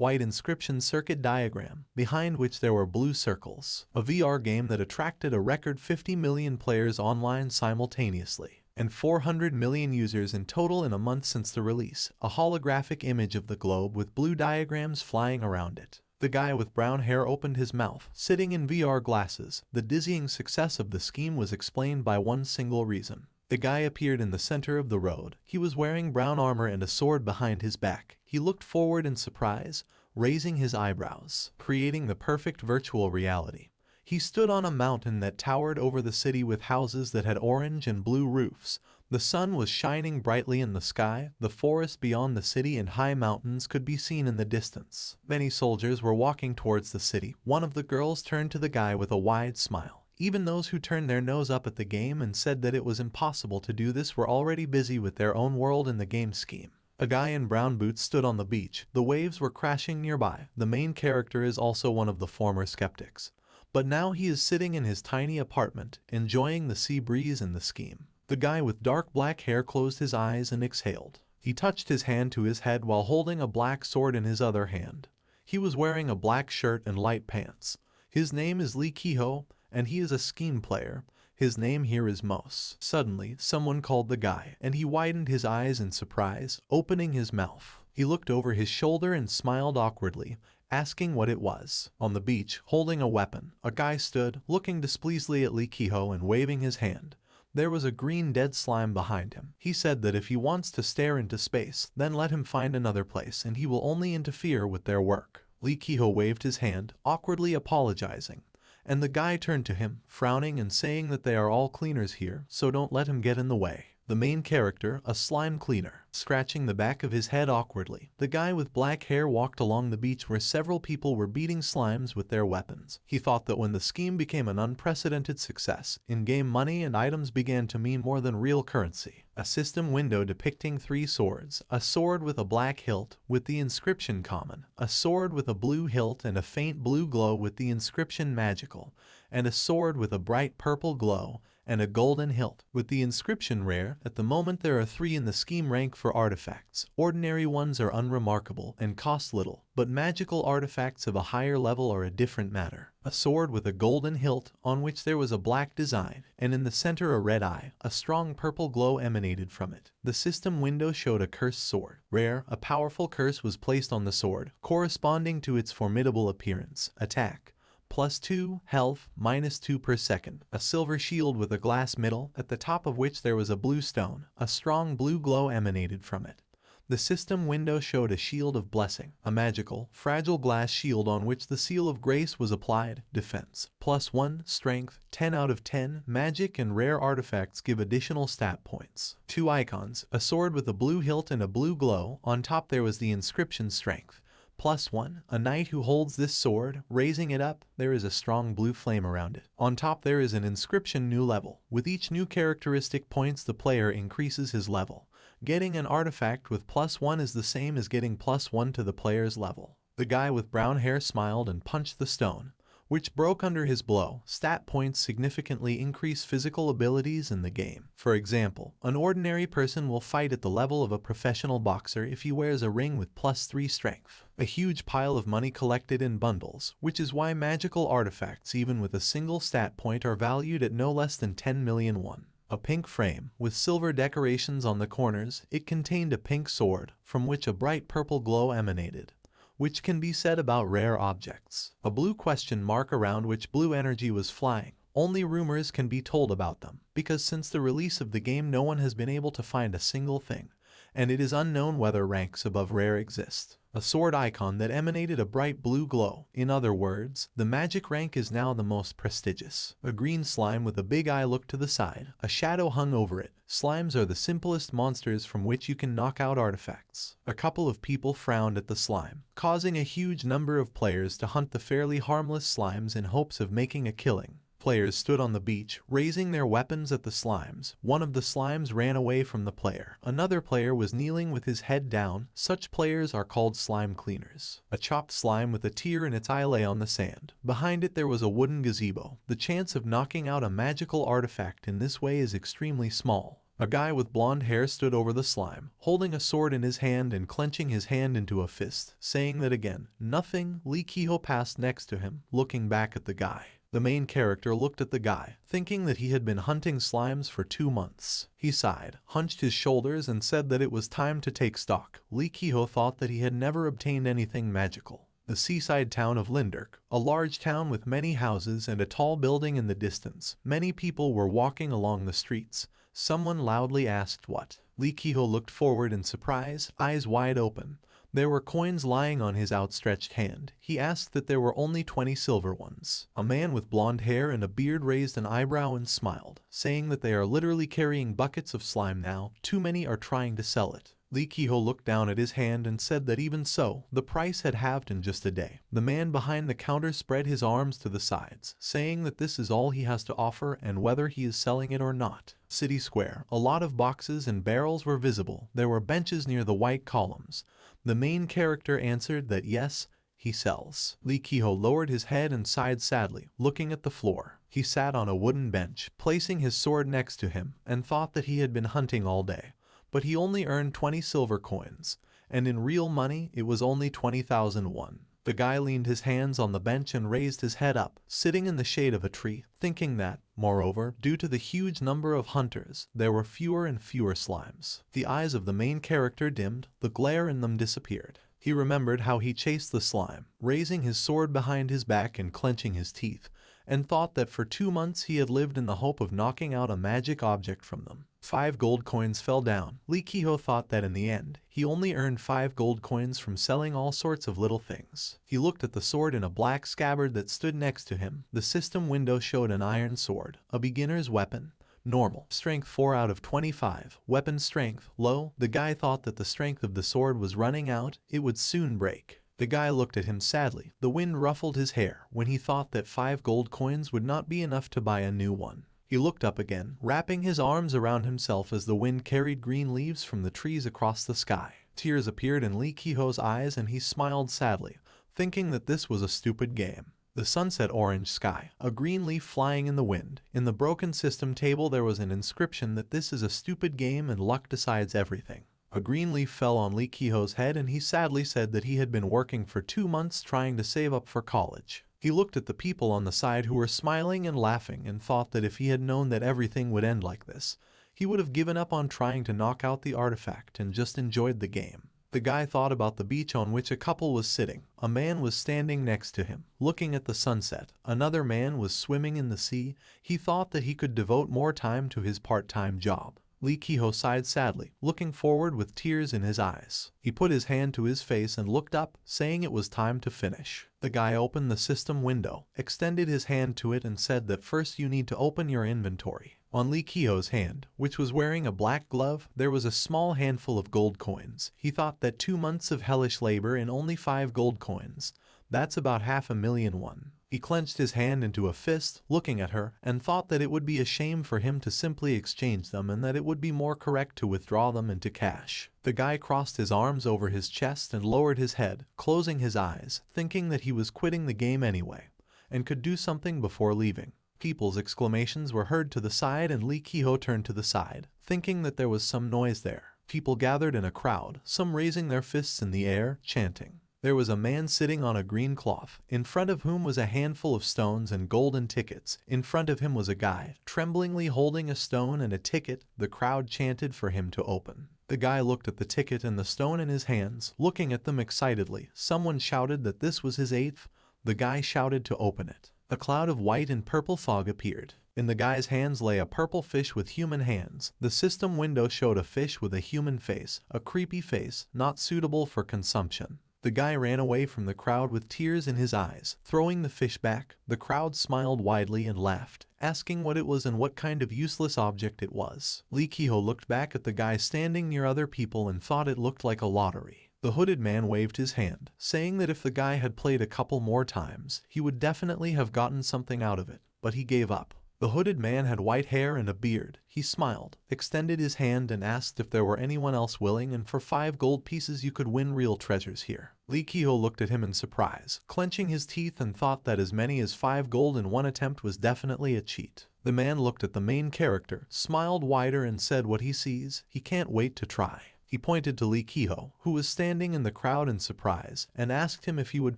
white inscription circuit diagram, behind which there were blue circles. A VR game that attracted a record 50 million players online simultaneously, and 400 million users in total in a month since the release. A holographic image of the globe with blue diagrams flying around it. The guy with brown hair opened his mouth, sitting in VR glasses. The dizzying success of the scheme was explained by one single reason. The guy appeared in the center of the road. He was wearing brown armor and a sword behind his back. He looked forward in surprise, raising his eyebrows, creating the perfect virtual reality. He stood on a mountain that towered over the city with houses that had orange and blue roofs. The sun was shining brightly in the sky. The forest beyond the city and high mountains could be seen in the distance. Many soldiers were walking towards the city. One of the girls turned to the guy with a wide smile. Even those who turned their nose up at the game and said that it was impossible to do this were already busy with their own world in the game scheme. A guy in brown boots stood on the beach. The waves were crashing nearby. The main character is also one of the former skeptics. But now he is sitting in his tiny apartment, enjoying the sea breeze and the scheme. The guy with dark black hair closed his eyes and exhaled. He touched his hand to his head while holding a black sword in his other hand. He was wearing a black shirt and light pants. His name is Lee Kiho, and he is a scheme player. His name here is Mos. Suddenly, someone called the guy, and he widened his eyes in surprise, opening his mouth. He looked over his shoulder and smiled awkwardly, asking what it was. On the beach, holding a weapon, a guy stood, looking displeasedly at Lee Kiho and waving his hand. There was a green dead slime behind him. He said that if he wants to stare into space, then let him find another place and he will only interfere with their work. Lee Kiho waved his hand, awkwardly apologizing. And the guy turned to him, frowning and saying that they are all cleaners here, so don't let him get in the way. The main character, a slime cleaner, scratching the back of his head awkwardly. The guy with black hair walked along the beach where several people were beating slimes with their weapons. He thought that when the scheme became an unprecedented success, in-game money and items began to mean more than real currency. A system window depicting 3 swords, a sword with a black hilt with the inscription common, a sword with a blue hilt and a faint blue glow with the inscription magical, and a sword with a bright purple glow and a golden hilt with the inscription rare. At the moment there are 3 in the scheme rank for artifacts. Ordinary ones are unremarkable and cost little, but magical artifacts of a higher level are a different matter. A sword with a golden hilt on which there was a black design, and in the center a red eye. A strong purple glow emanated from it. The system window showed a cursed sword. Rare, a powerful curse was placed on the sword, corresponding to its formidable appearance. Attack +2, health -2 per second. A silver shield with a glass middle, at the top of which there was a blue stone. A strong blue glow emanated from it. The system window showed a shield of blessing, a magical, fragile glass shield on which the seal of grace was applied. Defense +1, strength 10 out of 10. Magic and rare artifacts give additional stat points. 2 icons, a sword with a blue hilt and a blue glow. On top there was the inscription strength +1. A knight who holds this sword, raising it up, there is a strong blue flame around it. On top there is an inscription new level. With each new characteristic points the player increases his level. Getting an artifact with +1 is the same as getting +1 to the player's level. The guy with brown hair smiled and punched the stone, which broke under his blow. Stat points significantly increase physical abilities in the game. For example, an ordinary person will fight at the level of a professional boxer if he wears a ring with +3 strength. A huge pile of money collected in bundles, which is why magical artifacts even with a single stat point are valued at no less than 10 million won. A pink frame, with silver decorations on the corners. It contained a pink sword, from which a bright purple glow emanated, which can be said about rare objects. A blue question mark around which blue energy was flying. Only rumors can be told about them, because since the release of the game no one has been able to find a single thing, and it is unknown whether ranks above rare exist. A sword icon that emanated a bright blue glow. In other words, the magic rank is now the most prestigious. A green slime with a big eye looked to the side. A shadow hung over it. Slimes are the simplest monsters from which you can knock out artifacts. A couple of people frowned at the slime, causing a huge number of players to hunt the fairly harmless slimes in hopes of making a killing. Players stood on the beach, raising their weapons at the slimes. One of the slimes ran away from the player. Another player was kneeling with his head down. Such players are called slime cleaners. A chopped slime with a tear in its eye lay on the sand. Behind it there was a wooden gazebo. The chance of knocking out a magical artifact in this way is extremely small. A guy with blonde hair stood over the slime, holding a sword in his hand and clenching his hand into a fist, saying that again. Nothing. Lee Ki-ho passed next to him, looking back at the guy. The main character looked at the guy, thinking that he had been hunting slimes for 2 months. He sighed, hunched his shoulders and said that it was time to take stock. Lee Ki-ho thought that he had never obtained anything magical. The seaside town of Linderk, a large town with many houses and a tall building in the distance. Many people were walking along the streets. Someone loudly asked what. Lee Ki-ho looked forward in surprise, eyes wide open. There were coins lying on his outstretched hand. He asked that there were only 20 silver ones. A man with blonde hair and a beard raised an eyebrow and smiled, saying that they are literally carrying buckets of slime now. Too many are trying to sell it. Lee Ki-ho looked down at his hand and said that even so, the price had halved in just a day. The man behind the counter spread his arms to the sides, saying that this is all he has to offer and whether he is selling it or not. City Square. A lot of boxes and barrels were visible. There were benches near the white columns. The main character answered that yes, he sells. Lee Ki-ho lowered his head and sighed sadly, looking at the floor. He sat on a wooden bench, placing his sword next to him, and thought that he had been hunting all day. But he only earned 20 silver coins, and in real money it was only 20,001. The guy leaned his hands on the bench and raised his head up, sitting in the shade of a tree, thinking that, moreover, due to the huge number of hunters, there were fewer and fewer slimes. The eyes of the main character dimmed, the glare in them disappeared. He remembered how he chased the slime, raising his sword behind his back and clenching his teeth, and thought that for 2 months he had lived in the hope of knocking out a magic object from them. 5 gold coins fell down. Lee Ki-ho thought that in the end, he only earned 5 gold coins from selling all sorts of little things. He looked at the sword in a black scabbard that stood next to him. The system window showed an iron sword, a beginner's weapon. Normal. Strength 4 out of 25. Weapon strength, low. The guy thought that the strength of the sword was running out. It would soon break. The guy looked at him sadly. The wind ruffled his hair when he thought that 5 gold coins would not be enough to buy a new one. He looked up again, wrapping his arms around himself as the wind carried green leaves from the trees across the sky. Tears appeared in Lee Ki-ho's eyes and he smiled sadly, thinking that this was a stupid game. The sunset orange sky, a green leaf flying in the wind. In the broken system table there was an inscription that this is a stupid game and luck decides everything. A green leaf fell on Lee Ki-ho's head and he sadly said that he had been working for 2 months trying to save up for college. He looked at the people on the side who were smiling and laughing and thought that if he had known that everything would end like this, he would have given up on trying to knock out the artifact and just enjoyed the game. The guy thought about the beach on which a couple was sitting. A man was standing next to him, looking at the sunset. Another man was swimming in the sea. He thought that he could devote more time to his part-time job. Lee Ki-ho sighed sadly, looking forward with tears in his eyes. He put his hand to his face and looked up, saying it was time to finish. The guy opened the system window, extended his hand to it and said that first you need to open your inventory. On Lee Ki-ho's hand, which was wearing a black glove, there was a small handful of gold coins. He thought that 2 months of hellish labor and only 5 gold coins. That's about 500,001. He clenched his hand into a fist, looking at her, and thought that it would be a shame for him to simply exchange them and that it would be more correct to withdraw them into cash. The guy crossed his arms over his chest and lowered his head, closing his eyes, thinking that he was quitting the game anyway, and could do something before leaving. People's exclamations were heard to the side and Lee Ki-ho turned to the side, thinking that there was some noise there. People gathered in a crowd, some raising their fists in the air, chanting. There was a man sitting on a green cloth, in front of whom was a handful of stones and golden tickets. In front of him was a guy, tremblingly holding a stone and a ticket. The crowd chanted for him to open. The guy looked at the ticket and the stone in his hands, looking at them excitedly. Someone shouted that this was his 8th. The guy shouted to open it. A cloud of white and purple fog appeared. In the guy's hands lay a purple fish with human hands. The system window showed a fish with a human face, a creepy face, not suitable for consumption. The guy ran away from the crowd with tears in his eyes, throwing the fish back. The crowd smiled widely and laughed, asking what it was and what kind of useless object it was. Lee Ki-ho looked back at the guy standing near other people and thought it looked like a lottery. The hooded man waved his hand, saying that if the guy had played a couple more times, he would definitely have gotten something out of it, but he gave up. The hooded man had white hair and a beard. He smiled, extended his hand and asked if there were anyone else willing, and for 5 gold pieces you could win real treasures here. Lee Ki-ho looked at him in surprise, clenching his teeth and thought that as many as 5 gold in one attempt was definitely a cheat. The man looked at the main character, smiled wider and said what he sees, he can't wait to try. He pointed to Lee Kehoe, who was standing in the crowd in surprise, and asked him if he would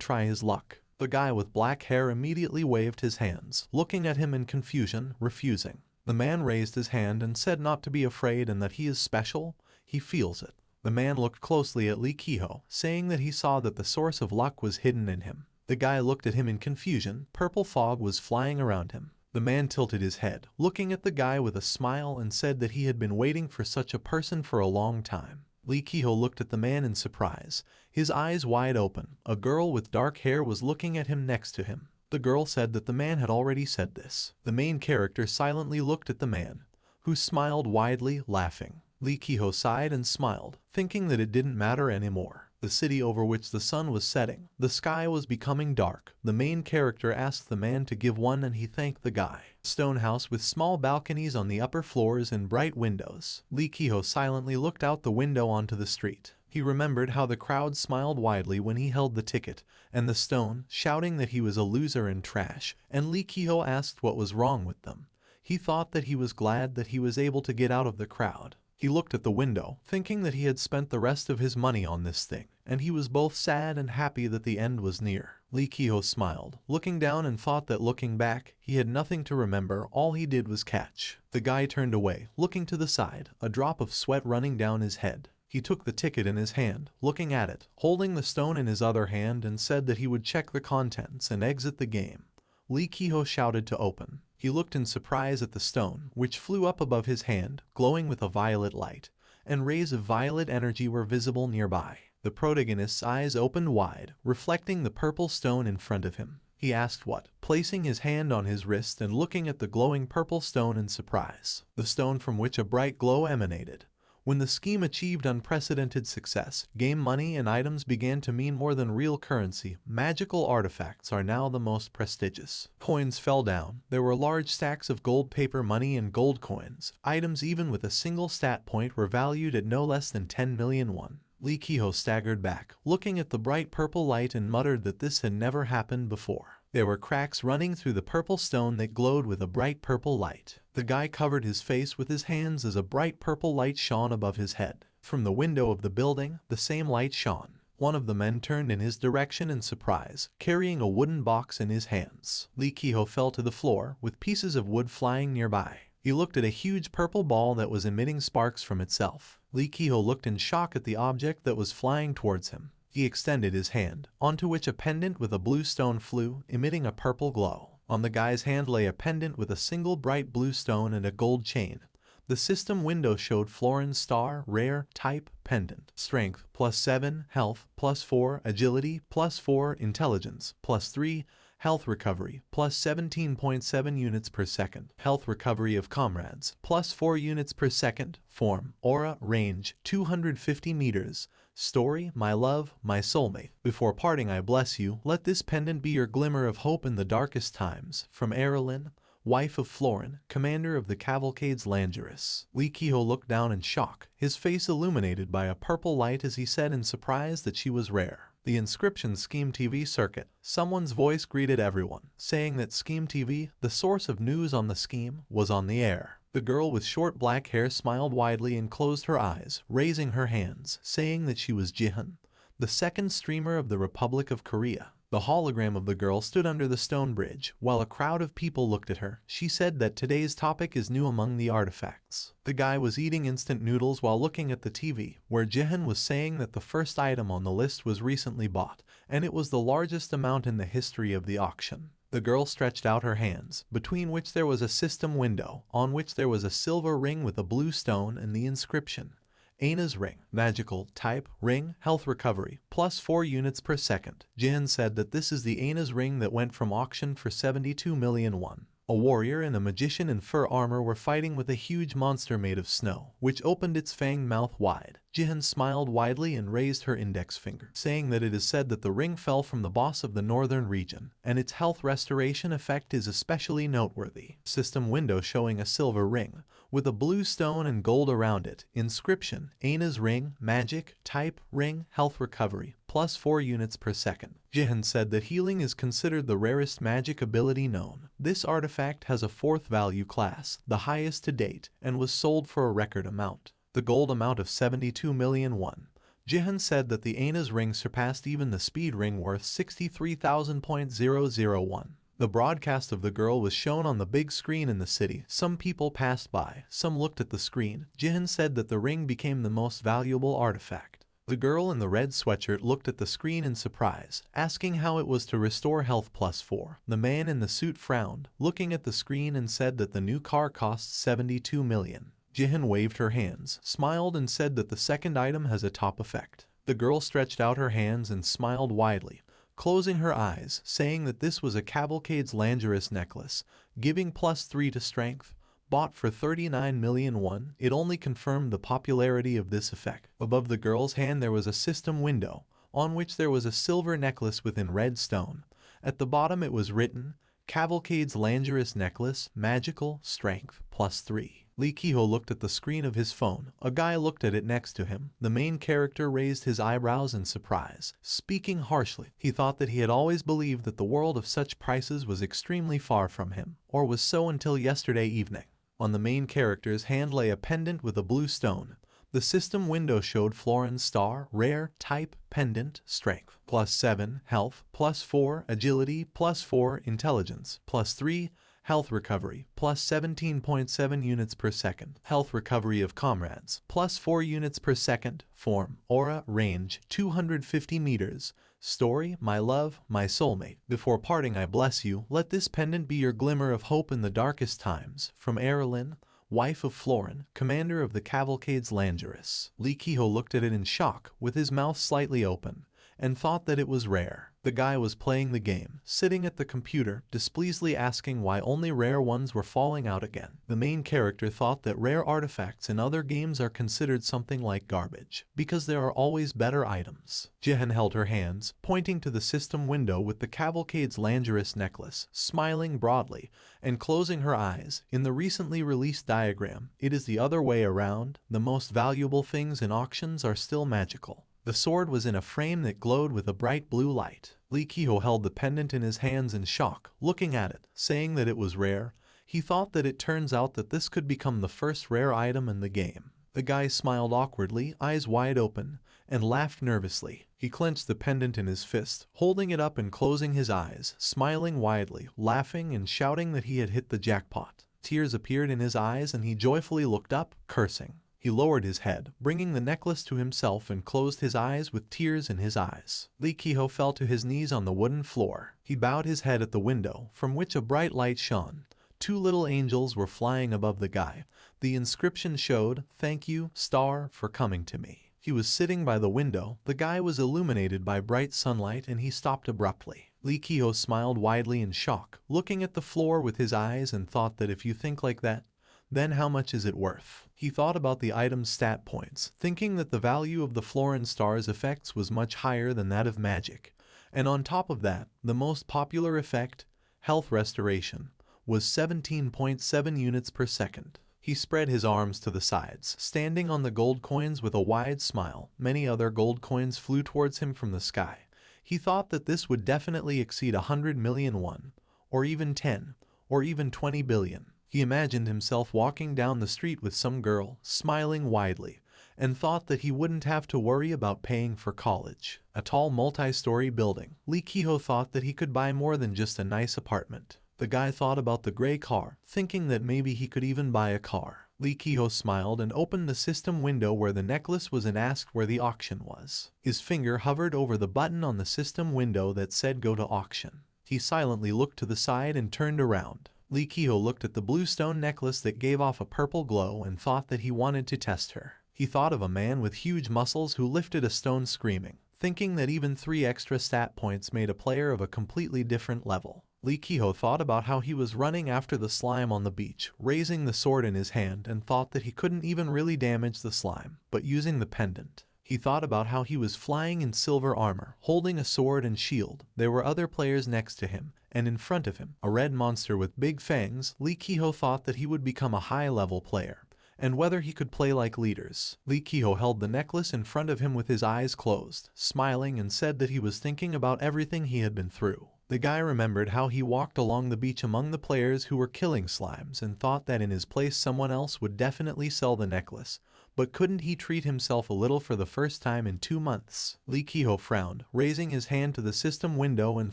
try his luck. The guy with black hair immediately waved his hands, looking at him in confusion, refusing. The man raised his hand and said not to be afraid and that he is special, he feels it. The man looked closely at Lee Kehoe, saying that he saw that the source of luck was hidden in him. The guy looked at him in confusion, purple fog was flying around him. The man tilted his head, looking at the guy with a smile and said that he had been waiting for such a person for a long time. Lee Kehoe looked at the man in surprise, his eyes wide open. A girl with dark hair was looking at him next to him. The girl said that the man had already said this. The main character silently looked at the man, who smiled widely, laughing. Lee Kehoe sighed and smiled, thinking that it didn't matter anymore. The city over which the sun was setting, the sky was becoming dark. The main character asked the man to give one and he thanked the guy. Stone house with small balconies on the upper floors and bright windows. Lee Kehoe silently looked out the window onto the street. He remembered how the crowd smiled widely when he held the ticket, and the stone, shouting that he was a loser and trash, and Lee Kehoe asked what was wrong with them. He thought that he was glad that he was able to get out of the crowd. He looked at the window, thinking that he had spent the rest of his money on this thing, and he was both sad and happy that the end was near. Lee Kehoe smiled, looking down and thought that looking back, he had nothing to remember, all he did was catch. The guy turned away, looking to the side, a drop of sweat running down his head. He took the ticket in his hand, looking at it, holding the stone in his other hand and said that he would check the contents and exit the game. Lee Kehoe shouted to open. He looked in surprise at the stone, which flew up above his hand, glowing with a violet light, and rays of violet energy were visible nearby. The protagonist's eyes opened wide, reflecting the purple stone in front of him. He asked what, placing his hand on his wrist and looking at the glowing purple stone in surprise. The stone from which a bright glow emanated. When the scheme achieved unprecedented success, game money and items began to mean more than real currency. Magical artifacts are now the most prestigious. Coins fell down. There were large stacks of gold paper money and gold coins. Items even with a single stat point were valued at no less than 10 million won. Lee Kehoe staggered back, looking at the bright purple light and muttered that this had never happened before. There were cracks running through the purple stone that glowed with a bright purple light. The guy covered his face with his hands as a bright purple light shone above his head. From the window of the building, the same light shone. One of the men turned in his direction in surprise, carrying a wooden box in his hands. Lee Kehoe fell to the floor, with pieces of wood flying nearby. He looked at a huge purple ball that was emitting sparks from itself. Lee Kehoe looked in shock at the object that was flying towards him. He extended his hand, onto which a pendant with a blue stone flew, emitting a purple glow. On the guy's hand lay a pendant with a single bright blue stone and a gold chain. The system window showed Florin's star, rare, type, pendant. Strength, +7, health, +4, agility, +4, intelligence, +3, health recovery, +17.7 units per second. Health recovery of comrades, +4 units per second. Form, aura, range, 250 meters. Story, my love, my soulmate. Before parting I bless you, let this pendant be your glimmer of hope in the darkest times. From Erilyn, wife of Florin, commander of the cavalcade's Langeris. Lee Kehoe looked down in shock, his face illuminated by a purple light as he said in surprise that she was rare. The inscription Scheme TV circuit. Someone's voice greeted everyone, saying that Scheme TV, the source of news on the scheme, was on the air. The girl with short black hair smiled widely and closed her eyes, raising her hands, saying that she was Jihan, the second streamer of the Republic of Korea. The hologram of the girl stood under the stone bridge, while a crowd of people looked at her. She said that today's topic is new among the artifacts. The guy was eating instant noodles while looking at the TV, where Jihan was saying that the first item on the list was recently bought, and it was the largest amount in the history of the auction. The girl stretched out her hands, between which there was a system window, on which there was a silver ring with a blue stone and the inscription, Aina's ring. Magical, type, ring, health recovery, +4 units per second. Jihan said that this is the Aina's ring that went from auction for 72 million won. A warrior and a magician in fur armor were fighting with a huge monster made of snow, which opened its fanged mouth wide. Jihan smiled widely and raised her index finger, saying that it is said that the ring fell from the boss of the northern region, and its health restoration effect is especially noteworthy. System window showing a silver ring, with a blue stone and gold around it. Inscription: Aina's ring, magic, type, ring, health recovery, plus 4 units per second. Jihan said that healing is considered the rarest magic ability known. This artifact has a 4th value class, the highest to date, and was sold for a record amount. The gold amount of 72 million won. Jihan said that the Aina's ring surpassed even the speed ring worth 63,000.001. The broadcast of the girl was shown on the big screen in the city. Some people passed by, some looked at the screen. Jihan said that the ring became the most valuable artifact. The girl in the red sweatshirt looked at the screen in surprise, asking how it was to restore health plus 4. The man in the suit frowned, looking at the screen, and said that the new car costs 72 million. Jihan waved her hands, smiled, and said that the second item has a top effect. The girl stretched out her hands and smiled widely, closing her eyes, saying that this was a Cavalcade's Langerous necklace, giving plus 3 to strength, bought for 39 million won. It only confirmed the popularity of this effect. Above the girl's hand there was a system window, on which there was a silver necklace within red stone. At the bottom it was written, Cavalcade's Langerous necklace, magical, strength, plus 3. Lee Ki-ho looked at the screen of his phone. A guy looked at it next to him. The main character raised his eyebrows in surprise, speaking harshly. He thought that he had always believed that the world of such prices was extremely far from him, or was so until yesterday evening. On the main character's hand lay a pendant with a blue stone. The system window showed Florin's star, rare, type, pendant, strength, plus 7, health, plus 4, agility, plus 4, intelligence, plus 3, health recovery, plus 17.7 units per second. Health recovery of comrades, plus 4 units per second. Form, aura, range, 250 meters. Story, my love, my soulmate. Before parting I bless you, let this pendant be your glimmer of hope in the darkest times. From Erilyn, wife of Florin, commander of the Cavalcade's Langerous. Lee Ki-ho looked at it in shock, with his mouth slightly open, and thought that it was rare. The guy was playing the game, sitting at the computer, displeasedly asking why only rare ones were falling out again. The main character thought that rare artifacts in other games are considered something like garbage, because there are always better items. Jihan held her hands, pointing to the system window with the Cavalcade's Langerous necklace, smiling broadly, and closing her eyes. In the recently released diagram, it is the other way around. The most valuable things in auctions are still magical. The sword was in a frame that glowed with a bright blue light. Lee Ki-ho held the pendant in his hands in shock, looking at it, saying that it was rare. He thought that it turns out that this could become the first rare item in the game. The guy smiled awkwardly, eyes wide open, and laughed nervously. He clenched the pendant in his fist, holding it up and closing his eyes, smiling widely, laughing and shouting that he had hit the jackpot. Tears appeared in his eyes and he joyfully looked up, cursing. He lowered his head, bringing the necklace to himself, and closed his eyes with tears in his eyes. Lee Ki-ho fell to his knees on the wooden floor. He bowed his head at the window, from which a bright light shone. 2 little angels were flying above the guy. The inscription showed, "Thank you, star, for coming to me." He was sitting by the window. The guy was illuminated by bright sunlight and he stopped abruptly. Lee Ki-ho smiled widely in shock, looking at the floor with his eyes, and thought that if you think like that, then how much is it worth? He thought about the item's stat points, thinking that the value of the Florin star's effects was much higher than that of magic. And on top of that, the most popular effect, health restoration, was 17.7 units per second. He spread his arms to the sides, standing on the gold coins with a wide smile. Many other gold coins flew towards him from the sky. He thought that this would definitely exceed 100 million won, or even 10, or even 20 billion. He imagined himself walking down the street with some girl, smiling widely, and thought that he wouldn't have to worry about paying for college. A tall multi-story building. Lee Ki-ho thought that he could buy more than just a nice apartment. The guy thought about the gray car, thinking that maybe he could even buy a car. Lee Ki-ho smiled and opened the system window where the necklace was and asked where the auction was. His finger hovered over the button on the system window that said go to auction. He silently looked to the side and turned around. Lee Ki-ho looked at the blue stone necklace that gave off a purple glow and thought that he wanted to test her. He thought of a man with huge muscles who lifted a stone screaming, thinking that even 3 extra stat points made a player of a completely different level. Lee Kehoe thought about how he was running after the slime on the beach, raising the sword in his hand, and thought that he couldn't even really damage the slime, but using the pendant. He thought about how he was flying in silver armor, holding a sword and shield. There were other players next to him, and in front of him, a red monster with big fangs. Lee Kehoe thought that he would become a high-level player, and whether he could play like leaders. Lee Kehoe held the necklace in front of him with his eyes closed, smiling, and said that he was thinking about everything he had been through. The guy remembered how he walked along the beach among the players who were killing slimes and thought that in his place someone else would definitely sell the necklace. But couldn't he treat himself a little for the first time in 2 months? Lee Kehoe frowned, raising his hand to the system window, and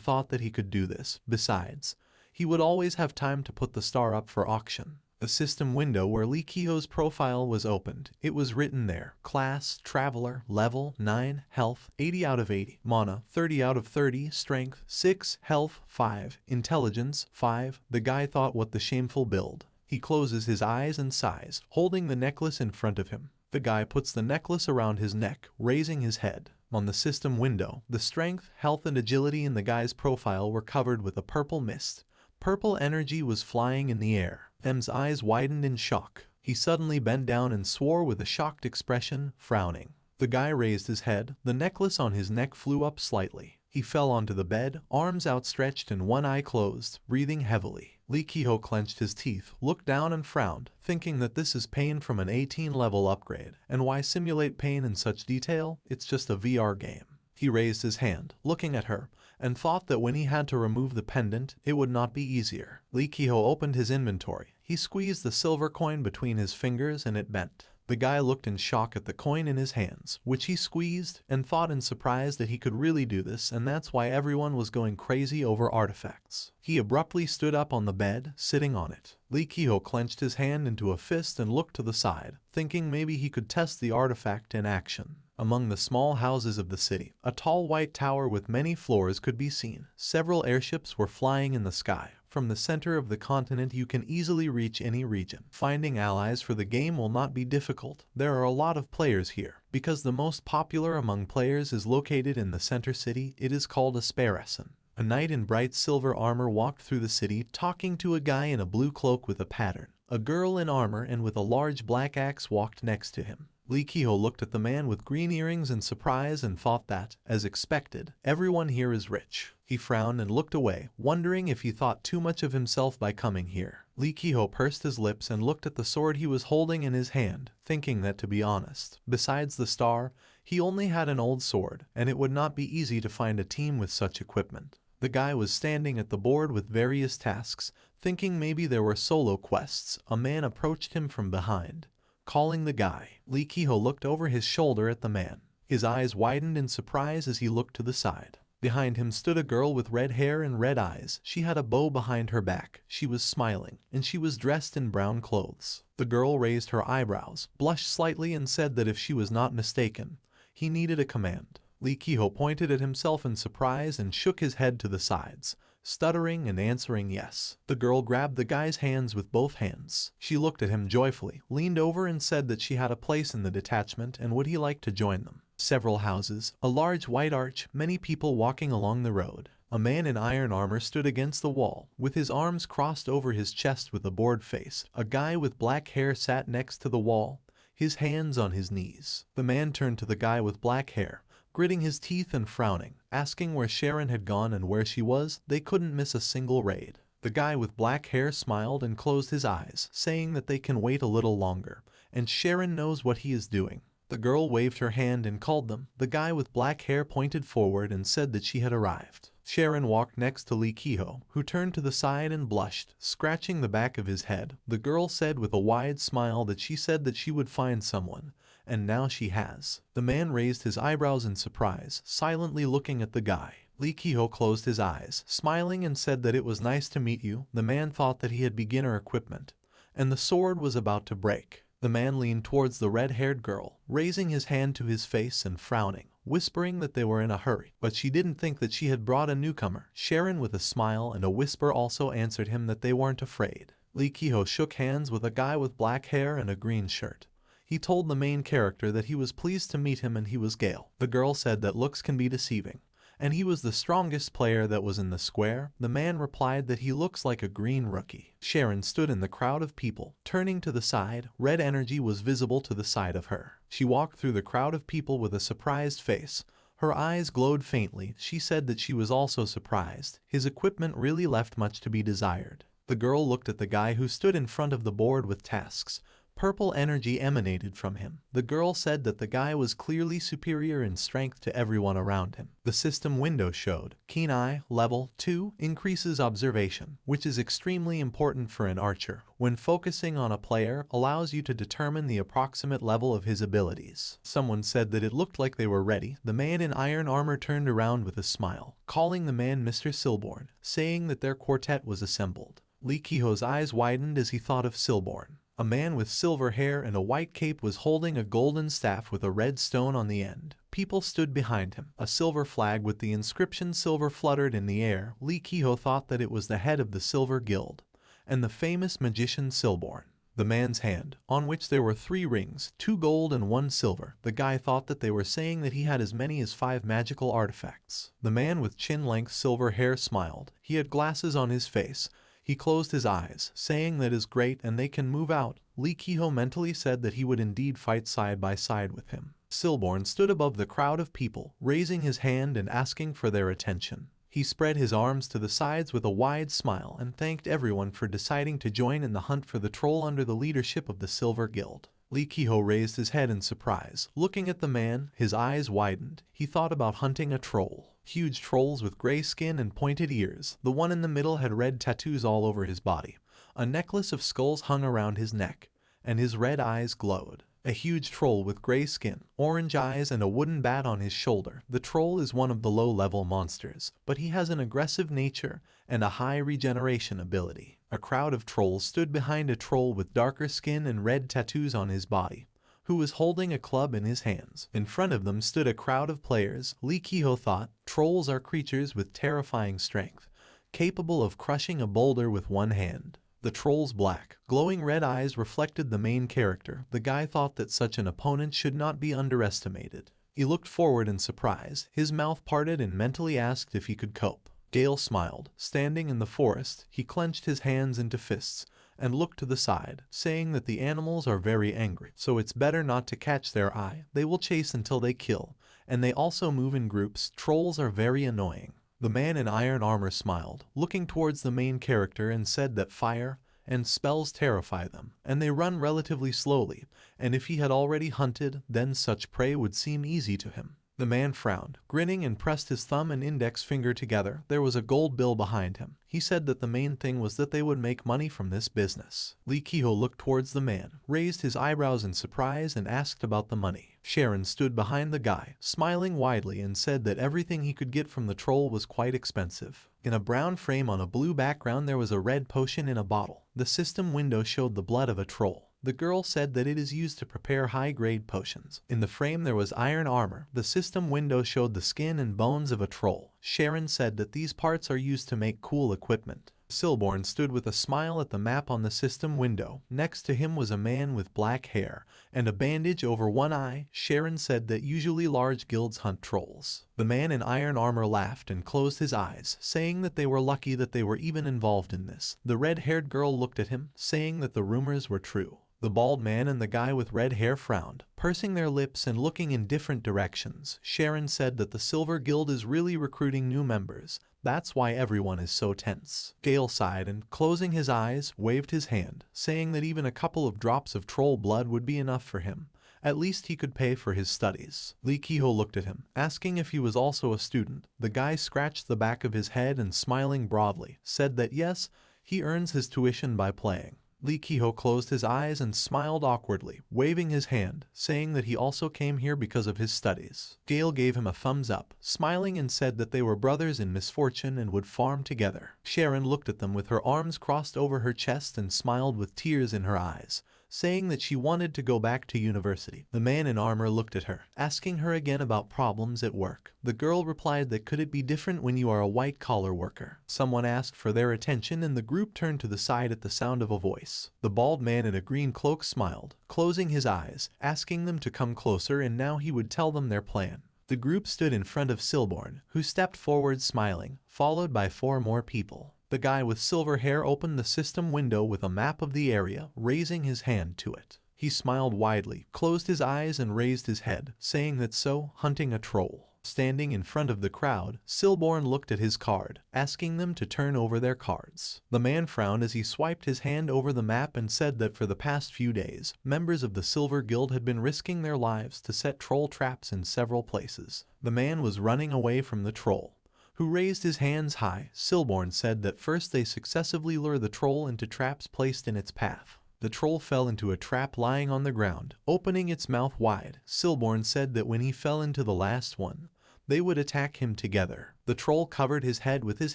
thought that he could do this. Besides, he would always have time to put the star up for auction. A system window where Lee Kehoe's profile was opened. It was written there: Class, Traveler, Level 9, Health 80 out of 80, Mana 30 out of 30, Strength 6, Health 5, Intelligence 5. The guy thought, what the shameful build. He closes his eyes and sighs, holding the necklace in front of him. The guy puts the necklace around his neck, raising his head. On the system window, the strength, health, and agility in the guy's profile were covered with a purple mist. Purple energy was flying in the air. M's eyes widened in shock. He suddenly bent down and swore with a shocked expression, frowning. The guy raised his head. The necklace on his neck flew up slightly. He fell onto the bed, arms outstretched and one eye closed, breathing heavily. Lee Kehoe clenched his teeth, looked down and frowned, thinking that this is pain from an 18-level upgrade. And why simulate pain in such detail? It's just a VR game. He raised his hand, looking at her, and thought that when he had to remove the pendant, it would not be easier. Lee Kehoe opened his inventory. He squeezed the silver coin between his fingers and it bent. The guy looked in shock at the coin in his hands, which he squeezed, and thought in surprise that he could really do this, and that's why everyone was going crazy over artifacts. He abruptly stood up on the bed, sitting on it. Lee Kehoe clenched his hand into a fist and looked to the side, thinking maybe he could test the artifact in action. Among the small houses of the city, a tall white tower with many floors could be seen. Several airships were flying in the sky. From the center of the continent you can easily reach any region. Finding allies for the game will not be difficult. There are a lot of players here. Because the most popular among players is located in the center city, it is called a Sparesen. A knight in bright silver armor walked through the city, talking to a guy in a blue cloak with a pattern. A girl in armor and with a large black axe walked next to him. Lee Kehoe looked at the man with green earrings in surprise and thought that, as expected, everyone here is rich. He frowned and looked away, wondering if he thought too much of himself by coming here. Lee Kehoe pursed his lips and looked at the sword he was holding in his hand, thinking that, to be honest, besides the star, he only had an old sword, and it would not be easy to find a team with such equipment. The guy was standing at the board with various tasks, thinking maybe there were solo quests. A man approached him from behind, calling the guy. Lee Kehoe looked over his shoulder at the man. His eyes widened in surprise as he looked to the side. Behind him stood a girl with red hair and red eyes. She had a bow behind her back. She was smiling, and she was dressed in brown clothes. The girl raised her eyebrows, blushed slightly, and said that if she was not mistaken, he needed a command. Lee Kehoe pointed at himself in surprise and shook his head to the sides, stuttering and answering yes. The girl grabbed the guy's hands with both hands. She looked at him joyfully, leaned over and said that she had a place in the detachment and would he like to join them. Several houses, a large white arch, many people walking along the road. A man in iron armor stood against the wall, with his arms crossed over his chest with a bored face. A guy with black hair sat next to the wall, his hands on his knees. The man turned to the guy with black hair, gritting his teeth and frowning, asking where Sharon had gone and where she was. They couldn't miss a single raid. The guy with black hair smiled and closed his eyes, saying that they can wait a little longer, and Sharon knows what he is doing. The girl waved her hand and called them. The guy with black hair pointed forward and said that she had arrived. Sharon walked next to Lee Kehoe, who turned to the side and blushed, scratching the back of his head. The girl said with a wide smile that she said that she would find someone, and now she has. The man raised his eyebrows in surprise, silently looking at the guy. Lee Kehoe closed his eyes, smiling, and said that it was nice to meet you. The man thought that he had beginner equipment, and the sword was about to break. The man leaned towards the red-haired girl, raising his hand to his face and frowning, whispering that they were in a hurry. But she didn't think that she had brought a newcomer. Sharon, with a smile and a whisper, also answered him that they weren't afraid. Lee Kehoe shook hands with a guy with black hair and a green shirt. He told the main character that he was pleased to meet him and he was Gale. The girl said that looks can be deceiving, and he was the strongest player that was in the square. The man replied that he looks like a green rookie. Sharon stood in the crowd of people. Turning to the side, red energy was visible to the side of her. She walked through the crowd of people with a surprised face. Her eyes glowed faintly. She said that she was also surprised. His equipment really left much to be desired. The girl looked at the guy who stood in front of the board with tasks. Purple energy emanated from him. The girl said that the guy was clearly superior in strength to everyone around him. The system window showed, Keen Eye, Level 2, increases observation, which is extremely important for an archer. When focusing on a player, allows you to determine the approximate level of his abilities. Someone said that it looked like they were ready. The man in iron armor turned around with a smile, calling the man Mr. Silborn, saying that their quartet was assembled. Lee Kiho's eyes widened as he thought of Silborn. A man with silver hair and a white cape was holding a golden staff with a red stone on the end. People stood behind him. A silver flag with the inscription Silver fluttered in the air. Lee Kiho thought that it was the head of the Silver Guild, and the famous magician Silborn. The man's hand, on which there were 3 rings, 2 gold and 1 silver. The guy thought that they were saying that he had as many as 5 magical artifacts. The man with chin-length silver hair smiled. He had glasses on his face. He closed his eyes, saying that is great and they can move out. Lee Kiho mentally said that he would indeed fight side by side with him. Silborn stood above the crowd of people, raising his hand and asking for their attention. He spread his arms to the sides with a wide smile and thanked everyone for deciding to join in the hunt for the troll under the leadership of the Silver Guild. Lee Kiho raised his head in surprise. Looking at the man, his eyes widened. He thought about hunting a troll. Huge trolls with gray skin and pointed ears. The one in the middle had red tattoos all over his body. A necklace of skulls hung around his neck, and his red eyes glowed. A huge troll with gray skin, orange eyes, and a wooden bat on his shoulder. The troll is one of the low-level monsters, but he has an aggressive nature and a high regeneration ability. A crowd of trolls stood behind a troll with darker skin and red tattoos on his body, who was holding a club in his hands. In front of them stood a crowd of players. Lee Kiho thought, trolls are creatures with terrifying strength, capable of crushing a boulder with one hand. The troll's black, glowing red eyes reflected the main character. The guy thought that such an opponent should not be underestimated. He looked forward in surprise. His mouth parted and mentally asked if he could cope. Gale smiled. Standing in the forest, he clenched his hands into fists and looked to the side, saying that the animals are very angry, so it's better not to catch their eye. They will chase until they kill, and they also move in groups. Trolls are very annoying. The man in iron armor smiled, looking towards the main character, and said that fire and spells terrify them, and they run relatively slowly, and if he had already hunted, then such prey would seem easy to him. The man frowned, grinning, and pressed his thumb and index finger together. There was a gold bill behind him. He said that the main thing was that they would make money from this business. Lee Kiho looked towards the man, raised his eyebrows in surprise, and asked about the money. Sharon stood behind the guy, smiling widely, and said that everything he could get from the troll was quite expensive. In a brown frame on a blue background there was a red potion in a bottle. The system window showed the blood of a troll. The girl said that it is used to prepare high-grade potions. In the frame there was iron armor. The system window showed the skin and bones of a troll. Sharon said that these parts are used to make cool equipment. Silborn stood with a smile at the map on the system window. Next to him was a man with black hair and a bandage over one eye. Sharon said that usually large guilds hunt trolls. The man in iron armor laughed and closed his eyes, saying that they were lucky that they were even involved in this. The red-haired girl looked at him, saying that the rumors were true. The bald man and the guy with red hair frowned, pursing their lips and looking in different directions. Sharon said that the Silver Guild is really recruiting new members. That's why everyone is so tense. Gale sighed and, closing his eyes, waved his hand, saying that even a couple of drops of troll blood would be enough for him. At least he could pay for his studies. Lee Kiho looked at him, asking if he was also a student. The guy scratched the back of his head and, smiling broadly, said that yes, he earns his tuition by playing. Lee Kiho closed his eyes and smiled awkwardly, waving his hand, saying that he also came here because of his studies. Gale gave him a thumbs up, smiling, and said that they were brothers in misfortune and would farm together. Sharon looked at them with her arms crossed over her chest and smiled with tears in her eyes, saying that she wanted to go back to university. The man in armor looked at her, asking her again about problems at work. The girl replied that could it be different when you are a white-collar worker. Someone asked for their attention and the group turned to the side at the sound of a voice. The bald man in a green cloak smiled, closing his eyes, asking them to come closer, and now he would tell them their plan. The group stood in front of Silborn, who stepped forward smiling, followed by 4 more people. The guy with silver hair opened the system window with a map of the area, raising his hand to it. He smiled widely, closed his eyes and raised his head, saying that so, hunting a troll. Standing in front of the crowd, Silborn looked at his card, asking them to turn over their cards. The man frowned as he swiped his hand over the map and said that for the past few days, members of the Silver Guild had been risking their lives to set troll traps in several places. The man was running away from the troll, who raised his hands high. Silborn said that first they successively lure the troll into traps placed in its path. The troll fell into a trap lying on the ground, opening its mouth wide. Silborn said that when he fell into the last one, they would attack him together. The troll covered his head with his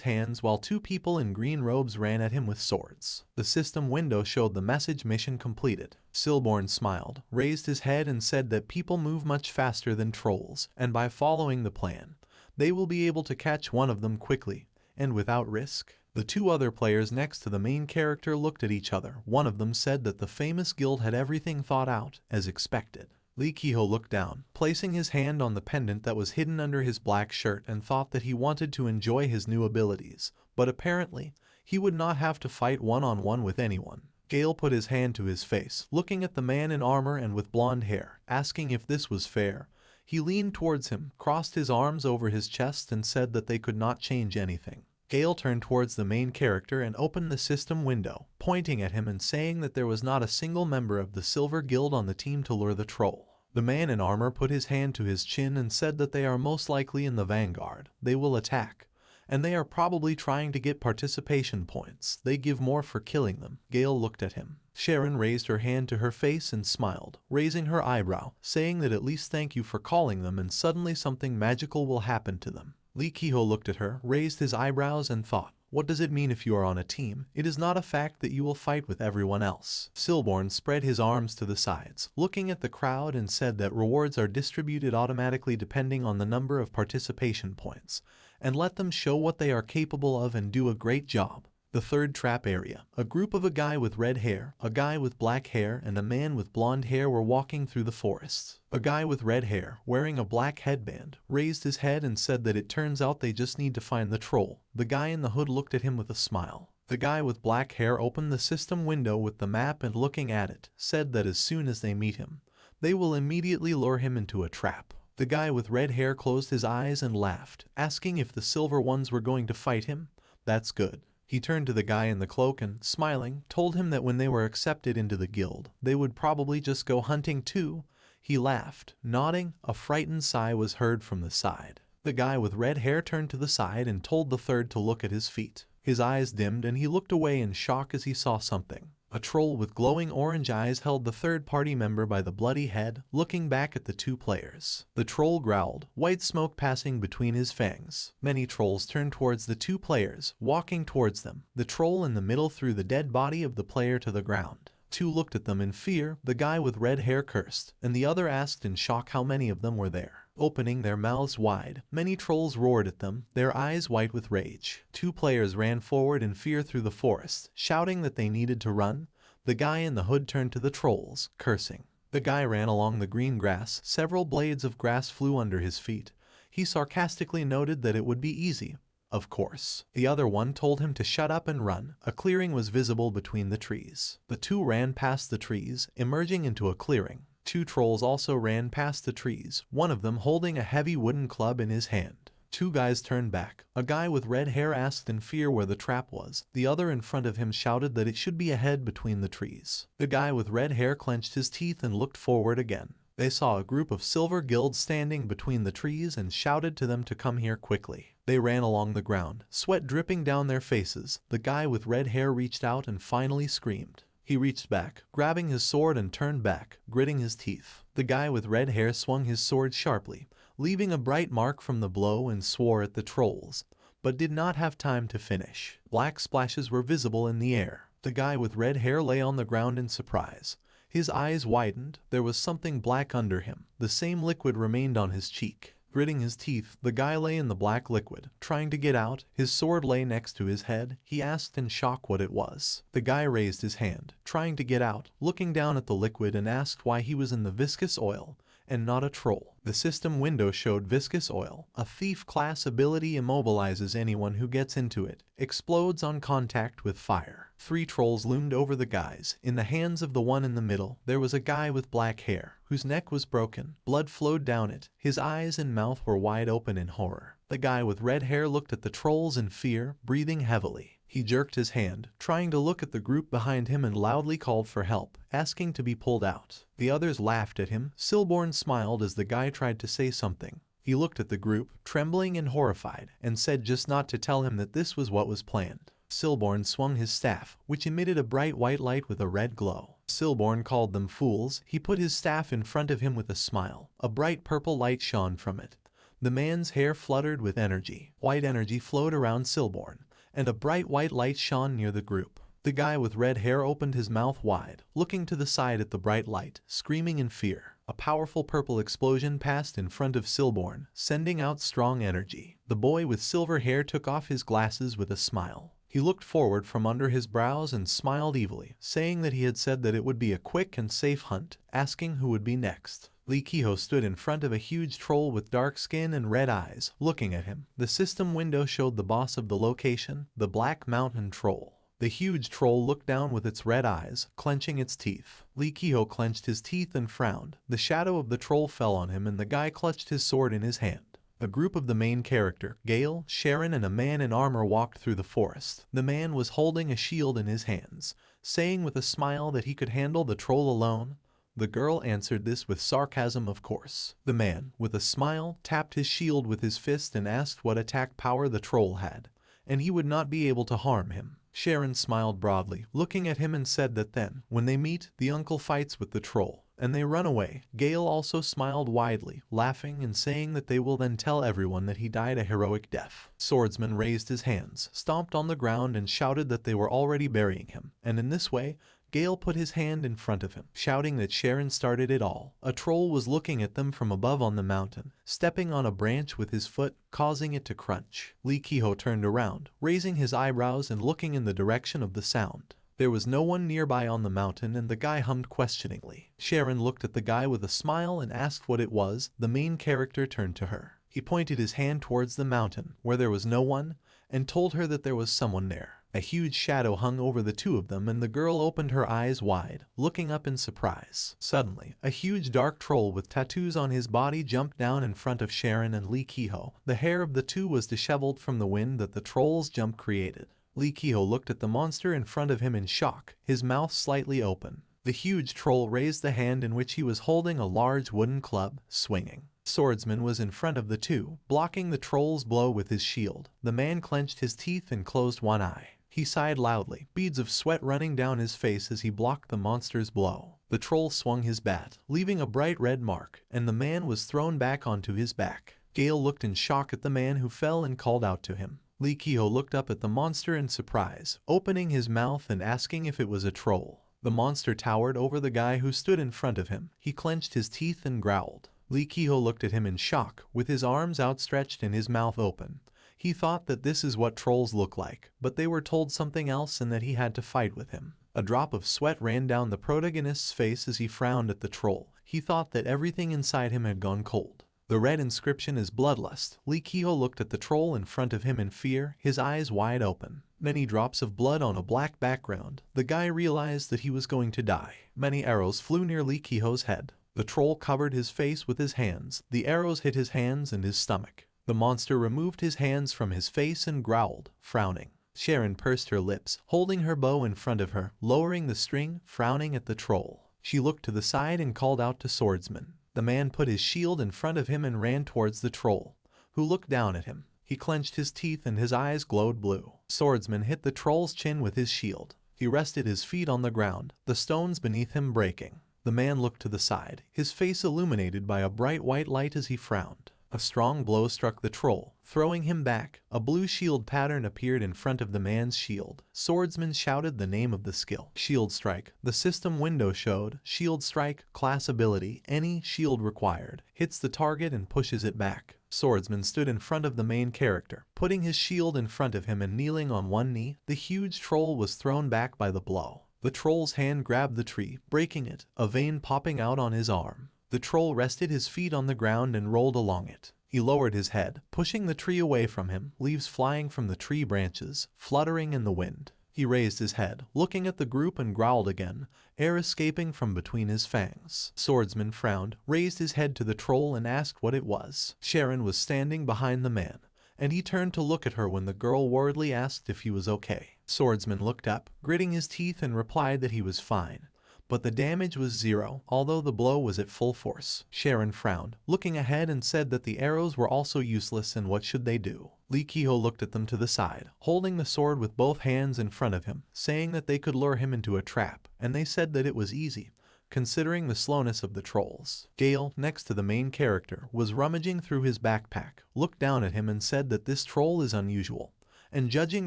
hands while 2 people in green robes ran at him with swords. The system window showed the message "Mission completed." Silborn smiled, raised his head and said that people move much faster than trolls, and by following the plan, they will be able to catch one of them quickly, and without risk. The 2 other players next to the main character looked at each other. One of them said that the famous guild had everything thought out, as expected. Lee Kehoe looked down, placing his hand on the pendant that was hidden under his black shirt, and thought that he wanted to enjoy his new abilities, but apparently, he would not have to fight one-on-one with anyone. Gale put his hand to his face, looking at the man in armor and with blonde hair, asking if this was fair. He leaned towards him, crossed his arms over his chest and said that they could not change anything. Gale turned towards the main character and opened the system window, pointing at him and saying that there was not a single member of the Silver Guild on the team to lure the troll. The man in armor put his hand to his chin and said that they are most likely in the vanguard. They will attack, and they are probably trying to get participation points. They give more for killing them. Gale looked at him. Sharon raised her hand to her face and smiled, raising her eyebrow, saying that at least thank you for calling them, and suddenly something magical will happen to them. Lee Kehoe looked at her, raised his eyebrows and thought, what does it mean if you are on a team? It is not a fact that you will fight with everyone else. Silborn spread his arms to the sides, looking at the crowd, and said that rewards are distributed automatically depending on the number of participation points, and let them show what they are capable of and do a great job. The third trap area. A group of a guy with red hair, a guy with black hair, and a man with blonde hair were walking through the forests. A guy with red hair, wearing a black headband, raised his head and said that it turns out they just need to find the troll. The guy in the hood looked at him with a smile. The guy with black hair opened the system window with the map and looking at it, said that as soon as they meet him, they will immediately lure him into a trap. The guy with red hair closed his eyes and laughed, asking if the silver ones were going to fight him. That's good. He turned to the guy in the cloak and, smiling, told him that when they were accepted into the guild, they would probably just go hunting too. He laughed, nodding. A frightened sigh was heard from the side. The guy with red hair turned to the side and told the third to look at his feet. His eyes dimmed and he looked away in shock as he saw something. A troll with glowing orange eyes held the third-party member by the bloody head, looking back at the 2 players. The troll growled, white smoke passing between his fangs. Many trolls turned towards the 2 players, walking towards them. The troll in the middle threw the dead body of the player to the ground. 2 looked at them in fear. The guy with red hair cursed, and the other asked in shock how many of them were there. Opening their mouths wide, many trolls roared at them, their eyes white with rage. 2 players ran forward in fear through the forest, shouting that they needed to run. The guy in the hood turned to the trolls, cursing. The guy ran along the green grass. Several blades of grass flew under his feet. He sarcastically noted that it would be easy. Of course. The other one told him to shut up and run. A clearing was visible between the trees. The 2 ran past the trees, emerging into a clearing. 2 trolls also ran past the trees, one of them holding a heavy wooden club in his hand. 2 guys turned back. A guy with red hair asked in fear where the trap was. The other in front of him shouted that it should be ahead between the trees. The guy with red hair clenched his teeth and looked forward again. They saw a group of Silver Guild standing between the trees and shouted to them to come here quickly. They ran along the ground, sweat dripping down their faces. The guy with red hair reached out and finally screamed. He reached back, grabbing his sword, and turned back, gritting his teeth. The guy with red hair swung his sword sharply, leaving a bright mark from the blow, and swore at the trolls, but did not have time to finish. Black splashes were visible in the air. The guy with red hair lay on the ground in surprise. His eyes widened. There was something black under him. The same liquid remained on his cheek. Gritting his teeth, the guy lay in the black liquid, trying to get out. His sword lay next to his head. He asked in shock what it was. The guy raised his hand, trying to get out, looking down at the liquid, and asked why he was in the viscous oil, and not a troll. The system window showed viscous oil. A thief class ability immobilizes anyone who gets into it, explodes on contact with fire. 3 trolls loomed over the guys. In the hands of the one in the middle, there was a guy with black hair, whose neck was broken. Blood flowed down it. His eyes and mouth were wide open in horror. The guy with red hair looked at the trolls in fear, breathing heavily. He jerked his hand, trying to look at the group behind him, and loudly called for help, asking to be pulled out. The others laughed at him. Silborn smiled as the guy tried to say something. He looked at the group, trembling and horrified, and said just not to tell him that this was what was planned. Silborn swung his staff, which emitted a bright white light with a red glow. Silborn called them fools. He put his staff in front of him with a smile. A bright purple light shone from it. The man's hair fluttered with energy. White energy flowed around Silborn, and a bright white light shone near the group. The guy with red hair opened his mouth wide, looking to the side at the bright light, screaming in fear. A powerful purple explosion passed in front of Silborn, sending out strong energy. The boy with silver hair took off his glasses with a smile. He looked forward from under his brows and smiled evilly, saying that he had said that it would be a quick and safe hunt, asking who would be next. Lee Kehoe stood in front of a huge troll with dark skin and red eyes, looking at him. The system window showed the boss of the location, the Black Mountain Troll. The huge troll looked down with its red eyes, clenching its teeth. Lee Kehoe clenched his teeth and frowned. The shadow of the troll fell on him and the guy clutched his sword in his hand. A group of the main character, Gale, Sharon, and a man in armor walked through the forest. The man was holding a shield in his hands, saying with a smile that he could handle the troll alone. The girl answered this with sarcasm, of course. The man, with a smile, tapped his shield with his fist and asked what attack power the troll had, and he would not be able to harm him. Sharon smiled broadly, looking at him, and said that then, when they meet, the uncle fights with the troll, and they run away. Gale also smiled widely, laughing and saying that they will then tell everyone that he died a heroic death. Swordsman raised his hands, stomped on the ground, and shouted that they were already burying him, and in this way, Gale put his hand in front of him, shouting that Sharon started it all. A troll was looking at them from above on the mountain, stepping on a branch with his foot, causing it to crunch. Lee Kehoe turned around, raising his eyebrows and looking in the direction of the sound. There was no one nearby on the mountain, and the guy hummed questioningly. Sharon looked at the guy with a smile and asked what it was. The main character turned to her. He pointed his hand towards the mountain, where there was no one, and told her that there was someone there. A huge shadow hung over the two of them, and the girl opened her eyes wide, looking up in surprise. Suddenly, a huge dark troll with tattoos on his body jumped down in front of Sharon and Lee Kehoe. The hair of the two was disheveled from the wind that the troll's jump created. Lee Kehoe looked at the monster in front of him in shock, his mouth slightly open. The huge troll raised the hand in which he was holding a large wooden club, swinging. Swordsman was in front of the two, blocking the troll's blow with his shield. The man clenched his teeth and closed one eye. He sighed loudly, beads of sweat running down his face as he blocked the monster's blow. The troll swung his bat, leaving a bright red mark, and the man was thrown back onto his back. Gale looked in shock at the man who fell and called out to him. Lee Kehoe looked up at the monster in surprise, opening his mouth and asking if it was a troll. The monster towered over the guy who stood in front of him. He clenched his teeth and growled. Lee Kehoe looked at him in shock, with his arms outstretched and his mouth open. He thought that this is what trolls look like, but they were told something else and that he had to fight with him. A drop of sweat ran down the protagonist's face as he frowned at the troll. He thought that everything inside him had gone cold. The red inscription is bloodlust. Lee Kehoe looked at the troll in front of him in fear, his eyes wide open. Many drops of blood on a black background. The guy realized that he was going to die. Many arrows flew near Lee Kehoe's head. The troll covered his face with his hands. The arrows hit his hands and his stomach. The monster removed his hands from his face and growled, frowning. Sharon pursed her lips, holding her bow in front of her, lowering the string, frowning at the troll. She looked to the side and called out to Swordsman. The man put his shield in front of him and ran towards the troll, who looked down at him. He clenched his teeth and his eyes glowed blue. Swordsman hit the troll's chin with his shield. He rested his feet on the ground, the stones beneath him breaking. The man looked to the side, his face illuminated by a bright white light as he frowned. A strong blow struck the troll, throwing him back. A blue shield pattern appeared in front of the man's shield. Swordsman shouted the name of the skill. Shield Strike. The system window showed, Shield Strike, class ability, any shield required. Hits the target and pushes it back. Swordsman stood in front of the main character, putting his shield in front of him and kneeling on one knee. The huge troll was thrown back by the blow. The troll's hand grabbed the tree, breaking it, a vein popping out on his arm. The troll rested his feet on the ground and rolled along it. He lowered his head, pushing the tree away from him, leaves flying from the tree branches, fluttering in the wind. He raised his head, looking at the group, and growled again, air escaping from between his fangs. Swordsman frowned, raised his head to the troll and asked what it was. Sharon was standing behind the man, and he turned to look at her when the girl worriedly asked if he was okay. Swordsman looked up, gritting his teeth, and replied that he was fine, but the damage was 0, although the blow was at full force. Sharon frowned, looking ahead, and said that the arrows were also useless and what should they do. Lee Ki-ho looked at them to the side, holding the sword with both hands in front of him, saying that they could lure him into a trap, and they said that it was easy, considering the slowness of the trolls. Gale, next to the main character, was rummaging through his backpack, looked down at him and said that this troll is unusual, and judging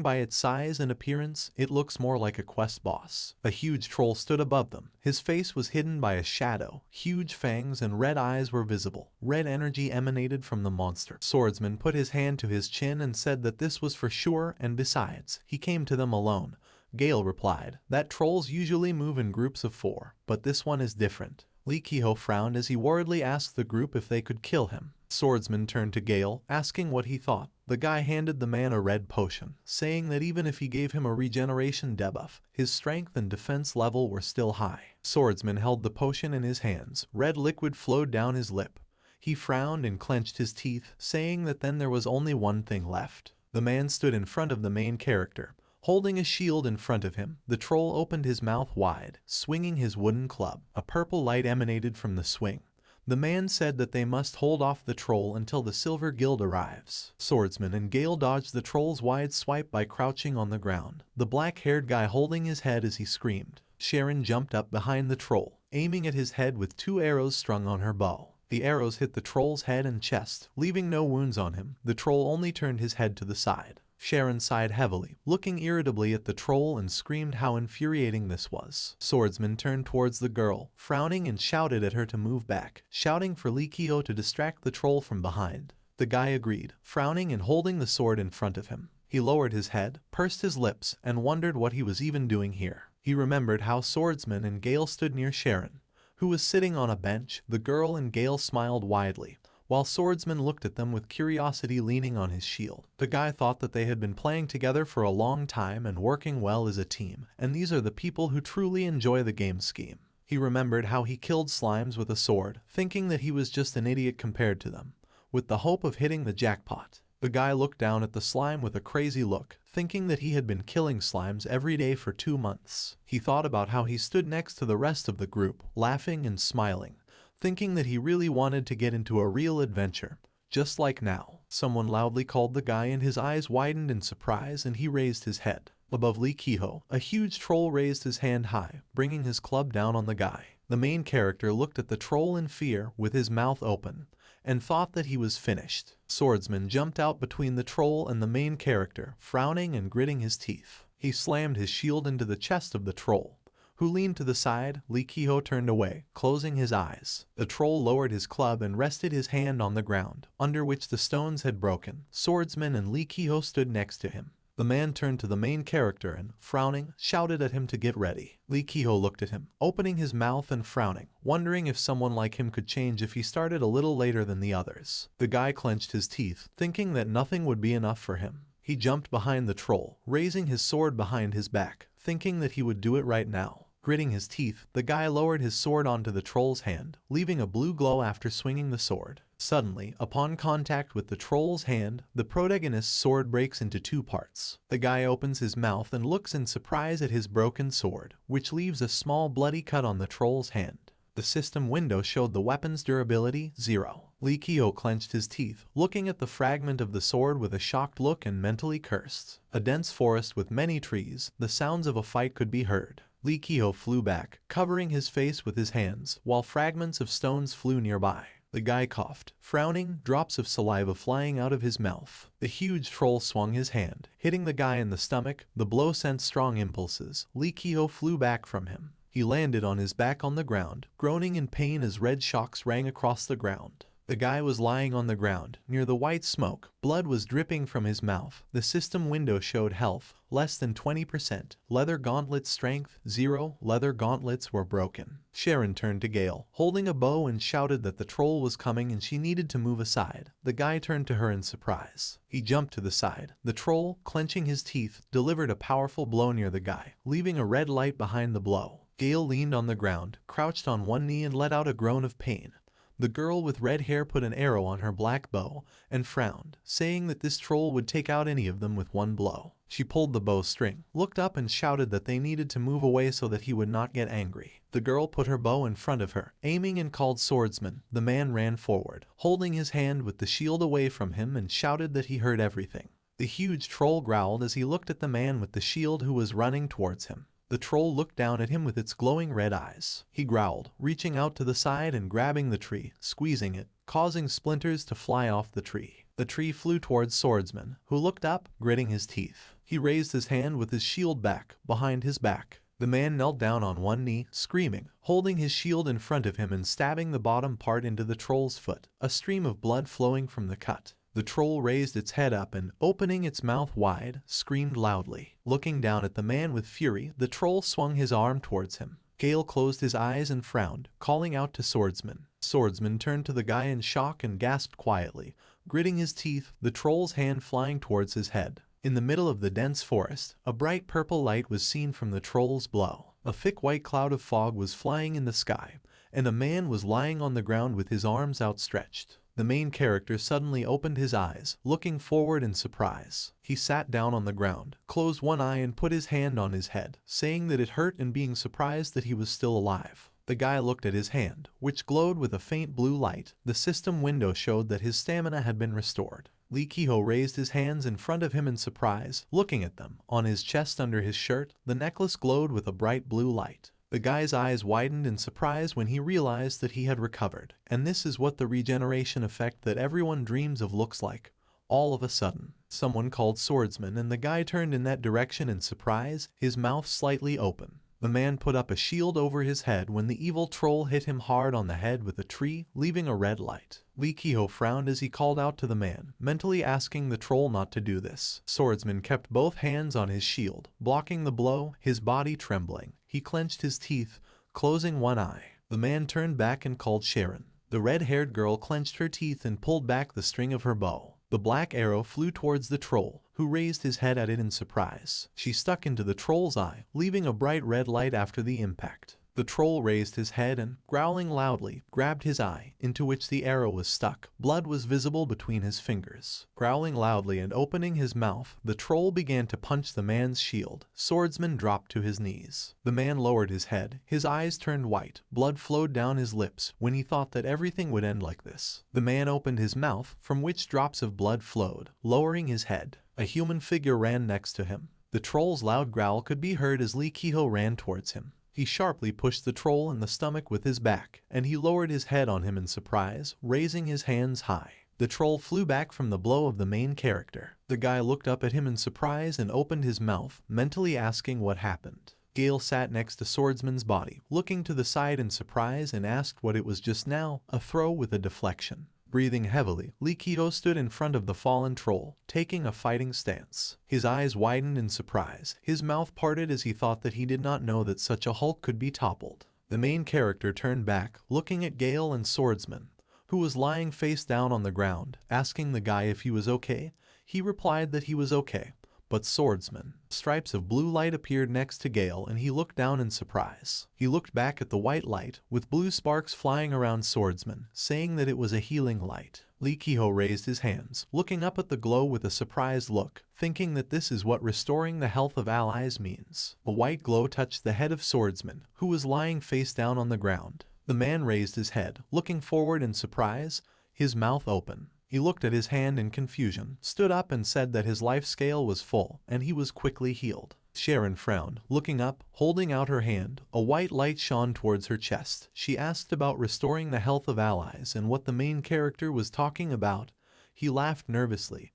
by its size and appearance, it looks more like a quest boss. A huge troll stood above them. His face was hidden by a shadow. Huge fangs and red eyes were visible. Red energy emanated from the monster. Swordsman put his hand to his chin and said that this was for sure, and besides, he came to them alone. Gale replied that trolls usually move in groups of 4, but this one is different. Lee Ki-ho frowned as he worriedly asked the group if they could kill him. Swordsman turned to Gale, asking what he thought. The guy handed the man a red potion, saying that even if he gave him a regeneration debuff, his strength and defense level were still high. Swordsman held the potion in his hands. Red liquid flowed down his lip. He frowned and clenched his teeth, saying that then there was only one thing left. The man stood in front of the main character, holding a shield in front of him. The troll opened his mouth wide, swinging his wooden club. A purple light emanated from the swing. The man said that they must hold off the troll until the Silver Guild arrives. Swordsman and Gale dodged the troll's wide swipe by crouching on the ground, the black-haired guy holding his head as he screamed. Sharon jumped up behind the troll, aiming at his head with 2 arrows strung on her bow. The arrows hit the troll's head and chest, leaving no wounds on him. The troll only turned his head to the side. Sharon sighed heavily, looking irritably at the troll, and screamed how infuriating this was. Swordsman turned towards the girl, frowning, and shouted at her to move back, shouting for Lee Ki-ho to distract the troll from behind. The guy agreed, frowning and holding the sword in front of him. He lowered his head, pursed his lips, and wondered what he was even doing here. He remembered how Swordsman and Gale stood near Sharon, who was sitting on a bench. The girl and Gale smiled widely, while Swordsman looked at them with curiosity, leaning on his shield. The guy thought that they had been playing together for a long time and working well as a team, and these are the people who truly enjoy the game scheme. He remembered how he killed slimes with a sword, thinking that he was just an idiot compared to them, with the hope of hitting the jackpot. The guy looked down at the slime with a crazy look, thinking that he had been killing slimes every day for 2 months. He thought about how he stood next to the rest of the group, laughing and smiling, thinking that he really wanted to get into a real adventure, just like now. Someone loudly called the guy, and his eyes widened in surprise, and he raised his head. Above Lee Ki-ho, a huge troll raised his hand high, bringing his club down on the guy. The main character looked at the troll in fear, with his mouth open, and thought that he was finished. Swordsman jumped out between the troll and the main character, frowning and gritting his teeth. He slammed his shield into the chest of the troll, who leaned to the side. Lee Ki-ho turned away, closing his eyes. The troll lowered his club and rested his hand on the ground, under which the stones had broken. Swordsman and Lee Ki-ho stood next to him. The man turned to the main character and, frowning, shouted at him to get ready. Lee Ki-ho looked at him, opening his mouth and frowning, wondering if someone like him could change if he started a little later than the others. The guy clenched his teeth, thinking that nothing would be enough for him. He jumped behind the troll, raising his sword behind his back, thinking that he would do it right now. Gritting his teeth, the guy lowered his sword onto the troll's hand, leaving a blue glow after swinging the sword. Suddenly, upon contact with the troll's hand, the protagonist's sword breaks into 2 parts. The guy opens his mouth and looks in surprise at his broken sword, which leaves a small bloody cut on the troll's hand. The system window showed the weapon's durability 0. Lee Ki-ho clenched his teeth, looking at the fragment of the sword with a shocked look, and mentally cursed. A dense forest with many trees, the sounds of a fight could be heard. Lee Ki-ho flew back, covering his face with his hands, while fragments of stones flew nearby. The guy coughed, frowning, drops of saliva flying out of his mouth. The huge troll swung his hand, hitting the guy in the stomach. The blow sent strong impulses. Lee Ki-ho flew back from him. He landed on his back on the ground, groaning in pain as red shocks rang across the ground. The guy was lying on the ground, near the white smoke. Blood was dripping from his mouth. The system window showed health, less than 20%. Leather gauntlets strength, 0. Leather gauntlets were broken. Sharon turned to Gale, holding a bow, and shouted that the troll was coming and she needed to move aside. The guy turned to her in surprise. He jumped to the side. The troll, clenching his teeth, delivered a powerful blow near the guy, leaving a red light behind the blow. Gale leaned on the ground, crouched on one knee, and let out a groan of pain. The girl with red hair put an arrow on her black bow and frowned, saying that this troll would take out any of them with one blow. She pulled the bowstring, looked up, and shouted that they needed to move away so that he would not get angry. The girl put her bow in front of her, aiming, and called swordsman. The man ran forward, holding his hand with the shield away from him, and shouted that he heard everything. The huge troll growled as he looked at the man with the shield who was running towards him. The troll looked down at him with its glowing red eyes. He growled, reaching out to the side and grabbing the tree, squeezing it, causing splinters to fly off the tree. The tree flew towards Swordsman, who looked up, gritting his teeth. He raised his hand with his shield back, behind his back. The man knelt down on one knee, screaming, holding his shield in front of him and stabbing the bottom part into the troll's foot, a stream of blood flowing from the cut. The troll raised its head up and, opening its mouth wide, screamed loudly. Looking down at the man with fury, the troll swung his arm towards him. Gale closed his eyes and frowned, calling out to Swordsman. Swordsman turned to the guy in shock and gasped quietly, gritting his teeth, the troll's hand flying towards his head. In the middle of the dense forest, a bright purple light was seen from the troll's blow. A thick white cloud of fog was flying in the sky, and a man was lying on the ground with his arms outstretched. The main character suddenly opened his eyes, looking forward in surprise. He sat down on the ground, closed one eye, and put his hand on his head, saying that it hurt and being surprised that he was still alive. The guy looked at his hand, which glowed with a faint blue light. The system window showed that his stamina had been restored. Lee Kehoe raised his hands in front of him in surprise, looking at them. On his chest under his shirt, the necklace glowed with a bright blue light. The guy's eyes widened in surprise when he realized that he had recovered. And this is what the regeneration effect that everyone dreams of looks like. All of a sudden, someone called Swordsman, and the guy turned in that direction in surprise, his mouth slightly open. The man put up a shield over his head when the evil troll hit him hard on the head with a tree, leaving a red light. Lee Kehoe frowned as he called out to the man, mentally asking the troll not to do this. Swordsman kept both hands on his shield, blocking the blow, his body trembling. He clenched his teeth, closing one eye. The man turned back and called Sharon. The red-haired girl clenched her teeth and pulled back the string of her bow. The black arrow flew towards the troll, who raised his head at it in surprise. She stuck into the troll's eye, leaving a bright red light after the impact. The troll raised his head and, growling loudly, grabbed his eye, into which the arrow was stuck. Blood was visible between his fingers. Growling loudly and opening his mouth, the troll began to punch the man's shield. Swordsman dropped to his knees. The man lowered his head. His eyes turned white. Blood flowed down his lips when he thought that everything would end like this. The man opened his mouth, from which drops of blood flowed. Lowering his head, a human figure ran next to him. The troll's loud growl could be heard as Lee Kehoe ran towards him. He sharply pushed the troll in the stomach with his back, and he lowered his head on him in surprise, raising his hands high. The troll flew back from the blow of the main character. The guy looked up at him in surprise and opened his mouth, mentally asking what happened. Gale sat next to Swordsman's body, looking to the side in surprise, and asked what it was just now, a throw with a deflection. Breathing heavily, Lee Kehoe stood in front of the fallen troll, taking a fighting stance. His eyes widened in surprise. His mouth parted as he thought that he did not know that such a hulk could be toppled. The main character turned back, looking at Gale and Swordsman, who was lying face down on the ground, asking the guy if he was okay. He replied that he was okay. But Swordsman, stripes of blue light appeared next to Gale, and he looked down in surprise. He looked back at the white light, with blue sparks flying around Swordsman, saying that it was a healing light. Lee Kehoe raised his hands, looking up at the glow with a surprised look, thinking that this is what restoring the health of allies means. A white glow touched the head of Swordsman, who was lying face down on the ground. The man raised his head, looking forward in surprise, his mouth open. He looked at his hand in confusion, stood up and said that his life scale was full, and he was quickly healed. Sharon frowned, looking up, holding out her hand. A white light shone towards her chest. She asked about restoring the health of allies and what the main character was talking about. He laughed nervously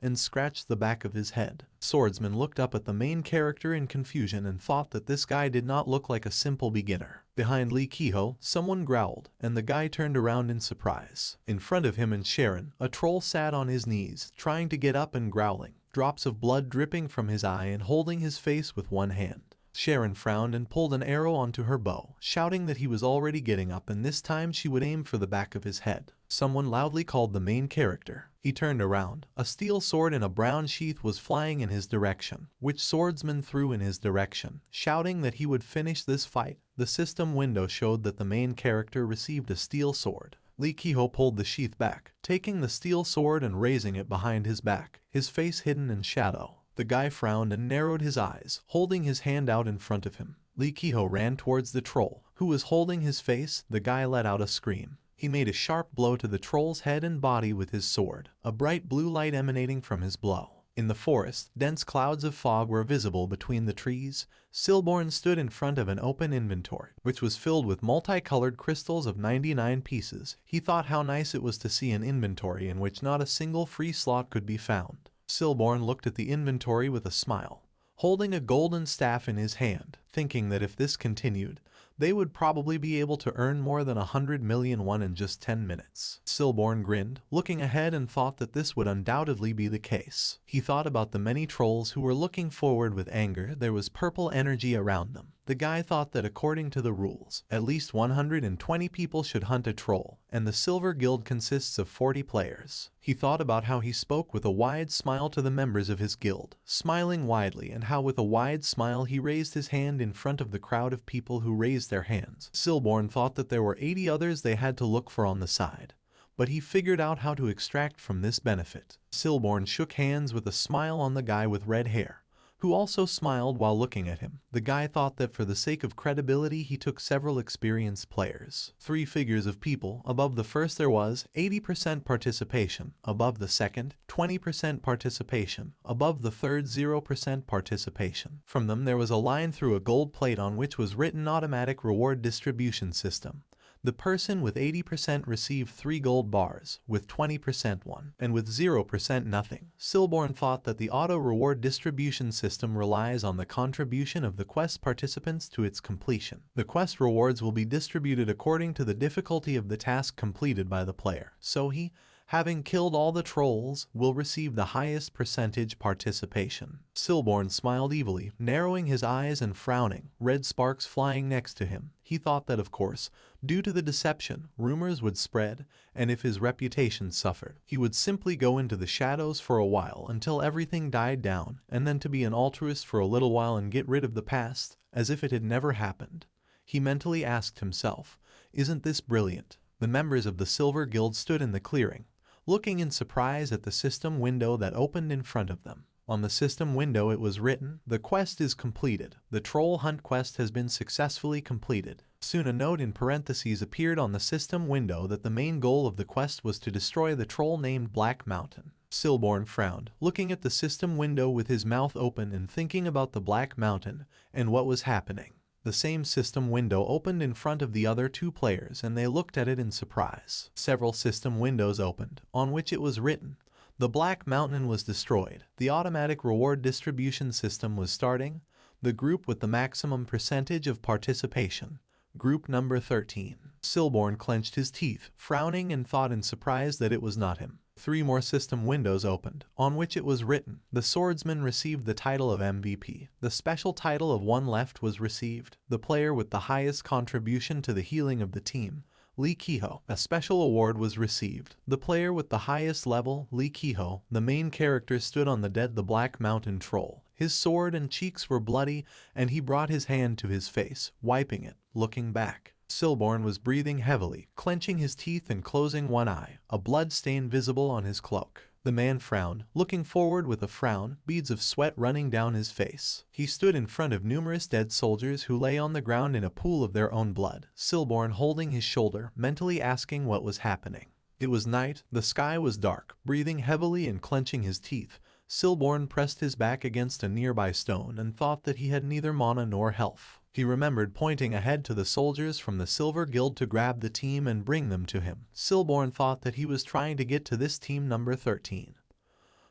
and scratched the back of his head. Swordsman looked up at the main character in confusion and thought that this guy did not look like a simple beginner. Behind Lee Kehoe, someone growled, and the guy turned around in surprise. In front of him and Sharon, a troll sat on his knees, trying to get up and growling, drops of blood dripping from his eye and holding his face with one hand. Sharon frowned and pulled an arrow onto her bow, shouting that he was already getting up and this time she would aim for the back of his head. Someone loudly called the main character. He turned around. A steel sword in a brown sheath was flying in his direction, which Swordsman threw in his direction, shouting that he would finish this fight. The system window showed that the main character received a steel sword. Lee Kehoe pulled the sheath back, taking the steel sword and raising it behind his back, his face hidden in shadow. The guy frowned and narrowed his eyes, holding his hand out in front of him. Lee Kehoe ran towards the troll, who was holding his face. The guy let out a scream. He made a sharp blow to the troll's head and body with his sword, a bright blue light emanating from his blow. In the forest, dense clouds of fog were visible between the trees. Silborn stood in front of an open inventory, which was filled with multicolored crystals of 99 pieces. He thought how nice it was to see an inventory in which not a single free slot could be found. Silborn looked at the inventory with a smile, holding a golden staff in his hand, thinking that if this continued, they would probably be able to earn more than 100 million won in just 10 minutes. Silborn grinned, looking ahead and thought that this would undoubtedly be the case. He thought about the many trolls who were looking forward with anger. There was purple energy around them. The guy thought that according to the rules, at least 120 people should hunt a troll, and the Silver Guild consists of 40 players. He thought about how he spoke with a wide smile to the members of his guild, smiling widely, and how with a wide smile he raised his hand in front of the crowd of people who raised their hands. Silborn thought that there were 80 others they had to look for on the side, but he figured out how to extract from this benefit. Silborn shook hands with a smile on the guy with red hair, who also smiled while looking at him. The guy thought that for the sake of credibility he took several experienced players. 3 figures of people. Above the first there was 80% participation, above the second 20% participation, above the third 0% participation. From them there was a line through a gold plate on which was written automatic reward distribution system. The person with 80% received 3 gold bars, with 20% 1, and with 0% nothing. Silborn thought that the auto-reward distribution system relies on the contribution of the quest participants to its completion. The quest rewards will be distributed according to the difficulty of the task completed by the player, so he, having killed all the trolls, will receive the highest percentage participation. Silborn smiled evilly, narrowing his eyes and frowning, red sparks flying next to him. He thought that of course, due to the deception, rumors would spread, and if his reputation suffered, he would simply go into the shadows for a while until everything died down, and then to be an altruist for a little while and get rid of the past, as if it had never happened. He mentally asked himself, "Isn't this brilliant?" The members of the Silver Guild stood in the clearing, looking in surprise at the system window that opened in front of them. On the system window it was written, "The quest is completed. The troll hunt quest has been successfully completed." Soon a note in parentheses appeared on the system window that the main goal of the quest was to destroy the troll named Black Mountain. Silborn frowned, looking at the system window with his mouth open and thinking about the Black Mountain and what was happening. The same system window opened in front of the other 2 players and they looked at it in surprise. Several system windows opened, on which it was written, "The Black Mountain was destroyed. The automatic reward distribution system was starting. The group with the maximum percentage of participation. Group number 13. Silborn clenched his teeth, frowning and thought in surprise that it was not him. 3 more system windows opened, on which it was written, "The swordsman received the title of MVP. The special title of one left was received. The player with the highest contribution to the healing of the team, Lee Kehoe. A special award was received. The player with the highest level, Lee Kehoe." The main character stood on the dead the Black Mountain troll. His sword and cheeks were bloody, and he brought his hand to his face, wiping it, looking back. Silborn was breathing heavily, clenching his teeth and closing one eye, a blood stain visible on his cloak. The man frowned, looking forward with a frown, beads of sweat running down his face. He stood in front of numerous dead soldiers who lay on the ground in a pool of their own blood, Silborn holding his shoulder, mentally asking what was happening. It was night, the sky was dark. Breathing heavily and clenching his teeth, Silborn pressed his back against a nearby stone and thought that he had neither mana nor health. He remembered pointing ahead to the soldiers from the Silver Guild to grab the team and bring them to him. Silborn thought that he was trying to get to this team number 13.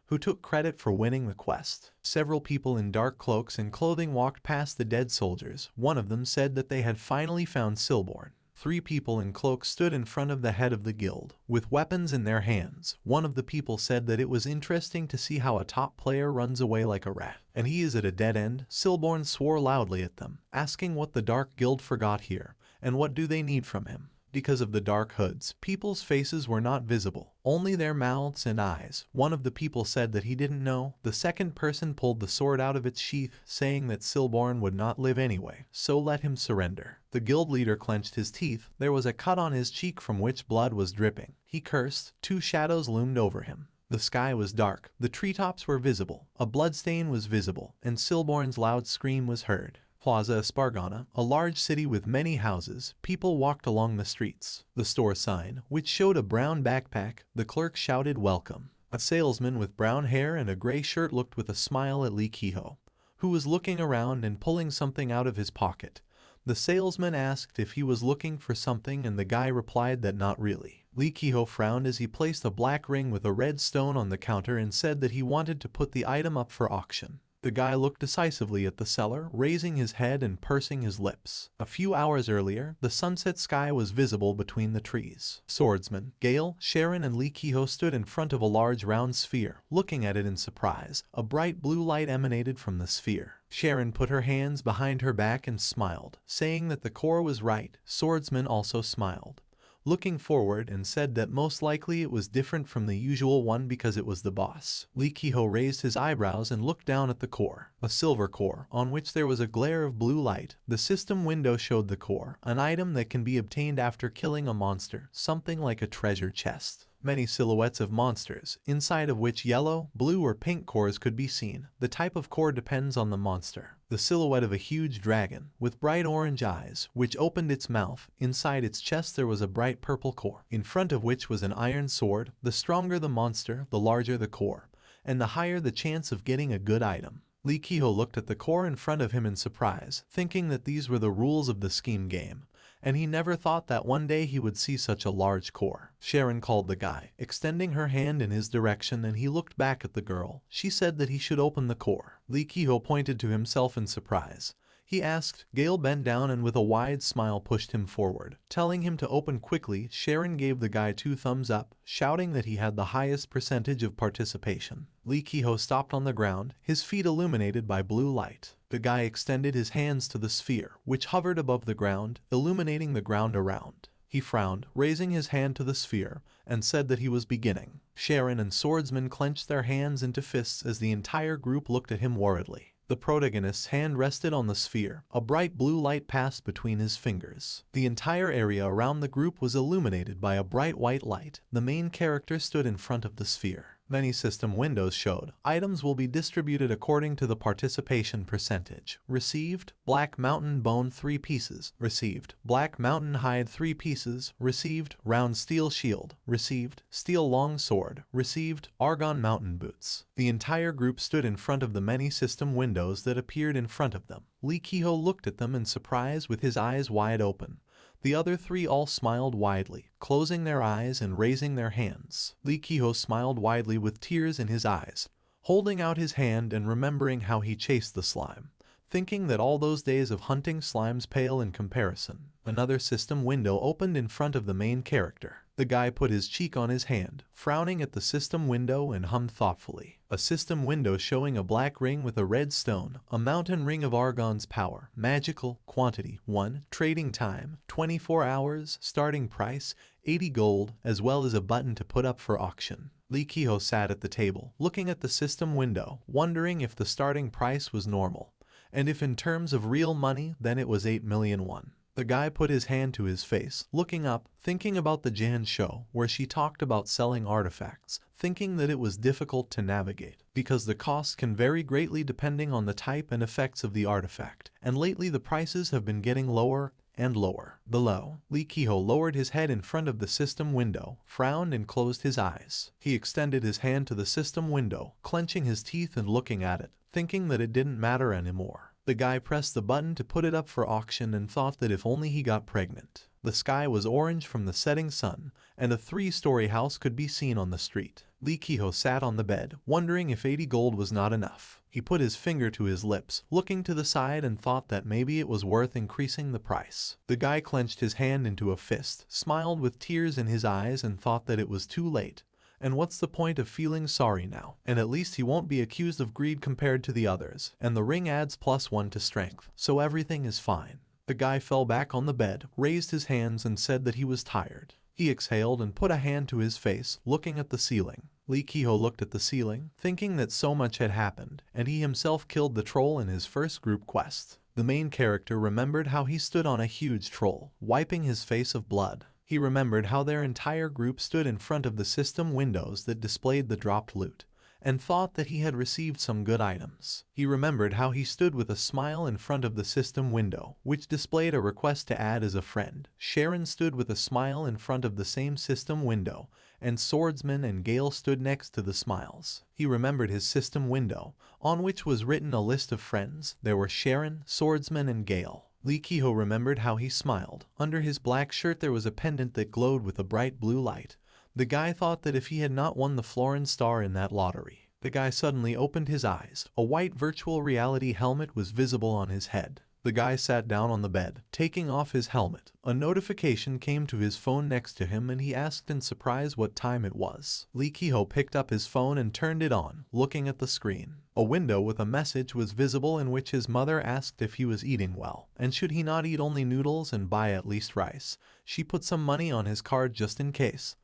who took credit for winning the quest. Several people in dark cloaks and clothing walked past the dead soldiers. One of them said that they had finally found Reborn. 3 people in cloaks stood in front of the head of the guild, with weapons in their hands. One of the people said that it was interesting to see how a top player runs away like a rat, and he is at a dead end. Reborn swore loudly at them, asking what the Dark Guild forgot here, and what do they need from him. Because of the dark hoods, people's faces were not visible, only their mouths and eyes. One of the people said that he didn't know. The second person pulled the sword out of its sheath, saying that Reborn would not live anyway, so let him surrender. The guild leader clenched his teeth. There was a cut on his cheek from which blood was dripping. He cursed. 2 shadows loomed over him. The sky was dark, the treetops were visible, a bloodstain was visible, and Reborn's loud scream was heard. Plaza Espargana, a large city with many houses. People walked along the streets. The store sign, which showed a brown backpack, the clerk shouted welcome. A salesman with brown hair and a gray shirt looked with a smile at Lee Kehoe, who was looking around and pulling something out of his pocket. The salesman asked if he was looking for something, and the guy replied that not really. Lee Kehoe frowned as he placed a black ring with a red stone on the counter and said that he wanted to put the item up for auction. The guy looked decisively at the seller, raising his head and pursing his lips. A few hours earlier, the sunset sky was visible between the trees. Swordsman, Gale, Sharon, and Lee Kehoe stood in front of a large round sphere, looking at it in surprise. A bright blue light emanated from the sphere. Sharon put her hands behind her back and smiled, saying that the core was right. Swordsman also smiled, looking forward, and said that most likely it was different from the usual one because it was the boss. Lee Kehoe raised his eyebrows and looked down at the core, a silver core, on which there was a glare of blue light. The system window showed the core, an item that can be obtained after killing a monster, something like a treasure chest. Many silhouettes of monsters, inside of which yellow, blue, or pink cores could be seen. The type of core depends on the monster. The silhouette of a huge dragon, with bright orange eyes, which opened its mouth. Inside its chest there was a bright purple core, in front of which was an iron sword. The stronger the monster, the larger the core, and the higher the chance of getting a good item. Lee Kehoe looked at the core in front of him in surprise, thinking that these were the rules of the scheme game, and he never thought that one day he would see such a large core. Sharon called the guy, extending her hand in his direction, and he looked back at the girl. She said that he should open the core. Lee Kehoe pointed to himself in surprise. He asked. Gale bent down and with a wide smile pushed him forward, telling him to open quickly. Sharon gave the guy 2 thumbs up, shouting that he had the highest percentage of participation. Lee Kehoe stopped on the ground, his feet illuminated by blue light. The guy extended his hands to the sphere, which hovered above the ground, illuminating the ground around. He frowned, raising his hand to the sphere, and said that he was beginning. Sharon and Swordsman clenched their hands into fists as the entire group looked at him worriedly. The protagonist's hand rested on the sphere. A bright blue light passed between his fingers. The entire area around the group was illuminated by a bright white light. The main character stood in front of the sphere. Many system windows showed. Items will be distributed according to the participation percentage. Received, Black Mountain Bone 3 pieces. Received, Black Mountain Hide 3 pieces. Received, Round Steel Shield. Received, Steel Long Sword. Received, Argon Mountain Boots. The entire group stood in front of the many system windows that appeared in front of them. Lee Kehoe looked at them in surprise with his eyes wide open. The other 3 all smiled widely, closing their eyes and raising their hands. Lee Kehoe smiled widely with tears in his eyes, holding out his hand and remembering how he chased the slime, thinking that all those days of hunting slimes pale in comparison. Another system window opened in front of the main character. The guy put his cheek on his hand, frowning at the system window, and hummed thoughtfully. A system window showing a black ring with a red stone, a mountain ring of Argon's power, magical, quantity 1, trading time 24 hours, starting price 80 gold, as well as a button to put up for auction. Lee Kehoe sat at the table, looking at the system window, wondering if the starting price was normal, and if in terms of real money, then it was 8 million won. The guy put his hand to his face, looking up, thinking about the Jan show, where she talked about selling artifacts, thinking that it was difficult to navigate, because the costs can vary greatly depending on the type and effects of the artifact, and lately the prices have been getting lower and lower. Below, Lee Kehoe lowered his head in front of the system window, frowned and closed his eyes. He extended his hand to the system window, clenching his teeth and looking at it, thinking that it didn't matter anymore. The guy pressed the button to put it up for auction and thought that if only he got pregnant. The sky was orange from the setting sun, and a 3-story house could be seen on the street. Lee Ki-ho sat on the bed, wondering if 80 gold was not enough. He put his finger to his lips, looking to the side, and thought that maybe it was worth increasing the price. The guy clenched his hand into a fist, smiled with tears in his eyes, and thought that it was too late. And what's the point of feeling sorry now? And at least he won't be accused of greed compared to the others. And the ring adds +1 to strength, so everything is fine. The guy fell back on the bed, raised his hands, and said that he was tired. He exhaled and put a hand to his face, looking at the ceiling. Lee Ki-ho looked at the ceiling, thinking that so much had happened, and he himself killed the troll in his first group quest. The main character remembered how he stood on a huge troll, wiping his face of blood. He remembered how their entire group stood in front of the system windows that displayed the dropped loot, and thought that he had received some good items. He remembered how he stood with a smile in front of the system window, which displayed a request to add as a friend. Sharon stood with a smile in front of the same system window, and Swordsman and Gale stood next to the smiles. He remembered his system window, on which was written a list of friends. There were Sharon, Swordsman, and Gale. Lee Ki-ho remembered how he smiled. Under his black shirt there was a pendant that glowed with a bright blue light. The guy thought that if he had not won the Florin Star in that lottery. The guy suddenly opened his eyes. A white virtual reality helmet was visible on his head. The guy sat down on the bed, taking off his helmet. A notification came to his phone next to him, and he asked in surprise what time it was. Lee Ki-ho picked up his phone and turned it on, looking at the screen. A window with a message was visible in which his mother asked if he was eating well, and should he not eat only noodles and buy at least rice. She put some money on his card just in case,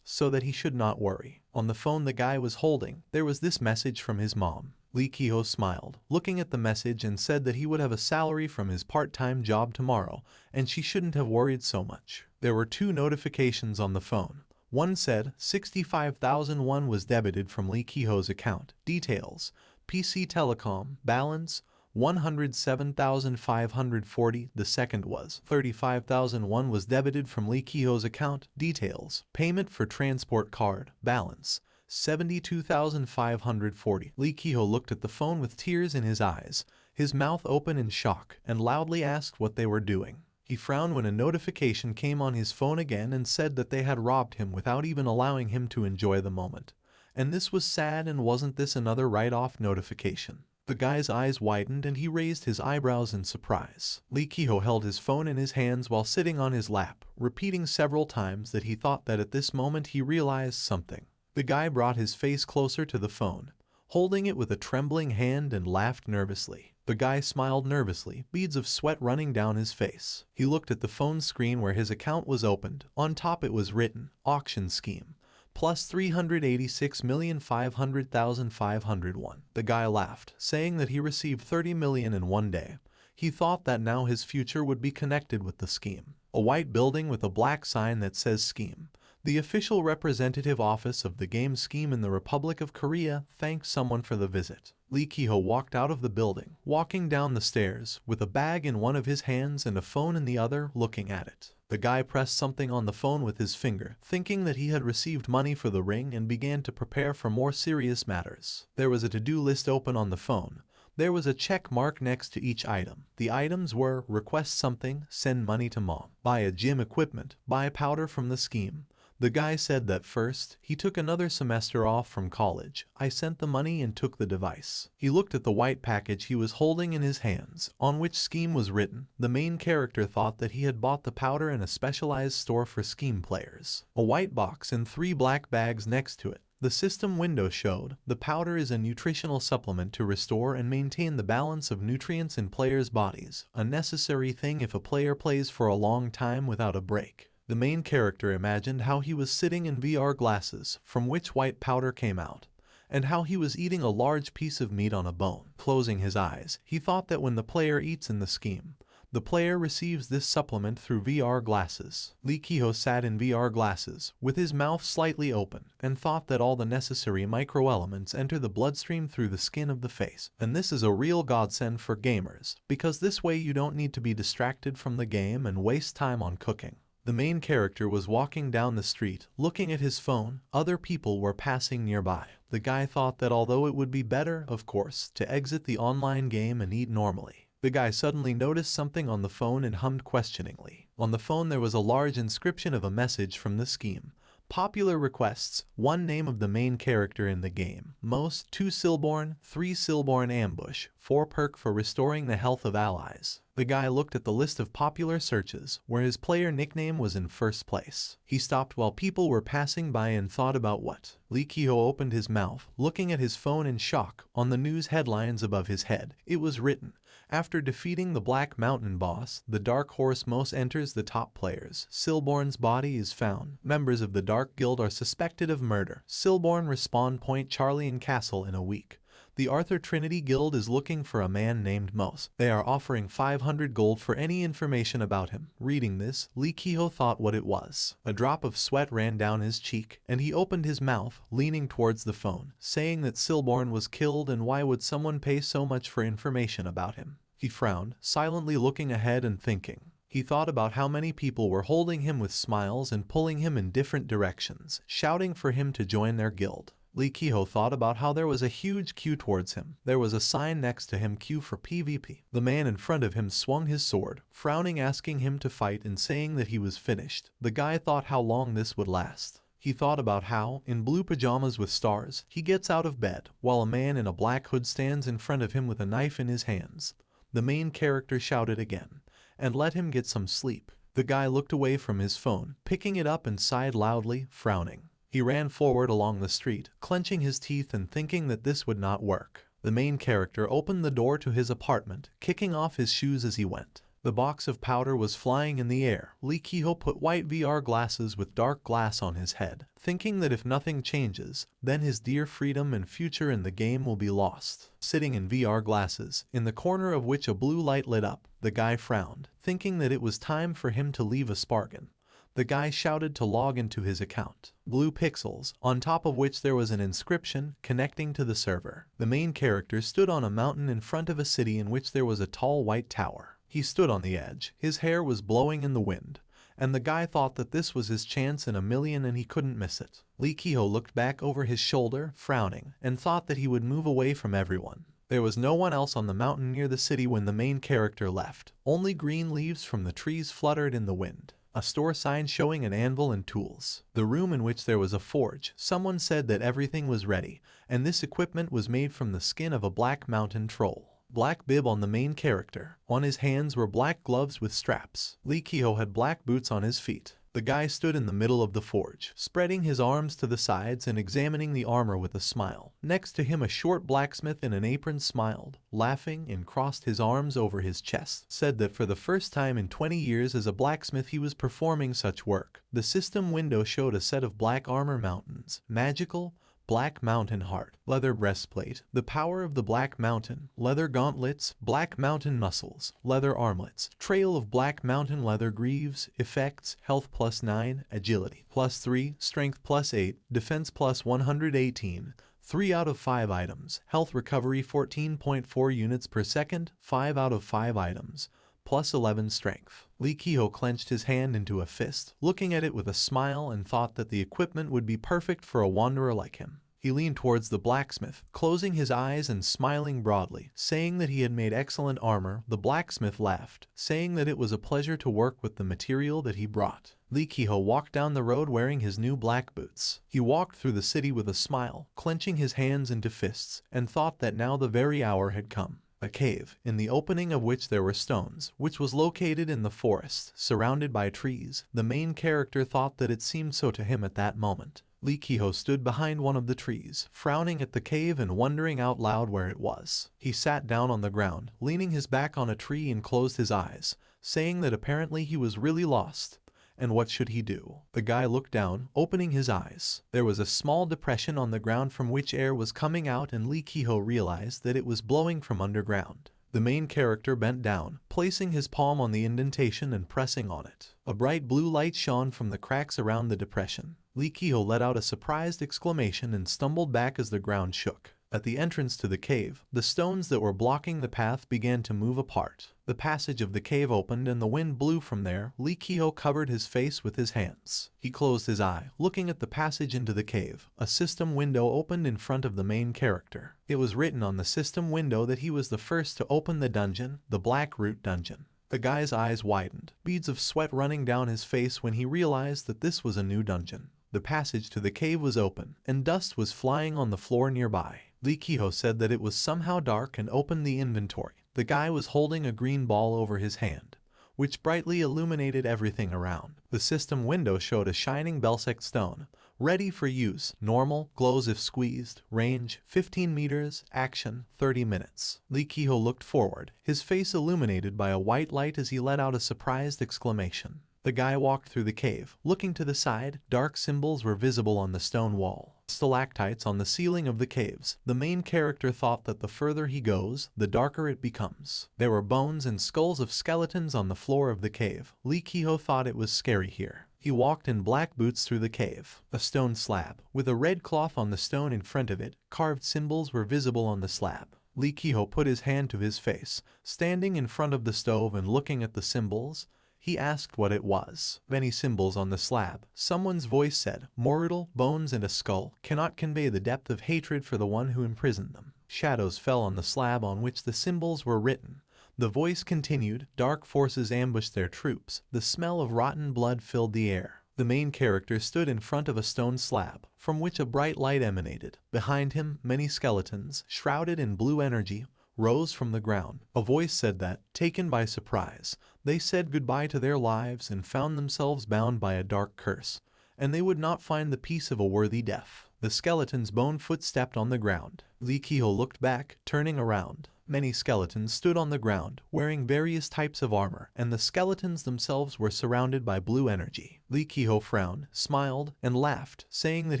so that he should not worry. On the phone the guy was holding, there was this message from his mom. Lee Ki-ho smiled, looking at the message, and said that he would have a salary from his part-time job tomorrow, and she shouldn't have worried so much. There were two notifications on the phone. One said 65,001 was debited from Lee Ki-ho's account. Details: PC Telecom, balance 107,540. The second was 35,001 was debited from Lee Ki-ho's account. Details: payment for transport card, balance 72,540. Lee Ki-ho looked at the phone with tears in his eyes, his mouth open in shock, and loudly asked what they were doing. He frowned when a notification came on his phone again and said that they had robbed him without even allowing him to enjoy the moment. And this was sad, and wasn't this another write-off notification? The guy's eyes widened and he raised his eyebrows in surprise. Lee Ki-ho held his phone in his hands while sitting on his lap, repeating several times that he thought that at this moment he realized something. The guy brought his face closer to the phone, holding it with a trembling hand, and laughed nervously. The guy smiled nervously, beads of sweat running down his face. He looked at the phone screen where his account was opened. On top it was written, auction scheme, plus 386,500,501. The guy laughed, saying that he received 30 million in one day. He thought that now his future would be connected with the scheme. A white building with a black sign that says scheme. The official representative office of the game scheme in the Republic of Korea thanked someone for the visit. Lee Ki-ho walked out of the building, walking down the stairs, with a bag in one of his hands and a phone in the other, looking at it. The guy pressed something on the phone with his finger, thinking that he had received money for the ring, and began to prepare for more serious matters. There was a to-do list open on the phone. There was a check mark next to each item. The items were: request something, send money to mom, buy a gym equipment, buy powder from the scheme. The guy said that first, he took another semester off from college. I sent the money and took the device. He looked at the white package he was holding in his hands, on which scheme was written. The main character thought that he had bought the powder in a specialized store for scheme players. A white box and 3 black bags next to it. The system window showed, the powder is a nutritional supplement to restore and maintain the balance of nutrients in players' bodies, a necessary thing if a player plays for a long time without a break. The main character imagined how he was sitting in VR glasses, from which white powder came out, and how he was eating a large piece of meat on a bone. Closing his eyes, he thought that when the player eats in the scheme, the player receives this supplement through VR glasses. Lee Ki-ho sat in VR glasses, with his mouth slightly open, and thought that all the necessary microelements enter the bloodstream through the skin of the face. And this is a real godsend for gamers, because this way you don't need to be distracted from the game and waste time on cooking. The main character was walking down the street, looking at his phone. Other people were passing nearby. The guy thought that although it would be better, of course, to exit the online game and eat normally. The guy suddenly noticed something on the phone and hummed questioningly. On the phone there was a large inscription of a message from the scheme. Popular requests: 1 name of the main character in the game. Most: 2 Silborn, 3 Silborn ambush, 4 perk for restoring the health of allies. The guy looked at the list of popular searches, where his player nickname was in first place. He stopped while people were passing by and thought about what. Lee Ki-ho opened his mouth, looking at his phone in shock. On the news headlines above his head, it was written, "After defeating the Black Mountain boss, the Dark Horse Mos enters the top players. Silborn's body is found. Members of the Dark Guild are suspected of murder. Silborn respawn Point Charlie and Castle in a week. The Arthur Trinity Guild is looking for a man named Mos. They are offering 500 gold for any information about him." Reading this, Lee Ki-ho thought what it was. A drop of sweat ran down his cheek, and he opened his mouth, leaning towards the phone, saying that Silborn was killed and why would someone pay so much for information about him. He frowned, silently looking ahead and thinking. He thought about how many people were holding him with smiles and pulling him in different directions, shouting for him to join their guild. Lee Ki-ho thought about how there was a huge queue towards him. There was a sign next to him, "Queue for PvP." The man in front of him swung his sword, frowning, asking him to fight and saying that he was finished. The guy thought how long this would last. He thought about how, in blue pajamas with stars, he gets out of bed, while a man in a black hood stands in front of him with a knife in his hands. The main character shouted again, "And let him get some sleep." The guy looked away from his phone, picking it up and sighed loudly, frowning. He ran forward along the street, clenching his teeth and thinking that this would not work. The main character opened the door to his apartment, kicking off his shoes as he went. The box of powder was flying in the air. Lee Ki-ho put white VR glasses with dark glass on his head, thinking that if nothing changes, then his dear freedom and future in the game will be lost. Sitting in VR glasses, in the corner of which a blue light lit up, the guy frowned, thinking that it was time for him to leave a Spargan. The guy shouted to log into his account. Blue pixels, on top of which there was an inscription connecting to the server. The main character stood on a mountain in front of a city in which there was a tall white tower. He stood on the edge. His hair was blowing in the wind, and the guy thought that this was his chance in a million and he couldn't miss it. Lee Ki-ho looked back over his shoulder, frowning, and thought that he would move away from everyone. There was no one else on the mountain near the city when the main character left. Only green leaves from the trees fluttered in the wind. A store sign showing an anvil and tools. The room in which there was a forge. Someone said that everything was ready, and this equipment was made from the skin of a black mountain troll. Black bib on the main character. On his hands were black gloves with straps. Lee Ki-ho had black boots on his feet. The guy stood in the middle of the forge, spreading his arms to the sides and examining the armor with a smile. Next to him a short blacksmith in an apron smiled, laughing, and crossed his arms over his chest. Said that for the first time in 20 years as a blacksmith he was performing such work. The system window showed a set of black armor mountains. Magical, Black Mountain Heart, leather breastplate, the power of the Black Mountain, leather gauntlets, Black Mountain muscles, leather armlets, trail of Black Mountain leather greaves, effects, health +9, agility +3, strength +8, defense +118, 3 out of 5 items, health recovery 14.4 units per second, 5 out of 5 items, +11 strength. Lee Ki-ho clenched his hand into a fist, looking at it with a smile, and thought that the equipment would be perfect for a wanderer like him. He leaned towards the blacksmith, closing his eyes and smiling broadly, saying that he had made excellent armor. The blacksmith laughed, saying that it was a pleasure to work with the material that he brought. Lee Ki-ho walked down the road wearing his new black boots. He walked through the city with a smile, clenching his hands into fists, and thought that now the very hour had come. A cave, in the opening of which there were stones, which was located in the forest, surrounded by trees. The main character thought that it seemed so to him at that moment. Lee Ki-ho stood behind one of the trees, frowning at the cave and wondering out loud where it was. He sat down on the ground, leaning his back on a tree, and closed his eyes, saying that apparently he was really lost. And what should he do? The guy looked down, opening his eyes. There was a small depression on the ground from which air was coming out, and Lee Ki-ho realized that it was blowing from underground. The main character bent down, placing his palm on the indentation and pressing on it. A bright blue light shone from the cracks around the depression. Lee Ki-ho let out a surprised exclamation and stumbled back as the ground shook. At the entrance to the cave, the stones that were blocking the path began to move apart. The passage of the cave opened and the wind blew from there. Lee Ki-ho covered his face with his hands. He closed his eye, looking at the passage into the cave. A system window opened in front of the main character. It was written on the system window that he was the first to open the dungeon, the Black Root Dungeon. The guy's eyes widened, beads of sweat running down his face when he realized that this was a new dungeon. The passage to the cave was open, and dust was flying on the floor nearby. Lee Kiho said that it was somehow dark and opened the inventory. The guy was holding a green ball over his hand, which brightly illuminated everything around. The system window showed a shining Belsec stone, ready for use. Normal, glows if squeezed, range 15 meters, action 30 minutes. Lee Kiho looked forward, his face illuminated by a white light as he let out a surprised exclamation. The guy walked through the cave, looking to the side. Dark symbols were visible on the stone wall. Stalactites on the ceiling of the caves. The main character thought that the further he goes, the darker it becomes. There were bones and skulls of skeletons on the floor of the cave. Lee Kiho thought it was scary here. He walked in black boots through the cave. A stone slab, with a red cloth on the stone in front of it. Carved symbols were visible on the slab. Lee Kiho put his hand to his face, standing in front of the stove and looking at the symbols. He asked what it was. Many symbols on the slab. Someone's voice said, "Mortal, bones and a skull cannot convey the depth of hatred for the one who imprisoned them." Shadows fell on the slab on which the symbols were written. The voice continued, "Dark forces ambushed their troops. The smell of rotten blood filled the air." The main character stood in front of a stone slab, from which a bright light emanated. Behind him, many skeletons, shrouded in blue energy, rose from the ground. A voice said that, taken by surprise, they said goodbye to their lives and found themselves bound by a dark curse, and they would not find the peace of a worthy death. The skeleton's bone foot stepped on the ground. Lee Kiho looked back, turning around. Many skeletons stood on the ground, wearing various types of armor, and the skeletons themselves were surrounded by blue energy. Lee Kiho frowned, smiled, and laughed, saying that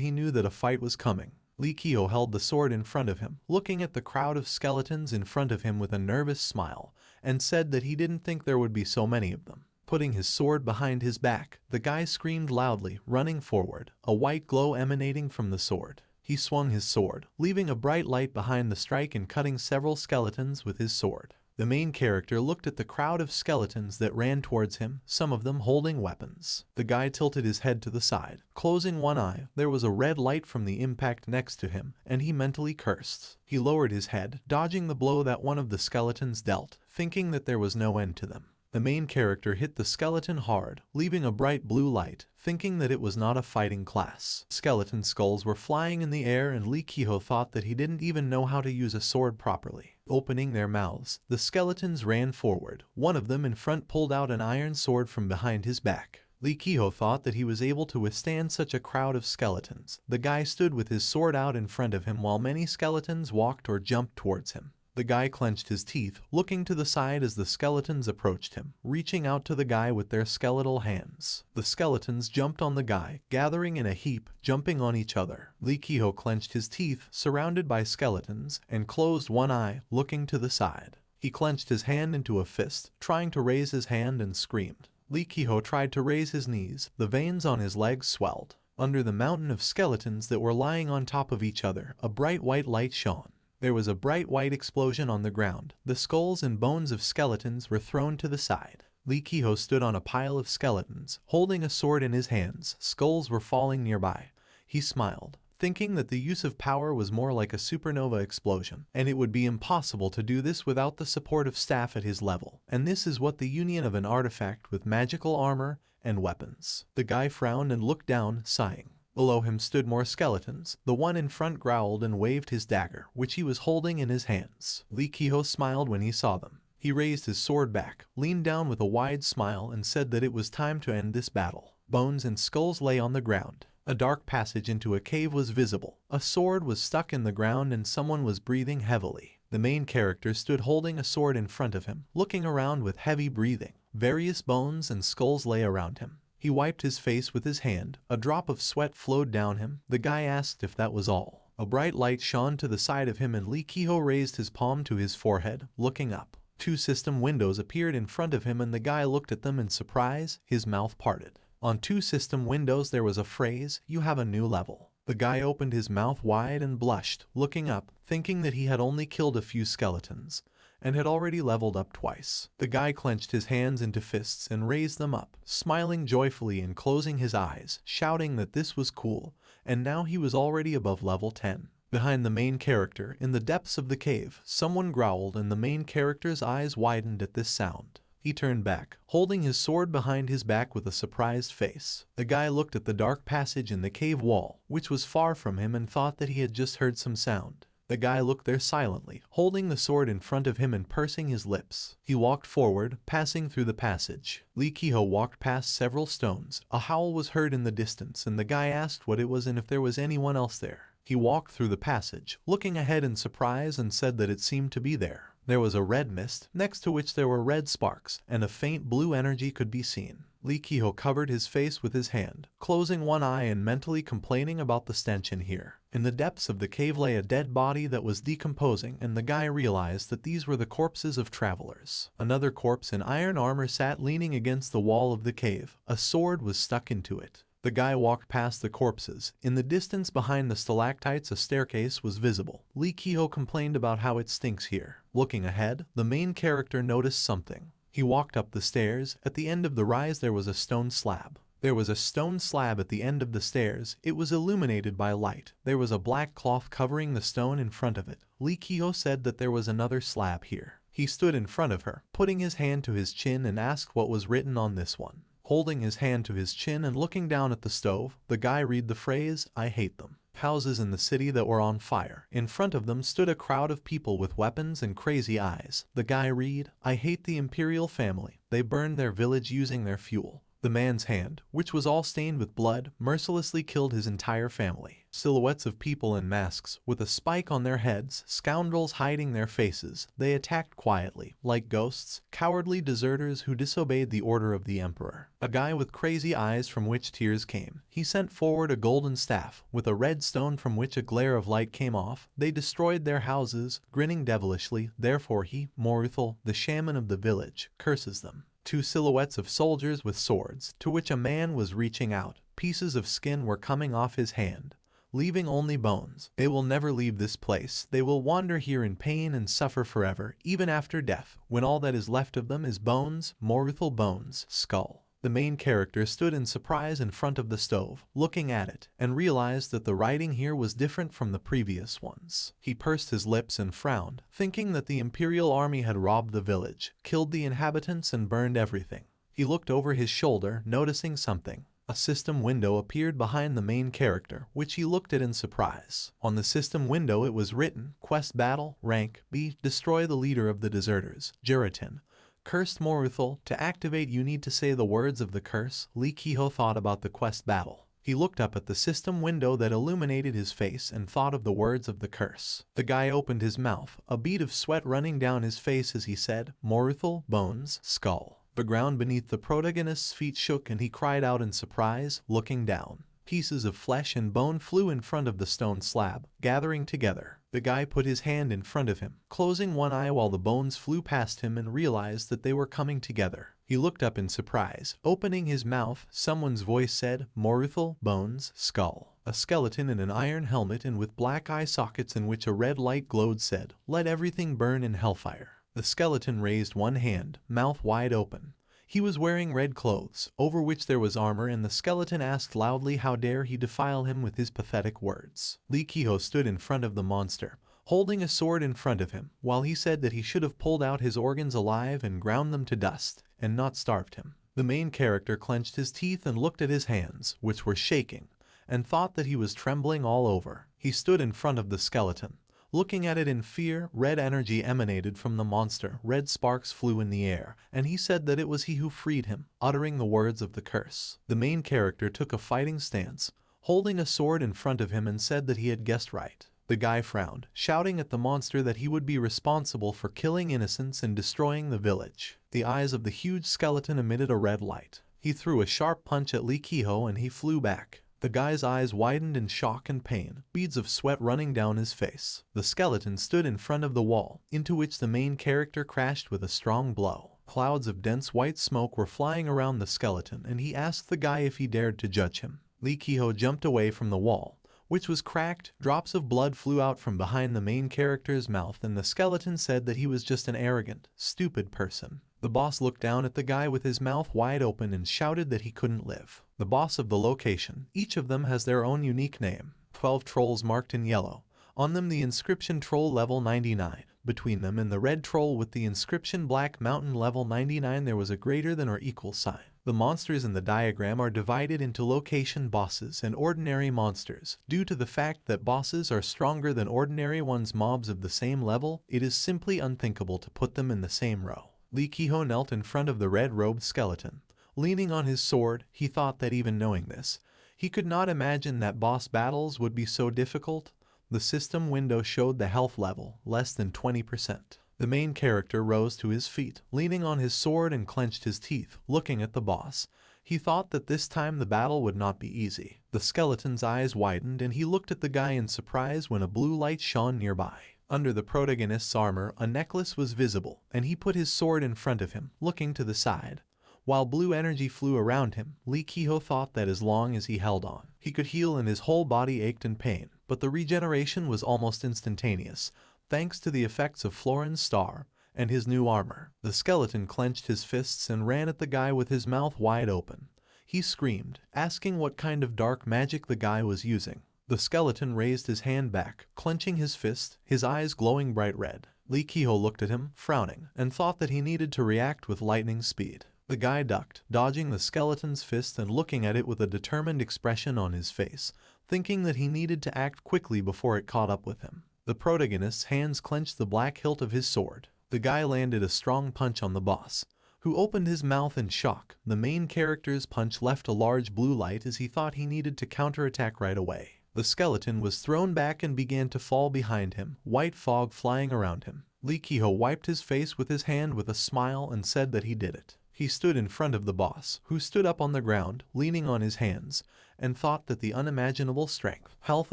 he knew that a fight was coming. Lee Kiho held the sword in front of him, looking at the crowd of skeletons in front of him with a nervous smile, and said that he didn't think there would be so many of them. Putting his sword behind his back, the guy screamed loudly, running forward, a white glow emanating from the sword. He swung his sword, leaving a bright light behind the strike and cutting several skeletons with his sword. The main character looked at the crowd of skeletons that ran towards him, some of them holding weapons. The guy tilted his head to the side. Closing one eye, there was a red light from the impact next to him, and he mentally cursed. He lowered his head, dodging the blow that one of the skeletons dealt, thinking that there was no end to them. The main character hit the skeleton hard, leaving a bright blue light, thinking that it was not a fighting class. Skeleton skulls were flying in the air, and Lee Kiho thought that he didn't even know how to use a sword properly. Opening their mouths, the skeletons ran forward. One of them in front pulled out an iron sword from behind his back. Lee Kiho thought that he was able to withstand such a crowd of skeletons. The guy stood with his sword out in front of him while many skeletons walked or jumped towards him. The guy clenched his teeth, looking to the side as the skeletons approached him, reaching out to the guy with their skeletal hands. The skeletons jumped on the guy, gathering in a heap, jumping on each other. Lee Kiho clenched his teeth, surrounded by skeletons, and closed one eye, looking to the side. He clenched his hand into a fist, trying to raise his hand, and screamed. Lee Kiho tried to raise his knees. The veins on his legs swelled. Under the mountain of skeletons that were lying on top of each other, a bright white light shone. There was a bright white explosion on the ground. The skulls and bones of skeletons were thrown to the side. Lee Kiho stood on a pile of skeletons, holding a sword in his hands. Skulls were falling nearby. He smiled, thinking that the use of power was more like a supernova explosion, and it would be impossible to do this without the support of staff at his level. And this is what the union of an artifact with magical armor and weapons. The guy frowned and looked down, sighing. Below him stood more skeletons. The one in front growled and waved his dagger, which he was holding in his hands. Lee Kiho smiled when he saw them. He raised his sword back, leaned down with a wide smile, and said that it was time to end this battle. Bones and skulls lay on the ground. A dark passage into a cave was visible. A sword was stuck in the ground and someone was breathing heavily. The main character stood holding a sword in front of him, looking around with heavy breathing. Various bones and skulls lay around him. He wiped his face with his hand. A drop of sweat flowed down him. The guy asked if that was all. A bright light shone to the side of him and Lee Kiho raised his palm to his forehead, looking up. Two system windows appeared in front of him and the guy looked at them in surprise, his mouth parted. On two system windows there was a phrase, "You have a new level." The guy opened his mouth wide and blushed, looking up, thinking that he had only killed a few skeletons, and had already leveled up twice. The guy clenched his hands into fists and raised them up, smiling joyfully and closing his eyes, shouting that this was cool, and now he was already above level 10. Behind the main character, in the depths of the cave, someone growled and the main character's eyes widened at this sound. He turned back, holding his sword behind his back with a surprised face. The guy looked at the dark passage in the cave wall, which was far from him, and thought that he had just heard some sound. The guy looked there silently, holding the sword in front of him and pursing his lips. He walked forward, passing through the passage. Lee Kiho walked past several stones. A howl was heard in the distance, and the guy asked what it was and if there was anyone else there. He walked through the passage, looking ahead in surprise, and said that it seemed to be there. There was a red mist, next to which there were red sparks, and a faint blue energy could be seen. Lee Kiho covered his face with his hand, closing one eye and mentally complaining about the stench in here. In the depths of the cave lay a dead body that was decomposing, and the guy realized that these were the corpses of travelers. Another corpse in iron armor sat leaning against the wall of the cave. A sword was stuck into it. The guy walked past the corpses. In the distance behind the stalactites a staircase was visible. Lee Kiho complained about how it stinks here. Looking ahead, the main character noticed something. He walked up the stairs. At the end of the rise there was a stone slab. There was a stone slab at the end of the stairs. It was illuminated by light. There was a black cloth covering the stone in front of it. Lee Kiho said that there was another slab here. He stood in front of her, putting his hand to his chin, and asked what was written on this one. Holding his hand to his chin and looking down at the stove, the guy read the phrase, "I hate them." Houses in the city that were on fire. In front of them stood a crowd of people with weapons and crazy eyes. The guy read, "I hate the imperial family. They burned their village using their fuel." The man's hand, which was all stained with blood, mercilessly killed his entire family. Silhouettes of people in masks, with a spike on their heads, scoundrels hiding their faces. They attacked quietly, like ghosts, cowardly deserters who disobeyed the order of the emperor. A guy with crazy eyes from which tears came. He sent forward a golden staff, with a red stone from which a glare of light came off. They destroyed their houses, grinning devilishly. Therefore he, Moruthel, the shaman of the village, curses them. Two silhouettes of soldiers with swords, to which a man was reaching out. Pieces of skin were coming off his hand, leaving only bones. They will never leave this place. They will wander here in pain and suffer forever, even after death, when all that is left of them is bones, Moruthel bones, skull. The main character stood in surprise in front of the stove, looking at it, and realized that the writing here was different from the previous ones. He pursed his lips and frowned, thinking that the imperial army had robbed the village, killed the inhabitants, and burned everything. He looked over his shoulder, noticing something. A system window appeared behind the main character, which he looked at in surprise. On the system window it was written, "Quest Battle, Rank B, destroy the leader of the deserters, Jeratin. Cursed Moruthel. To activate you need to say the words of the curse." Lee Kiho thought about the quest battle. He looked up at the system window that illuminated his face and thought of the words of the curse. The guy opened his mouth, a bead of sweat running down his face as he said, "Moruthel, bones, skull." The ground beneath the protagonist's feet shook and he cried out in surprise, looking down. Pieces of flesh and bone flew in front of the stone slab, gathering together. The guy put his hand in front of him, closing one eye while the bones flew past him, and realized that they were coming together. He looked up in surprise. Opening his mouth, someone's voice said, "Moruthel, bones, skull." A skeleton in an iron helmet and with black eye sockets in which a red light glowed said, "Let everything burn in hellfire." The skeleton raised one hand, mouth wide open. He was wearing red clothes, over which there was armor, and the skeleton asked loudly how dare he defile him with his pathetic words. Lee Kiho stood in front of the monster, holding a sword in front of him, while he said that he should have pulled out his organs alive and ground them to dust, and not starved him. The main character clenched his teeth and looked at his hands, which were shaking, and thought that he was trembling all over. He stood in front of the skeleton, looking at it in fear. Red energy emanated from the monster, red sparks flew in the air, and he said that it was he who freed him, uttering the words of the curse. The main character took a fighting stance, holding a sword in front of him, and said that he had guessed right. The guy frowned, shouting at the monster that he would be responsible for killing innocents and destroying the village. The eyes of the huge skeleton emitted a red light. He threw a sharp punch at Lee Kiho and he flew back. The guy's eyes widened in shock and pain, beads of sweat running down his face. The skeleton stood in front of the wall, into which the main character crashed with a strong blow. Clouds of dense white smoke were flying around the skeleton, and he asked the guy if he dared to judge him. Lee Kiho jumped away from the wall, which was cracked. Drops of blood flew out from behind the main character's mouth, and the skeleton said that he was just an arrogant, stupid person. The boss looked down at the guy with his mouth wide open and shouted that he couldn't live. The boss of the location. Each of them has their own unique name. 12 trolls marked in yellow. On them the inscription Troll level 99. Between them and the red troll with the inscription Black Mountain level 99 there was a greater than or equal sign. The monsters in the diagram are divided into location bosses and ordinary monsters. Due to the fact that bosses are stronger than ordinary ones, mobs of the same level, it is simply unthinkable to put them in the same row. Lee Ki-ho knelt in front of the red-robed skeleton. Leaning on his sword, he thought that even knowing this, he could not imagine that boss battles would be so difficult. The system window showed the health level, less than 20%. The main character rose to his feet, leaning on his sword and clenched his teeth, looking at the boss. He thought that this time the battle would not be easy. The skeleton's eyes widened and he looked at the guy in surprise when a blue light shone nearby. Under the protagonist's armor, a necklace was visible, and he put his sword in front of him, looking to the side. While blue energy flew around him, Lee Ki-ho thought that as long as he held on, he could heal and his whole body ached in pain, but the regeneration was almost instantaneous, thanks to the effects of Florin's star and his new armor. The skeleton clenched his fists and ran at the guy with his mouth wide open. He screamed, asking what kind of dark magic the guy was using. The skeleton raised his hand back, clenching his fist, his eyes glowing bright red. Lee Ki-ho looked at him, frowning, and thought that he needed to react with lightning speed. The guy ducked, dodging the skeleton's fist and looking at it with a determined expression on his face, thinking that he needed to act quickly before it caught up with him. The protagonist's hands clenched the black hilt of his sword. The guy landed a strong punch on the boss, who opened his mouth in shock. The main character's punch left a large blue light as he thought he needed to counterattack right away. The skeleton was thrown back and began to fall behind him, white fog flying around him. Lee Ki-ho wiped his face with his hand with a smile and said that he did it. He stood in front of the boss, who stood up on the ground, leaning on his hands, and thought that the unimaginable strength, health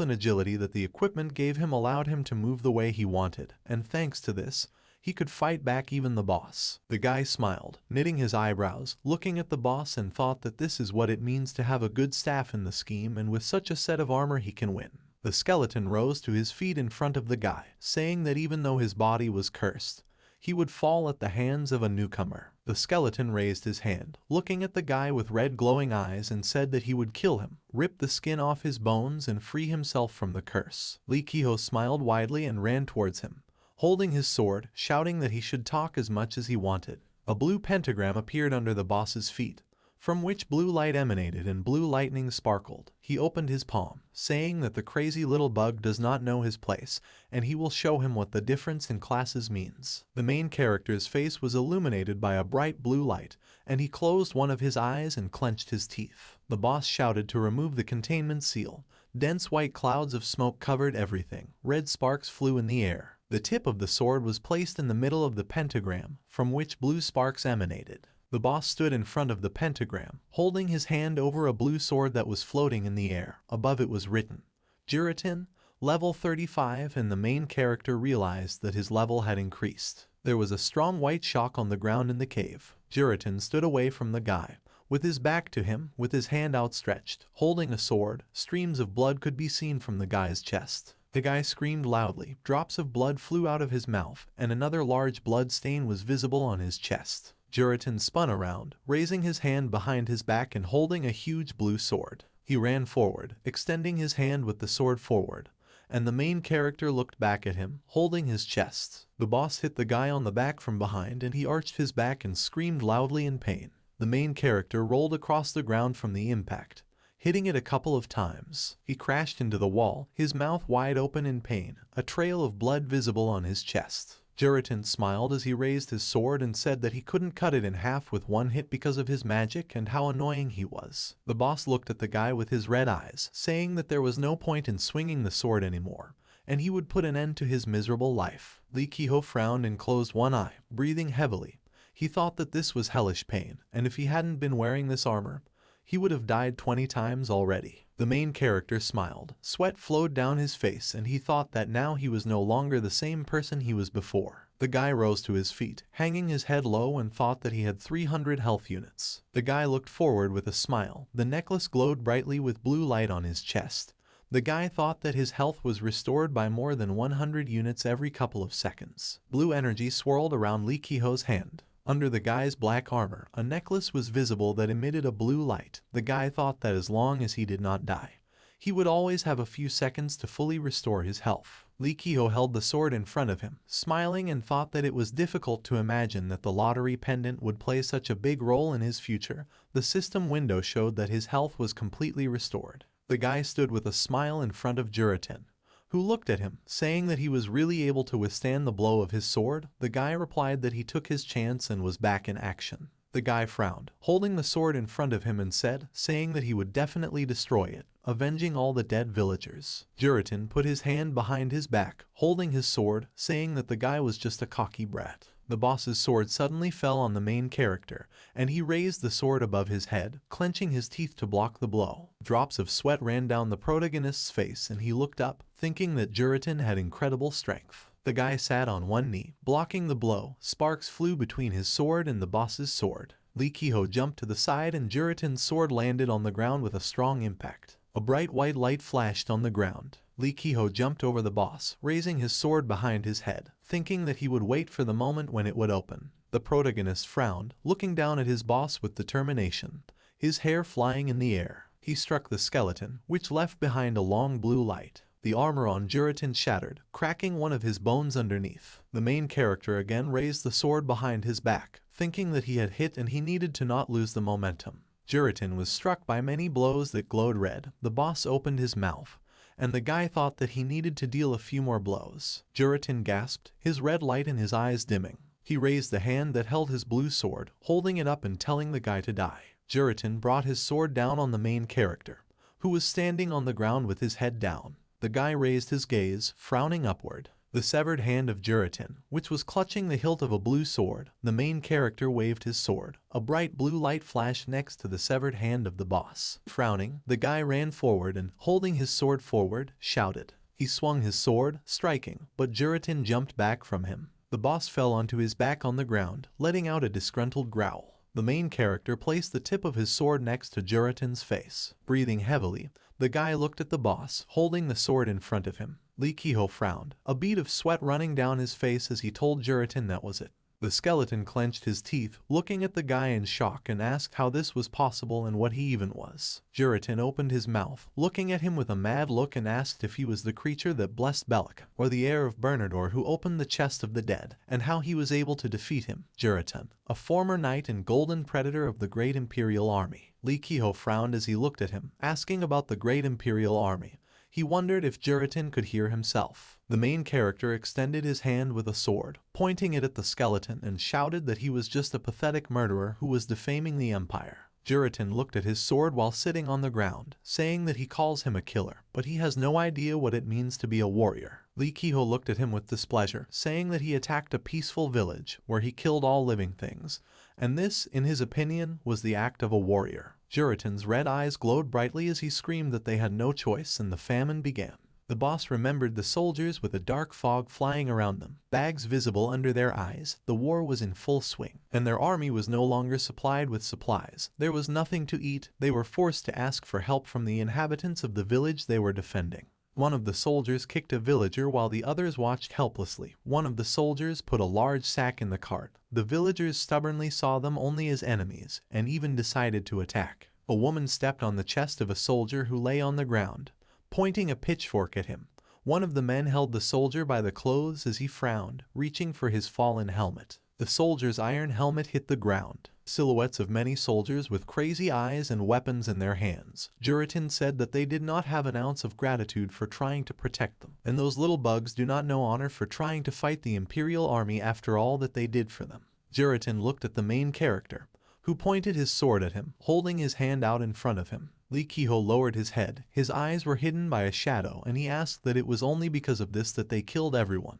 and agility that the equipment gave him allowed him to move the way he wanted, and thanks to this, he could fight back even the boss. The guy smiled, knitting his eyebrows, looking at the boss and thought that this is what it means to have a good staff in the scheme, and with such a set of armor he can win. The skeleton rose to his feet in front of the guy, saying that even though his body was cursed, he would fall at the hands of a newcomer. The skeleton raised his hand, looking at the guy with red glowing eyes, and said that he would kill him, rip the skin off his bones and free himself from the curse. Lee Ki-ho smiled widely and ran towards him, holding his sword, shouting that he should talk as much as he wanted. A blue pentagram appeared under the boss's feet, from which blue light emanated and blue lightning sparkled. He opened his palm, saying that the crazy little bug does not know his place, and he will show him what the difference in classes means. The main character's face was illuminated by a bright blue light, and he closed one of his eyes and clenched his teeth. The boss shouted to remove the containment seal. Dense white clouds of smoke covered everything. Red sparks flew in the air. The tip of the sword was placed in the middle of the pentagram, from which blue sparks emanated. The boss stood in front of the pentagram, holding his hand over a blue sword that was floating in the air. Above it was written, Jiratin, level 35, and the main character realized that his level had increased. There was a strong white shock on the ground in the cave. Jiratin stood away from the guy, with his back to him, with his hand outstretched, holding a sword. Streams of blood could be seen from the guy's chest. The guy screamed loudly, drops of blood flew out of his mouth, and another large blood stain was visible on his chest. Jiratin spun around, raising his hand behind his back and holding a huge blue sword. He ran forward, extending his hand with the sword forward, and the main character looked back at him, holding his chest. The boss hit the guy on the back from behind and he arched his back and screamed loudly in pain. The main character rolled across the ground from the impact, hitting it a couple of times. He crashed into the wall, his mouth wide open in pain, a trail of blood visible on his chest. Jiratin smiled as he raised his sword and said that he couldn't cut it in half with one hit because of his magic and how annoying he was. The boss looked at the guy with his red eyes, saying that there was no point in swinging the sword anymore, and he would put an end to his miserable life. Lee Ki-ho frowned and closed one eye, breathing heavily. He thought that this was hellish pain, and if he hadn't been wearing this armor, he would have died 20 times already. The main character smiled. Sweat flowed down his face and he thought that now he was no longer the same person he was before. The guy rose to his feet, hanging his head low, and thought that he had 300 health units. The guy looked forward with a smile. The necklace glowed brightly with blue light on his chest. The guy thought that his health was restored by more than 100 units every couple of seconds. Blue energy swirled around Lee Ki-ho's hand. Under the guy's black armor, a necklace was visible that emitted a blue light. The guy thought that as long as he did not die, he would always have a few seconds to fully restore his health. Lee Kehoe held the sword in front of him, smiling, and thought that it was difficult to imagine that the lottery pendant would play such a big role in his future. The system window showed that his health was completely restored. The guy stood with a smile in front of Juritin, who looked at him, saying that he was really able to withstand the blow of his sword. The guy replied that he took his chance and was back in action. The guy frowned, holding the sword in front of him, and said, saying that he would definitely destroy it, avenging all the dead villagers. Juritin put his hand behind his back, holding his sword, saying that the guy was just a cocky brat. The boss's sword suddenly fell on the main character, and he raised the sword above his head, clenching his teeth to block the blow. Drops of sweat ran down the protagonist's face, and he looked up, thinking that Juritin had incredible strength. The guy sat on one knee, blocking the blow. Sparks flew between his sword and the boss's sword. Lee Kehoe jumped to the side, and Juritin's sword landed on the ground with a strong impact. A bright white light flashed on the ground. Lee Kehoe jumped over the boss, raising his sword behind his head, thinking that he would wait for the moment when it would open. The protagonist frowned, looking down at his boss with determination, his hair flying in the air. He struck the skeleton, which left behind a long blue light. The armor on Juritin shattered, cracking one of his bones underneath. The main character again raised the sword behind his back, thinking that he had hit and he needed to not lose the momentum. Juritin was struck by many blows that glowed red. The boss opened his mouth, and the guy thought that he needed to deal a few more blows. Juritin gasped, his red light in his eyes dimming. He raised the hand that held his blue sword, holding it up and telling the guy to die. Juritin brought his sword down on the main character, who was standing on the ground with his head down. The guy raised his gaze, frowning upward. The severed hand of Juritin, which was clutching the hilt of a blue sword. The main character waved his sword. A bright blue light flashed next to the severed hand of the boss. Frowning, the guy ran forward and, holding his sword forward, shouted. He swung his sword, striking, but Juritin jumped back from him. The boss fell onto his back on the ground, letting out a disgruntled growl. The main character placed the tip of his sword next to Juritin's face. Breathing heavily, the guy looked at the boss, holding the sword in front of him. Lee Kehoe frowned, a bead of sweat running down his face as he told Juritin that was it. The skeleton clenched his teeth, looking at the guy in shock, and asked how this was possible and what he even was. Juritin opened his mouth, looking at him with a mad look, and asked if he was the creature that blessed Bellic, or the heir of Bernador who opened the chest of the dead, and how he was able to defeat him. Juritin, a former knight and golden predator of the Great Imperial Army. Lee Kehoe frowned as he looked at him, asking about the Great Imperial Army. He wondered if Juritin could hear himself. The main character extended his hand with a sword, pointing it at the skeleton, and shouted that he was just a pathetic murderer who was defaming the Empire. Juritin looked at his sword while sitting on the ground, saying that he calls him a killer, but he has no idea what it means to be a warrior. Lee Kehoe looked at him with displeasure, saying that he attacked a peaceful village where he killed all living things, and this, in his opinion, was the act of a warrior. Juritin's red eyes glowed brightly as he screamed that they had no choice, and the famine began. The boss remembered the soldiers with a dark fog flying around them, bags visible under their eyes. The war was in full swing, and their army was no longer supplied with supplies. There was nothing to eat. They were forced to ask for help from the inhabitants of the village they were defending. One of the soldiers kicked a villager while the others watched helplessly. One of the soldiers put a large sack in the cart. The villagers stubbornly saw them only as enemies, and even decided to attack. A woman stepped on the chest of a soldier who lay on the ground, pointing a pitchfork at him. One of the men held the soldier by the clothes as he frowned, reaching for his fallen helmet. The soldier's iron helmet hit the ground. Silhouettes of many soldiers with crazy eyes and weapons in their hands. Juritin said that they did not have an ounce of gratitude for trying to protect them, and those little bugs do not know honor for trying to fight the Imperial Army after all that they did for them. Juritin looked at the main character, who pointed his sword at him, holding his hand out in front of him. Lee Kehoe lowered his head. His eyes were hidden by a shadow, and he asked that it was only because of this that they killed everyone.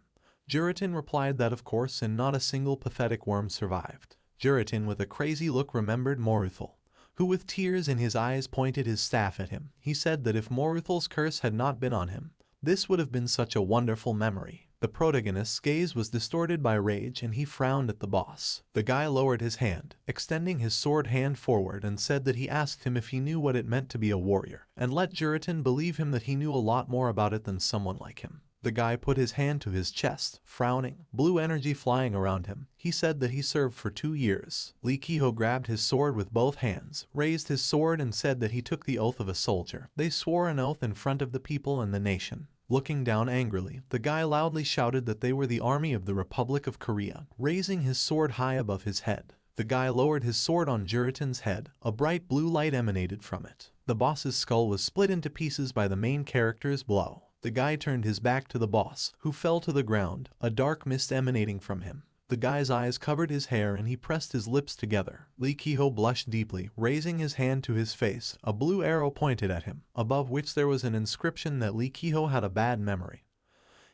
Juritin replied that of course, and not a single pathetic worm survived. Juritin with a crazy look remembered Moruthel, who with tears in his eyes pointed his staff at him. He said that if Moruthel's curse had not been on him, this would have been such a wonderful memory. The protagonist's gaze was distorted by rage, and he frowned at the boss. The guy lowered his hand, extending his sword hand forward, and said that he asked him if he knew what it meant to be a warrior, and let Juritin believe him that he knew a lot more about it than someone like him. The guy put his hand to his chest, frowning, blue energy flying around him. He said that he served for 2 years. Lee Kehoe grabbed his sword with both hands, raised his sword, and said that he took the oath of a soldier. They swore an oath in front of the people and the nation. Looking down angrily, the guy loudly shouted that they were the army of the Republic of Korea, raising his sword high above his head. The guy lowered his sword on Juritan's head. A bright blue light emanated from it. The boss's skull was split into pieces by the main character's blow. The guy turned his back to the boss, who fell to the ground, a dark mist emanating from him. The guy's eyes covered his hair and he pressed his lips together. Lee Ki-ho blushed deeply, raising his hand to his face. A blue arrow pointed at him, above which there was an inscription that Lee Ki-ho had a bad memory.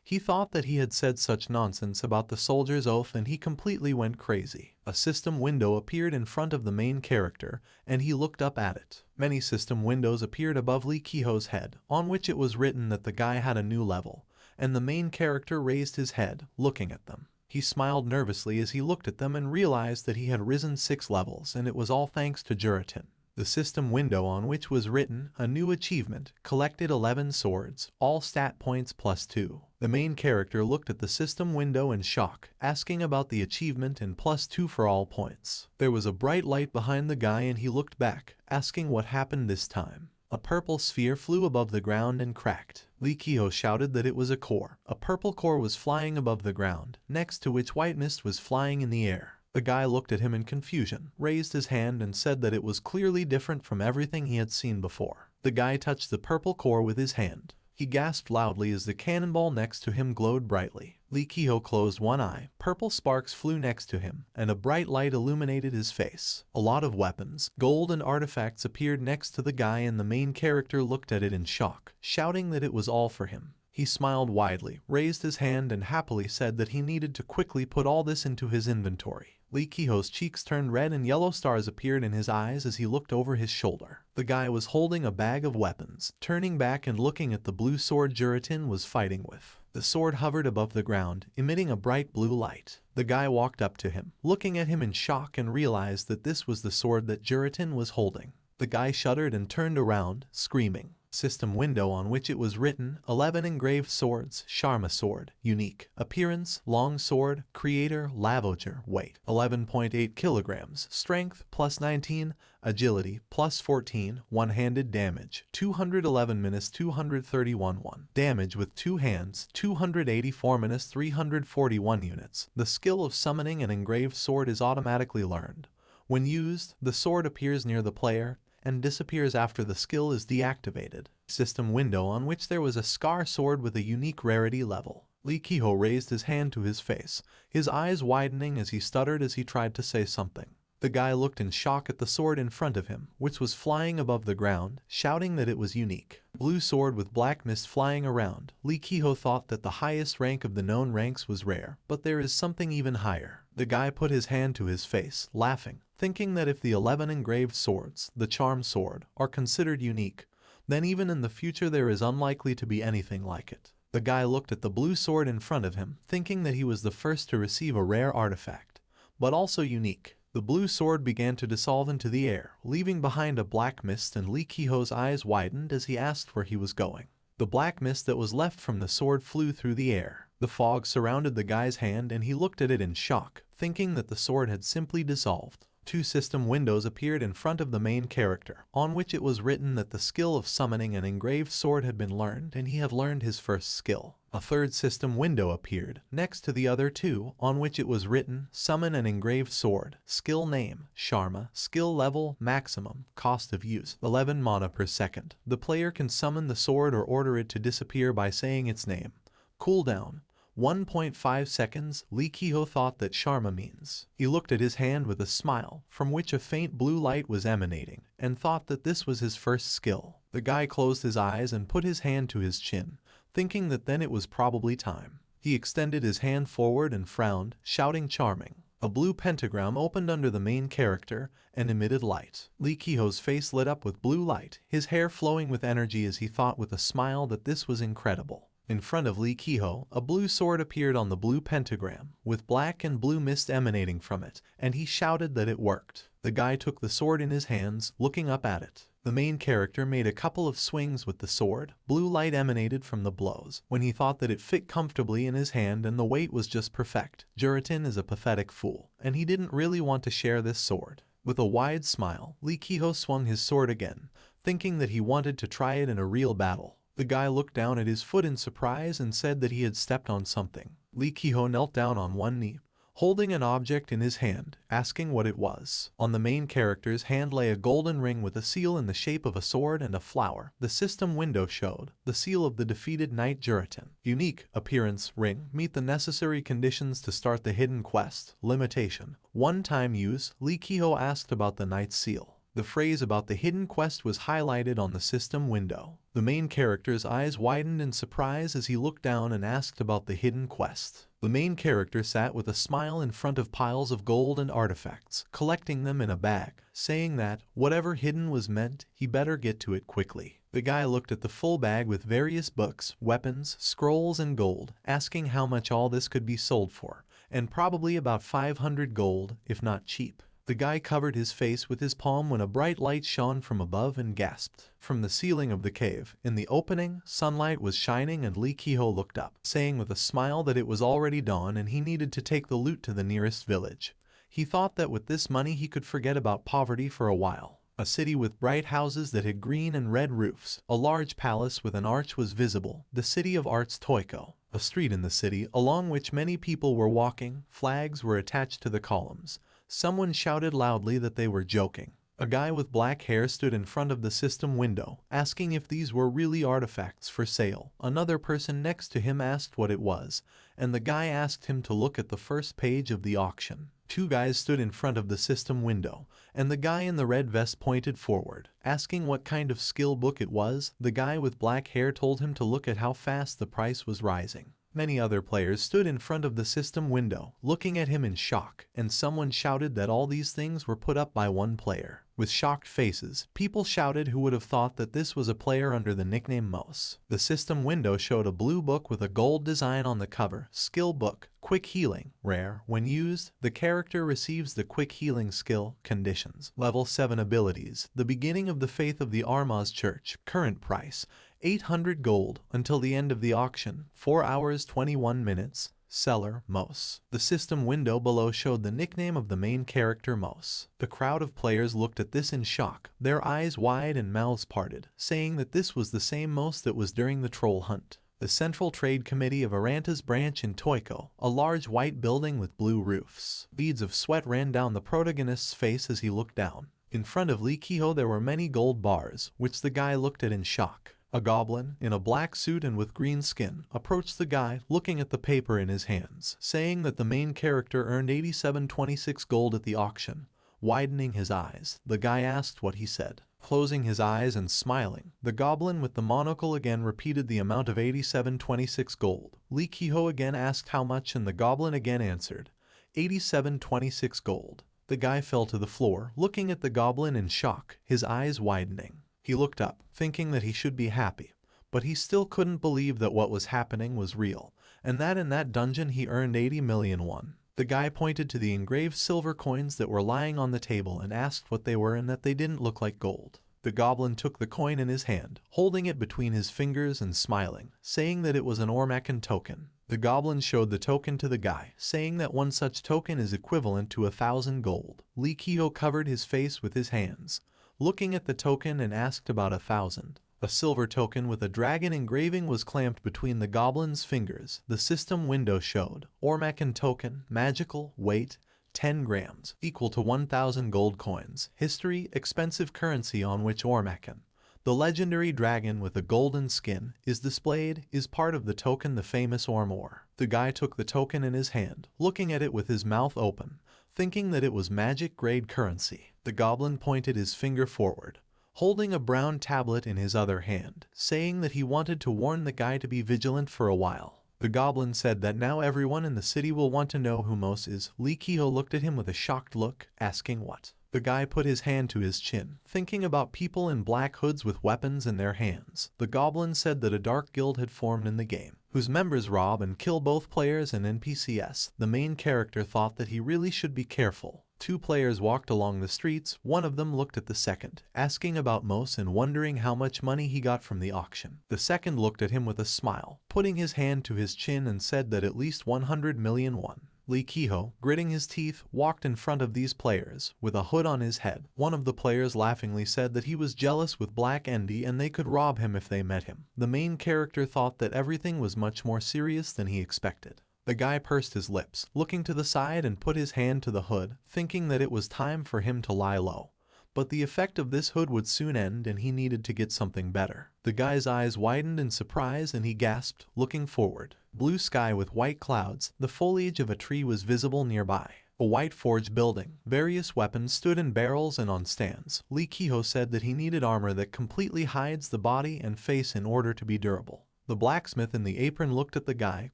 He thought that he had said such nonsense about the soldier's oath and he completely went crazy. A system window appeared in front of the main character, and he looked up at it. Many system windows appeared above Lee Ki-ho's head, on which it was written that the guy had a new level, and the main character raised his head, looking at them. He smiled nervously as he looked at them and realized that he had risen 6 levels, and it was all thanks to Juritan. The system window on which was written, a new achievement, collected 11 swords, all stat points +2. The main character looked at the system window in shock, asking about the achievement and +2 for all points. There was a bright light behind the guy and he looked back, asking what happened this time. A purple sphere flew above the ground and cracked. Lee Ki-ho shouted that it was a core. A purple core was flying above the ground, next to which white mist was flying in the air. The guy looked at him in confusion, raised his hand and said that it was clearly different from everything he had seen before. The guy touched the purple core with his hand. He gasped loudly as the cannonball next to him glowed brightly. Lee Ki-ho closed one eye, purple sparks flew next to him, and a bright light illuminated his face. A lot of weapons, gold and artifacts appeared next to the guy and the main character looked at it in shock, shouting that it was all for him. He smiled widely, raised his hand and happily said that he needed to quickly put all this into his inventory. Lee Ki-ho's cheeks turned red and yellow stars appeared in his eyes as he looked over his shoulder. The guy was holding a bag of weapons, turning back and looking at the blue sword Juritan was fighting with. The sword hovered above the ground, emitting a bright blue light. The guy walked up to him, looking at him in shock and realized that this was the sword that Juritan was holding. The guy shuddered and turned around, screaming. System window on which it was written, 11 engraved swords, Sharma sword, unique, appearance, long sword, creator, Lavoger, weight, 11.8 kilograms, strength, +19, agility, +14, one-handed damage, 211-231 damage with 2 hands, 284-341 units. The skill of summoning an engraved sword is automatically learned. When used, the sword appears near the player, and disappears after the skill is deactivated. System window on which there was a scar sword with a unique rarity level. Lee Ki-ho raised his hand to his face, his eyes widening as he stuttered as he tried to say something. The guy looked in shock at the sword in front of him, which was flying above the ground, shouting that it was unique. Blue sword with black mist flying around. Lee Ki-ho thought that the highest rank of the known ranks was rare, but there is something even higher. The guy put his hand to his face, laughing, thinking that if the 11 engraved swords, the charm sword, are considered unique, then even in the future there is unlikely to be anything like it. The guy looked at the blue sword in front of him, thinking that he was the first to receive a rare artifact, but also unique. The blue sword began to dissolve into the air, leaving behind a black mist, and Lee Ki-ho's eyes widened as he asked where he was going. The black mist that was left from the sword flew through the air. The fog surrounded the guy's hand and he looked at it in shock, thinking that the sword had simply dissolved. 2 system windows appeared in front of the main character, on which it was written that the skill of summoning an engraved sword had been learned and he had learned his first skill. A 3rd system window appeared, next to the other 2, on which it was written, summon an engraved sword, skill name, Sharma, skill level, maximum, cost of use, 11 mana per second. The player can summon the sword or order it to disappear by saying its name. Cooldown, 1.5 seconds. Lee Ki-ho thought that Sharma means. He looked at his hand with a smile, from which a faint blue light was emanating, and thought that this was his first skill. The guy closed his eyes and put his hand to his chin, thinking that then it was probably time. He extended his hand forward and frowned, shouting charming. A blue pentagram opened under the main character and emitted light. Lee Ki-ho's face lit up with blue light, his hair flowing with energy as he thought with a smile that this was incredible. In front of Lee Ki-ho, a blue sword appeared on the blue pentagram, with black and blue mist emanating from it, and he shouted that it worked. The guy took the sword in his hands, looking up at it. The main character made a couple of swings with the sword. Blue light emanated from the blows, when he thought that it fit comfortably in his hand and the weight was just perfect. Juritan is a pathetic fool, and he didn't really want to share this sword. With a wide smile, Lee Ki-ho swung his sword again, thinking that he wanted to try it in a real battle. The guy looked down at his foot in surprise and said that he had stepped on something. Lee Ki-ho knelt down on one knee, holding an object in his hand, asking what it was. On the main character's hand lay a golden ring with a seal in the shape of a sword and a flower. The system window showed the seal of the defeated knight Juratin. Unique appearance ring. Meet the necessary conditions to start the hidden quest. Limitation: one-time use. Lee Ki-ho asked about the knight's seal. The phrase about the hidden quest was highlighted on the system window. The main character's eyes widened in surprise as he looked down and asked about the hidden quest. The main character sat with a smile in front of piles of gold and artifacts, collecting them in a bag, saying that, whatever hidden was meant, he better get to it quickly. The guy looked at the full bag with various books, weapons, scrolls, and gold, asking how much all this could be sold for, and probably about 500 gold, if not cheap. The guy covered his face with his palm when a bright light shone from above and gasped. From the ceiling of the cave, in the opening, sunlight was shining and Lee Ki-ho looked up, saying with a smile that it was already dawn and he needed to take the loot to the nearest village. He thought that with this money he could forget about poverty for a while. A city with bright houses that had green and red roofs. A large palace with an arch was visible, the city of Arts Toiko. A street in the city, along which many people were walking. Flags were attached to the columns. Someone shouted loudly that they were joking. A guy with black hair stood in front of the system window, asking if these were really artifacts for sale. Another person next to him asked what it was, and the guy asked him to look at the first page of the auction. Two guys stood in front of the system window, and the guy in the red vest pointed forward, asking what kind of skill book it was. The guy with black hair told him to look at how fast the price was rising. Many other players stood in front of the system window, looking at him in shock, and someone shouted that all these things were put up by one player. With shocked faces, people shouted who would have thought that this was a player under the nickname Mos. The system window showed a blue book with a gold design on the cover. Skill book, quick healing, rare. When used, the character receives the quick healing skill. Conditions: level 7 abilities. The beginning of the Faith of the Armaz Church. Current price: 800 gold until the end of the auction, 4 hours 21 minutes. Seller: Mos. The system window below showed the nickname of the main character, Mos. The crowd of players looked at this in shock, their eyes wide and mouths parted, saying that this was the same Mos that was during the troll hunt. The Central Trade Committee of Aranta's branch in Toiko, a large white building with blue roofs. Beads of sweat ran down the protagonist's face as he looked down. In front of Lee Ki-ho there were many gold bars, which the guy looked at in shock. A goblin, in a black suit and with green skin, approached the guy, looking at the paper in his hands, saying that the main character earned 8726 gold at the auction. Widening his eyes, the guy asked what he said. Closing his eyes and smiling, the goblin with the monocle again repeated the amount of 8726 gold. Lee Ki-ho again asked how much and the goblin again answered, 8726 gold. The guy fell to the floor, looking at the goblin in shock, his eyes widening. He looked up, thinking that he should be happy, but he still couldn't believe that what was happening was real, and that in that dungeon he earned 80 million won. The guy pointed to the engraved silver coins that were lying on the table and asked what they were and that they didn't look like gold. The goblin took the coin in his hand, holding it between his fingers and smiling, saying that it was an Ormakan token. The goblin showed the token to the guy, saying that one such token is equivalent to 1,000 gold. Lee Ki-ho covered his face with his hands, looking at the token, and asked about 1,000. A silver token with a dragon engraving was clamped between the goblin's fingers. The system window showed Ormakan token, magical, weight 10 grams, equal to 1,000 gold coins. History: expensive currency on which Ormakan, the legendary dragon with a golden skin, is displayed, is part of the token, the famous Ormor. The guy took the token in his hand, looking at it with his mouth open, thinking that it was magic-grade currency. The goblin pointed his finger forward, holding a brown tablet in his other hand, saying that he wanted to warn the guy to be vigilant for a while. The goblin said that now everyone in the city will want to know who Mos is. Lee Ki-ho looked at him with a shocked look, asking what. The guy put his hand to his chin, thinking about people in black hoods with weapons in their hands. The goblin said that a dark guild had formed in the game, whose members rob and kill both players and NPCs. The main character thought that he really should be careful. Two players walked along the streets. One of them looked at the second, asking about Mos and wondering how much money he got from the auction. The second looked at him with a smile, putting his hand to his chin, and said that at least 100 million won. Lee Kehoe, gritting his teeth, walked in front of these players, with a hood on his head. One of the players laughingly said that he was jealous with Black Endy and they could rob him if they met him. The main character thought that everything was much more serious than he expected. The guy pursed his lips, looking to the side and put his hand to the hood, thinking that it was time for him to lie low. But the effect of this hood would soon end and he needed to get something better. The guy's eyes widened in surprise and he gasped, looking forward. Blue sky with white clouds, the foliage of a tree was visible nearby. A white forge building. Various weapons stood in barrels and on stands. Lee Kehoe said that he needed armor that completely hides the body and face in order to be durable. The blacksmith in the apron looked at the guy,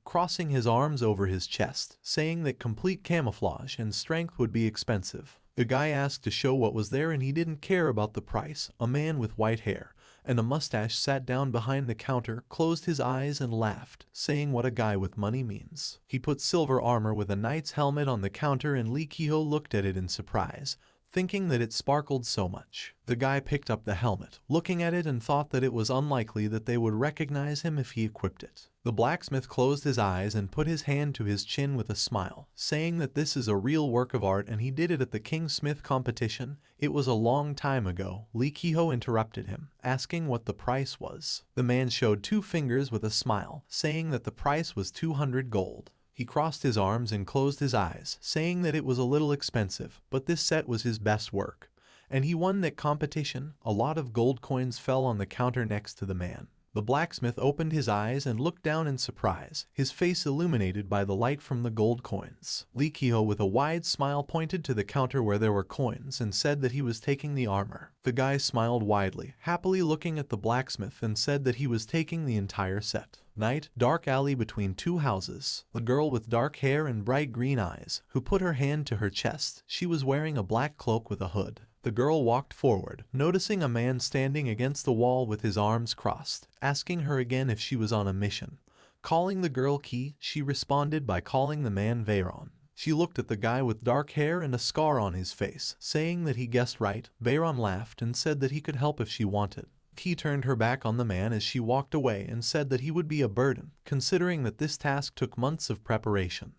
crossing his arms over his chest, saying that complete camouflage and strength would be expensive. The guy asked to show what was there and he didn't care about the price. A man with white hair and a mustache sat down behind the counter, closed his eyes and laughed, saying what a guy with money means. He put silver armor with a knight's helmet on the counter and Lee Kehoe looked at it in surprise, thinking that it sparkled so much. The guy picked up the helmet, looking at it and thought that it was unlikely that they would recognize him if he equipped it. The blacksmith closed his eyes and put his hand to his chin with a smile, saying that this is a real work of art and he did it at the King Smith competition. It was a long time ago. Lee Kehoe interrupted him, asking what the price was. The man showed 2 fingers with a smile, saying that the price was 200 gold. He crossed his arms and closed his eyes, saying that it was a little expensive, but this set was his best work. And he won that competition. A lot of gold coins fell on the counter next to the man. The blacksmith opened his eyes and looked down in surprise, his face illuminated by the light from the gold coins. Lee Kehoe with a wide smile pointed to the counter where there were coins and said that he was taking the armor. The guy smiled widely, happily looking at the blacksmith and said that he was taking the entire set. Night, dark alley between 2 houses. A girl with dark hair and bright green eyes, who put her hand to her chest. She was wearing a black cloak with a hood. The girl walked forward, noticing a man standing against the wall with his arms crossed, asking her again if she was on a mission. Calling the girl Key, she responded by calling the man Veyron. She looked at the guy with dark hair and a scar on his face, saying that he guessed right. Veyron laughed and said that he could help if she wanted. Key turned her back on the man as she walked away and said that he would be a burden, considering that this task took months of preparation.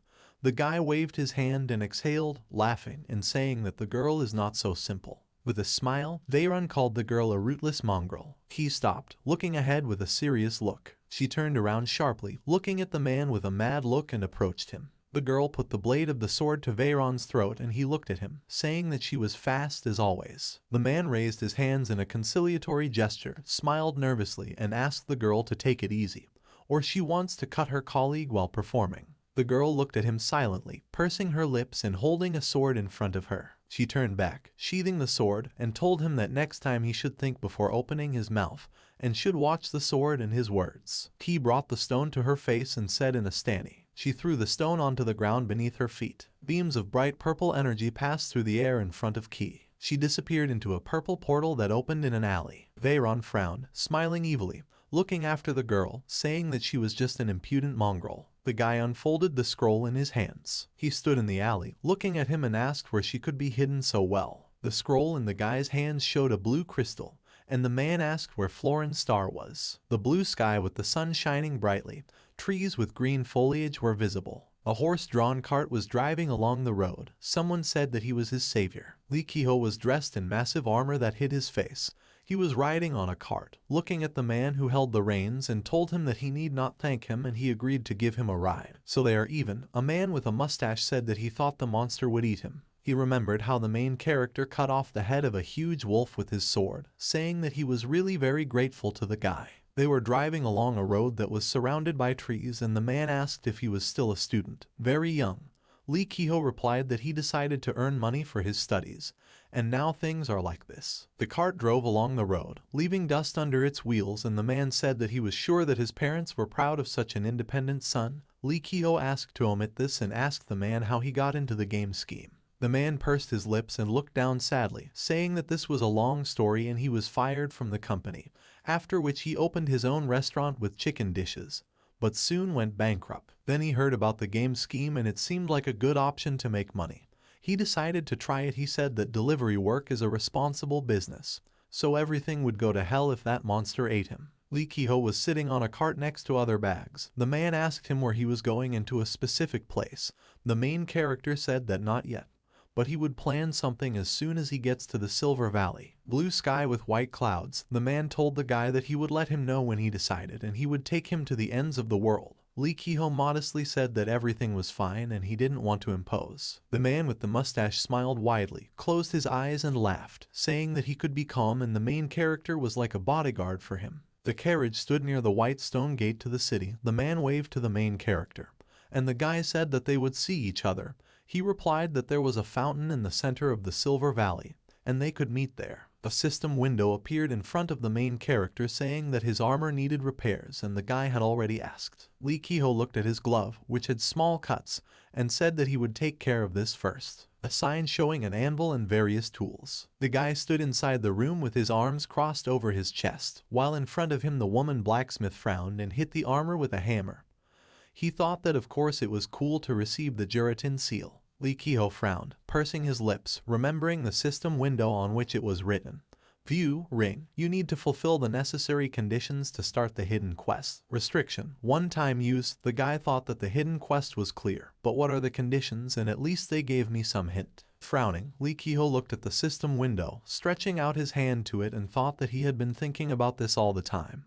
The guy waved his hand and exhaled, laughing and saying that the girl is not so simple. With a smile, Veyron called the girl a rootless mongrel. He stopped, looking ahead with a serious look. She turned around sharply, looking at the man with a mad look and approached him. The girl put the blade of the sword to Veyron's throat and he looked at him, saying that she was fast as always. The man raised his hands in a conciliatory gesture, smiled nervously and asked the girl to take it easy, or she wants to cut her colleague while performing. The girl looked at him silently, pursing her lips and holding a sword in front of her. She turned back, sheathing the sword, and told him that next time he should think before opening his mouth, and should watch the sword and his words. He brought the stone to her face and said in a stanny. She threw the stone onto the ground beneath her feet. Beams of bright purple energy passed through the air in front of Key. She disappeared into a purple portal that opened in an alley. Veyron frowned, smiling evilly, looking after the girl, saying that she was just an impudent mongrel. The guy unfolded the scroll in his hands. He stood in the alley, looking at him and asked where she could be hidden so well. The scroll in the guy's hands showed a blue crystal, and the man asked where Florin's star was. The blue sky with the sun shining brightly, trees with green foliage were visible. A horse-drawn cart was driving along the road. Someone said that he was his savior. Lee Kehoe was dressed in massive armor that hid his face. He was riding on a cart, looking at the man who held the reins and told him that he need not thank him and he agreed to give him a ride. So they are even. A man with a mustache said that he thought the monster would eat him. He remembered how the main character cut off the head of a huge wolf with his sword, saying that he was really very grateful to the guy. They were driving along a road that was surrounded by trees and the man asked if he was still a student, very young. Lee Kehoe replied that he decided to earn money for his studies, and now things are like this. The cart drove along the road, leaving dust under its wheels, and the man said that he was sure that his parents were proud of such an independent son. Lee Kehoe asked to omit this and asked the man how he got into the game scheme. The man pursed his lips and looked down sadly, saying that this was a long story and he was fired from the company, after which he opened his own restaurant with chicken dishes, but soon went bankrupt. Then he heard about the game scheme and it seemed like a good option to make money. He decided to try it. He said that delivery work is a responsible business, so everything would go to hell if that monster ate him. Lee Ki-ho was sitting on a cart next to other bags. The man asked him where he was going and to a specific place. The main character said that not yet, but he would plan something as soon as he gets to the Silver Valley. Blue sky with white clouds. The man told the guy that he would let him know when he decided and he would take him to the ends of the world. Lee Ki-ho modestly said that everything was fine and he didn't want to impose. The man with the mustache smiled widely, closed his eyes and laughed, saying that he could be calm and the main character was like a bodyguard for him. The carriage stood near the white stone gate to the city. The man waved to the main character, and the guy said that they would see each other. He replied that there was a fountain in the center of the Silver Valley, and they could meet there. A system window appeared in front of the main character saying that his armor needed repairs and the guy had already asked. Lee Ki-ho looked at his glove, which had small cuts, and said that he would take care of this first. A sign showing an anvil and various tools. The guy stood inside the room with his arms crossed over his chest, while in front of him the woman blacksmith frowned and hit the armor with a hammer. He thought that of course it was cool to receive the Juratin seal. Lee Ki-ho frowned, pursing his lips, remembering the system window on which it was written. View, ring. You need to fulfill the necessary conditions to start the hidden quest. Restriction. One-time use. The guy thought that the hidden quest was clear, but what are the conditions? And at least they gave me some hint. Frowning, Lee Ki-ho looked at the system window, stretching out his hand to it and thought that he had been thinking about this all the time.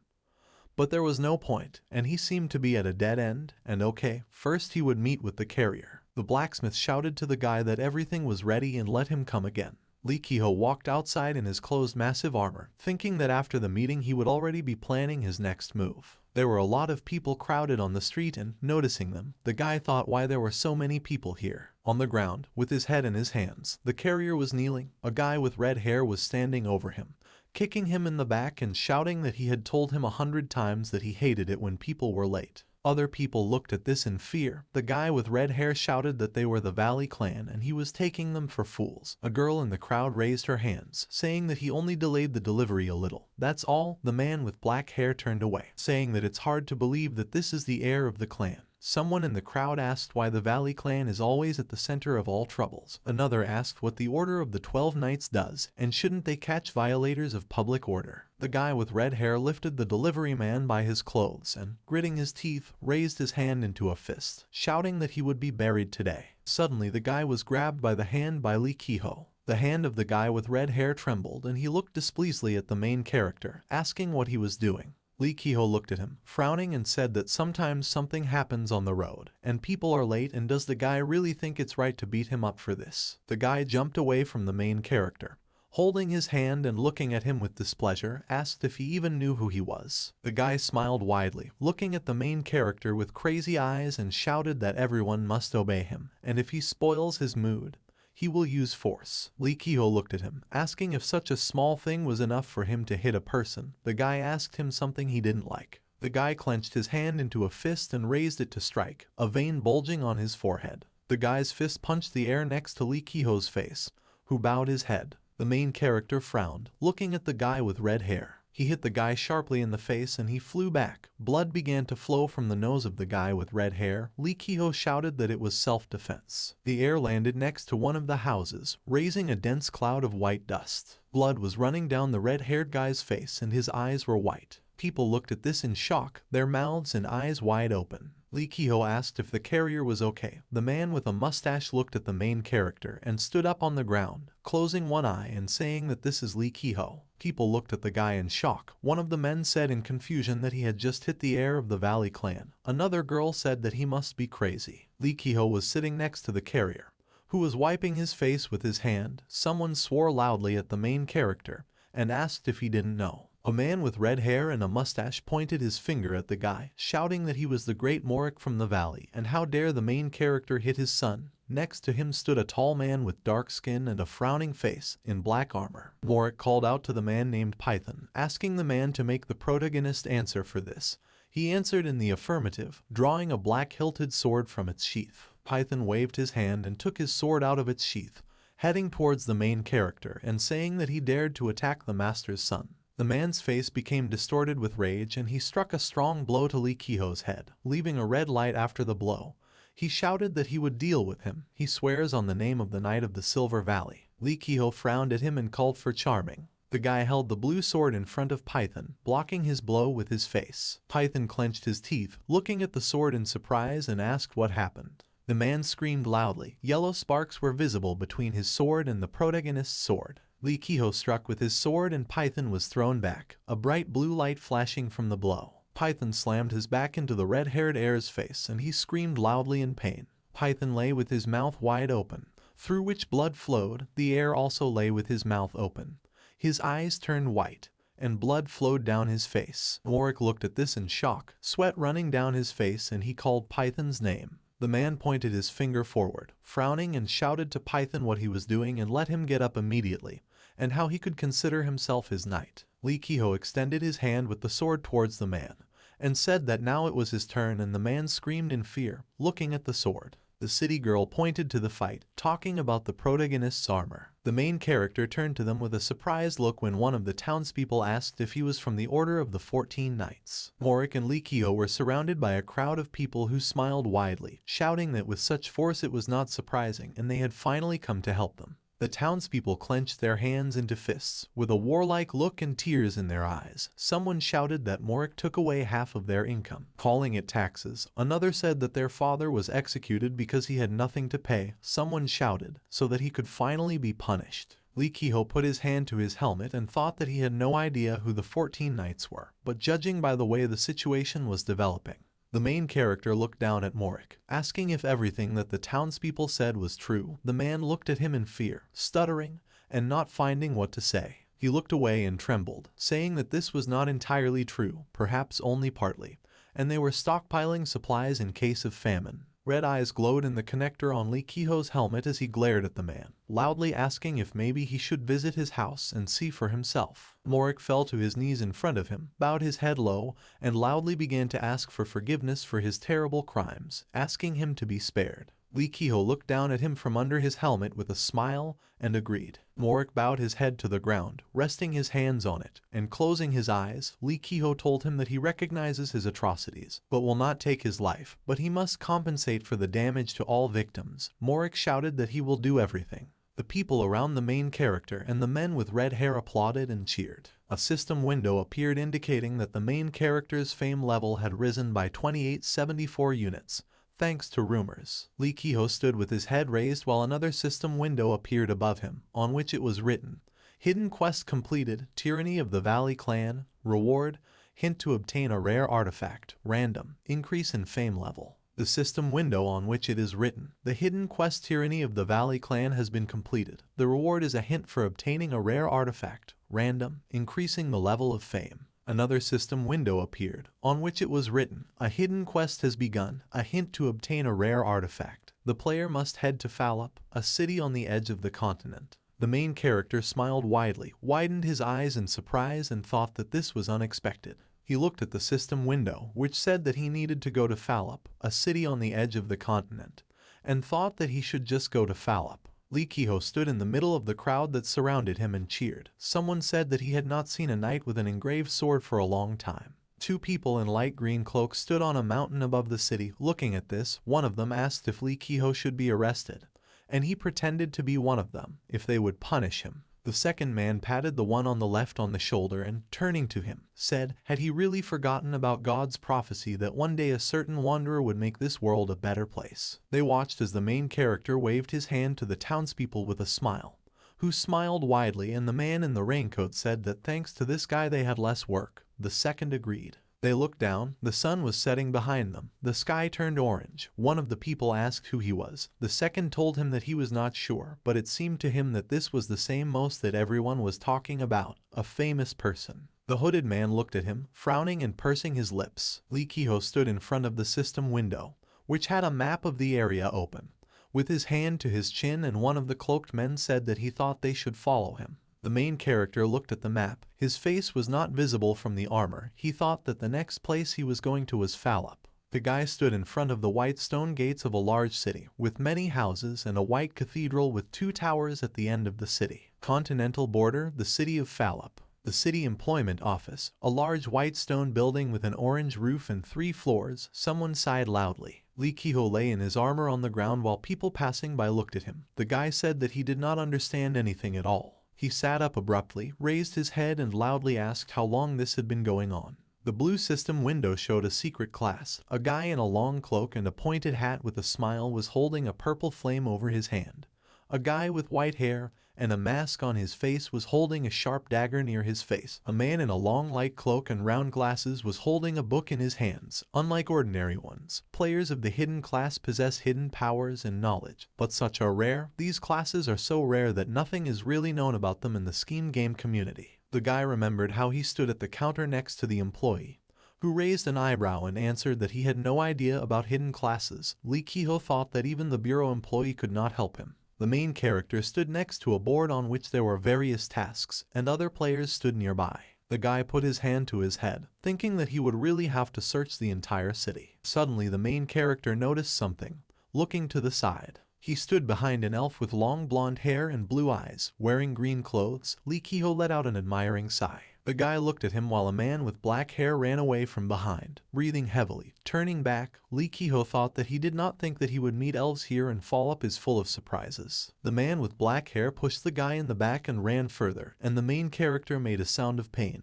But there was no point, and he seemed to be at a dead end, and okay, first he would meet with the carrier. The blacksmith shouted to the guy that everything was ready and let him come again. Lee Ki-ho walked outside in his closed massive armor, thinking that after the meeting he would already be planning his next move. There were a lot of people crowded on the street and, noticing them, the guy thought why there were so many people here. On the ground, with his head in his hands, the carrier was kneeling. A guy with red hair was standing over him, kicking him in the back and shouting that he had told him 100 times that he hated it when people were late. Other people looked at this in fear. The guy with red hair shouted that they were the Valley clan and he was taking them for fools. A girl in the crowd raised her hands, saying that he only delayed the delivery a little. That's all. The man with black hair turned away, saying that it's hard to believe that this is the heir of the clan. Someone in the crowd asked why the Valley clan is always at the center of all troubles. Another asked what the Order of the 12 Knights does, and shouldn't they catch violators of public order. The guy with red hair lifted the delivery man by his clothes and, gritting his teeth, raised his hand into a fist, shouting that he would be buried today. Suddenly the guy was grabbed by the hand by Lee Ki-ho. The hand of the guy with red hair trembled and he looked displeasantly at the main character, asking what he was doing. Lee Ki-ho looked at him, frowning and said that sometimes something happens on the road, and people are late and does the guy really think it's right to beat him up for this? The guy jumped away from the main character, holding his hand and looking at him with displeasure, asked if he even knew who he was. The guy smiled widely, looking at the main character with crazy eyes and shouted that everyone must obey him, and if he spoils his mood, he will use force. Lee Ki-ho looked at him, asking if such a small thing was enough for him to hit a person. The guy asked him something he didn't like. The guy clenched his hand into a fist and raised it to strike, a vein bulging on his forehead. The guy's fist punched the air next to Lee Ki-ho's face, who bowed his head. The main character frowned, looking at the guy with red hair. He hit the guy sharply in the face and he flew back. Blood began to flow from the nose of the guy with red hair. Lee Ki-ho shouted that it was self-defense. The air landed next to one of the houses, raising a dense cloud of white dust. Blood was running down the red-haired guy's face and his eyes were white. People looked at this in shock, their mouths and eyes wide open. Lee Ki-ho asked if the carrier was okay. The man with a mustache looked at the main character and stood up on the ground, closing one eye and saying that this is Lee Ki-ho. People looked at the guy in shock. One of the men said in confusion that he had just hit the heir of the Valley clan. Another girl said that he must be crazy. Lee Ki-ho was sitting next to the carrier, who was wiping his face with his hand. Someone swore loudly at the main character and asked if he didn't know. A man with red hair and a mustache pointed his finger at the guy, shouting that he was the great Morik from the valley, and how dare the main character hit his son. Next to him stood a tall man with dark skin and a frowning face, in black armor. Morik called out to the man named Python, asking the man to make the protagonist answer for this. He answered in the affirmative, drawing a black-hilted sword from its sheath. Python waved his hand and took his sword out of its sheath, heading towards the main character and saying that he dared to attack the master's son. The man's face became distorted with rage and he struck a strong blow to Lee Ki-ho's head, leaving a red light after the blow. He shouted that he would deal with him. He swears on the name of the Knight of the Silver Valley. Lee Ki-ho frowned at him and called for Charming. The guy held the blue sword in front of Python, blocking his blow with his face. Python clenched his teeth, looking at the sword in surprise, and asked what happened. The man screamed loudly. Yellow sparks were visible between his sword and the protagonist's sword. Lee Kiho struck with his sword and Python was thrown back, a bright blue light flashing from the blow. Python slammed his back into the red-haired heir's face and he screamed loudly in pain. Python lay with his mouth wide open, through which blood flowed. The heir also lay with his mouth open. His eyes turned white, and blood flowed down his face. Warwick looked at this in shock, sweat running down his face, and he called Python's name. The man pointed his finger forward, frowning, and shouted to Python what he was doing and let him get up immediately, and how he could consider himself his knight. Lee Kiho extended his hand with the sword towards the man, and said that now it was his turn, and the man screamed in fear, looking at the sword. The city girl pointed to the fight, talking about the protagonist's armor. The main character turned to them with a surprised look when one of the townspeople asked if he was from the Order of the 14 Knights. Warwick and Lee Kiho were surrounded by a crowd of people who smiled widely, shouting that with such force it was not surprising and they had finally come to help them. The townspeople clenched their hands into fists, with a warlike look and tears in their eyes. Someone shouted that Morik took away half of their income, calling it taxes. Another said that their father was executed because he had nothing to pay. Someone shouted, so that he could finally be punished. Lee Kiho put his hand to his helmet and thought that he had no idea who the 14 Knights were, but judging by the way the situation was developing, the main character looked down at Morik, asking if everything that the townspeople said was true. The man looked at him in fear, stuttering, and not finding what to say. He looked away and trembled, saying that this was not entirely true, perhaps only partly, and they were stockpiling supplies in case of famine. Red eyes glowed in the connector on Lee Kiho's helmet as he glared at the man, loudly asking if maybe he should visit his house and see for himself. Morik fell to his knees in front of him, bowed his head low, and loudly began to ask for forgiveness for his terrible crimes, asking him to be spared. Lee Kiho looked down at him from under his helmet with a smile and agreed. Morik bowed his head to the ground, resting his hands on it, and closing his eyes. Lee Kiho told him that he recognizes his atrocities, but will not take his life, but he must compensate for the damage to all victims. Morik shouted that he will do everything. The people around the main character and the men with red hair applauded and cheered. A system window appeared indicating that the main character's fame level had risen by 2874 units. Thanks to rumors. Lee Kiho stood with his head raised while another system window appeared above him, on which it was written, "Hidden quest completed, Tyranny of the Valley Clan, reward, hint to obtain a rare artifact, random, increase in fame level." The system window on which it is written, "The hidden quest Tyranny of the Valley Clan has been completed. The reward is a hint for obtaining a rare artifact, random, increasing the level of fame." Another system window appeared, on which it was written, "A hidden quest has begun, a hint to obtain a rare artifact. The player must head to Fallup, a city on the edge of the continent." The main character smiled widely, widened his eyes in surprise, and thought that this was unexpected. He looked at the system window, which said that he needed to go to Fallup, a city on the edge of the continent, and thought that he should just go to Fallup. Lee Kiho stood in the middle of the crowd that surrounded him and cheered. Someone said that he had not seen a knight with an engraved sword for a long time. Two people in light green cloaks stood on a mountain above the city. Looking at this, one of them asked if Lee Kiho should be arrested, and he pretended to be one of them, if they would punish him. The second man patted the one on the left on the shoulder and, turning to him, said, had he really forgotten about God's prophecy that one day a certain wanderer would make this world a better place. They watched as the main character waved his hand to the townspeople with a smile, who smiled widely, and the man in the raincoat said that thanks to this guy they had less work. The second agreed. They looked down. The sun was setting behind them. The sky turned orange. One of the people asked who he was. The second told him that he was not sure, but it seemed to him that this was the same most that everyone was talking about, a famous person. The hooded man looked at him, frowning and pursing his lips. Lee Kiho stood in front of the system window, which had a map of the area open, with his hand to his chin, and one of the cloaked men said that he thought they should follow him. The main character looked at the map. His face was not visible from the armor. He thought that the next place he was going to was Fallup. The guy stood in front of the white stone gates of a large city, with many houses and a white cathedral with 2 towers at the end of the city. Continental border, the city of Fallup. The city employment office, a large white stone building with an orange roof and 3 floors. Someone sighed loudly. Lee Kiho lay in his armor on the ground while people passing by looked at him. The guy said that he did not understand anything at all. He sat up abruptly, raised his head and loudly asked how long this had been going on. The blue system window showed a secret class. A guy in a long cloak and a pointed hat with a smile was holding a purple flame over his hand. A guy with white hair and a mask on his face was holding a sharp dagger near his face. A man in a long light cloak and round glasses was holding a book in his hands. Unlike ordinary ones, players of the hidden class possess hidden powers and knowledge, but such are rare. These classes are so rare that nothing is really known about them in the scheme game community. The guy remembered how he stood at the counter next to the employee, who raised an eyebrow and answered that he had no idea about hidden classes. Lee Ki-ho thought that even the bureau employee could not help him. The main character stood next to a board on which there were various tasks, and other players stood nearby. The guy put his hand to his head, thinking that he would really have to search the entire city. Suddenly the main character noticed something. Looking to the side, he stood behind an elf with long blonde hair and blue eyes, wearing green clothes. Lee Ki-ho let out an admiring sigh. The guy looked at him while a man with black hair ran away from behind, breathing heavily. Turning back, Lee Ki-ho thought that he did not think that he would meet elves here, and follow-up is full of surprises. The man with black hair pushed the guy in the back and ran further, and the main character made a sound of pain,